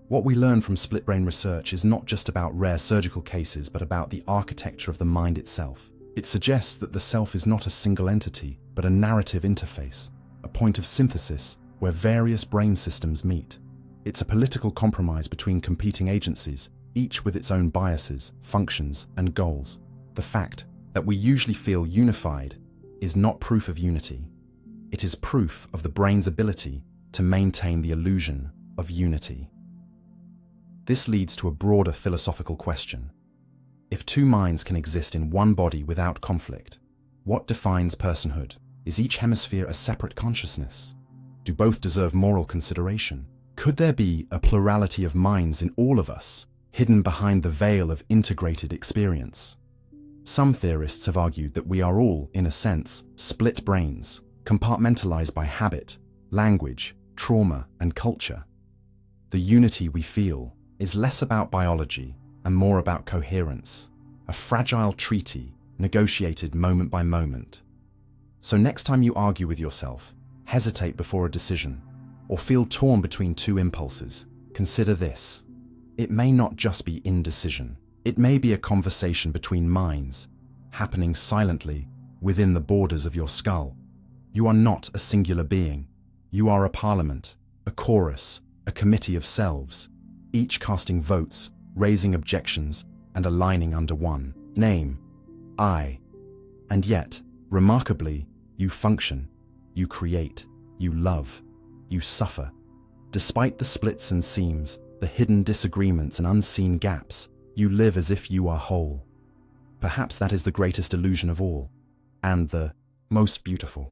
What we learn from split brain research is not just about rare surgical cases, but about the architecture of the mind itself. It suggests that the self is not a single entity, but a narrative interface, a point of synthesis where various brain systems meet. It's a political compromise between competing agencies, each with its own biases, functions, and goals. The fact that we usually feel unified is not proof of unity. It is proof of the brain's ability to maintain the illusion of unity. This leads to a broader philosophical question. If two minds can exist in one body without conflict, what defines personhood? Is each hemisphere a separate consciousness? Do both deserve moral consideration? Could there be a plurality of minds in all of us, hidden behind the veil of integrated experience? Some theorists have argued that we are all, in a sense, split brains, compartmentalized by habit, language, trauma, and culture. The unity we feel is less about biology and more about coherence, a fragile treaty negotiated moment by moment. So next time you argue with yourself, hesitate before a decision, or feel torn between two impulses, consider this. It may not just be indecision. It may be a conversation between minds, happening silently within the borders of your skull. You are not a singular being. You are a parliament, a chorus, a committee of selves, each casting votes, raising objections, and aligning under one name, I. And yet, remarkably, you function, you create, you love, you suffer. Despite the splits and seams, the hidden disagreements and unseen gaps, you live as if you are whole. Perhaps that is the greatest illusion of all, and the most beautiful.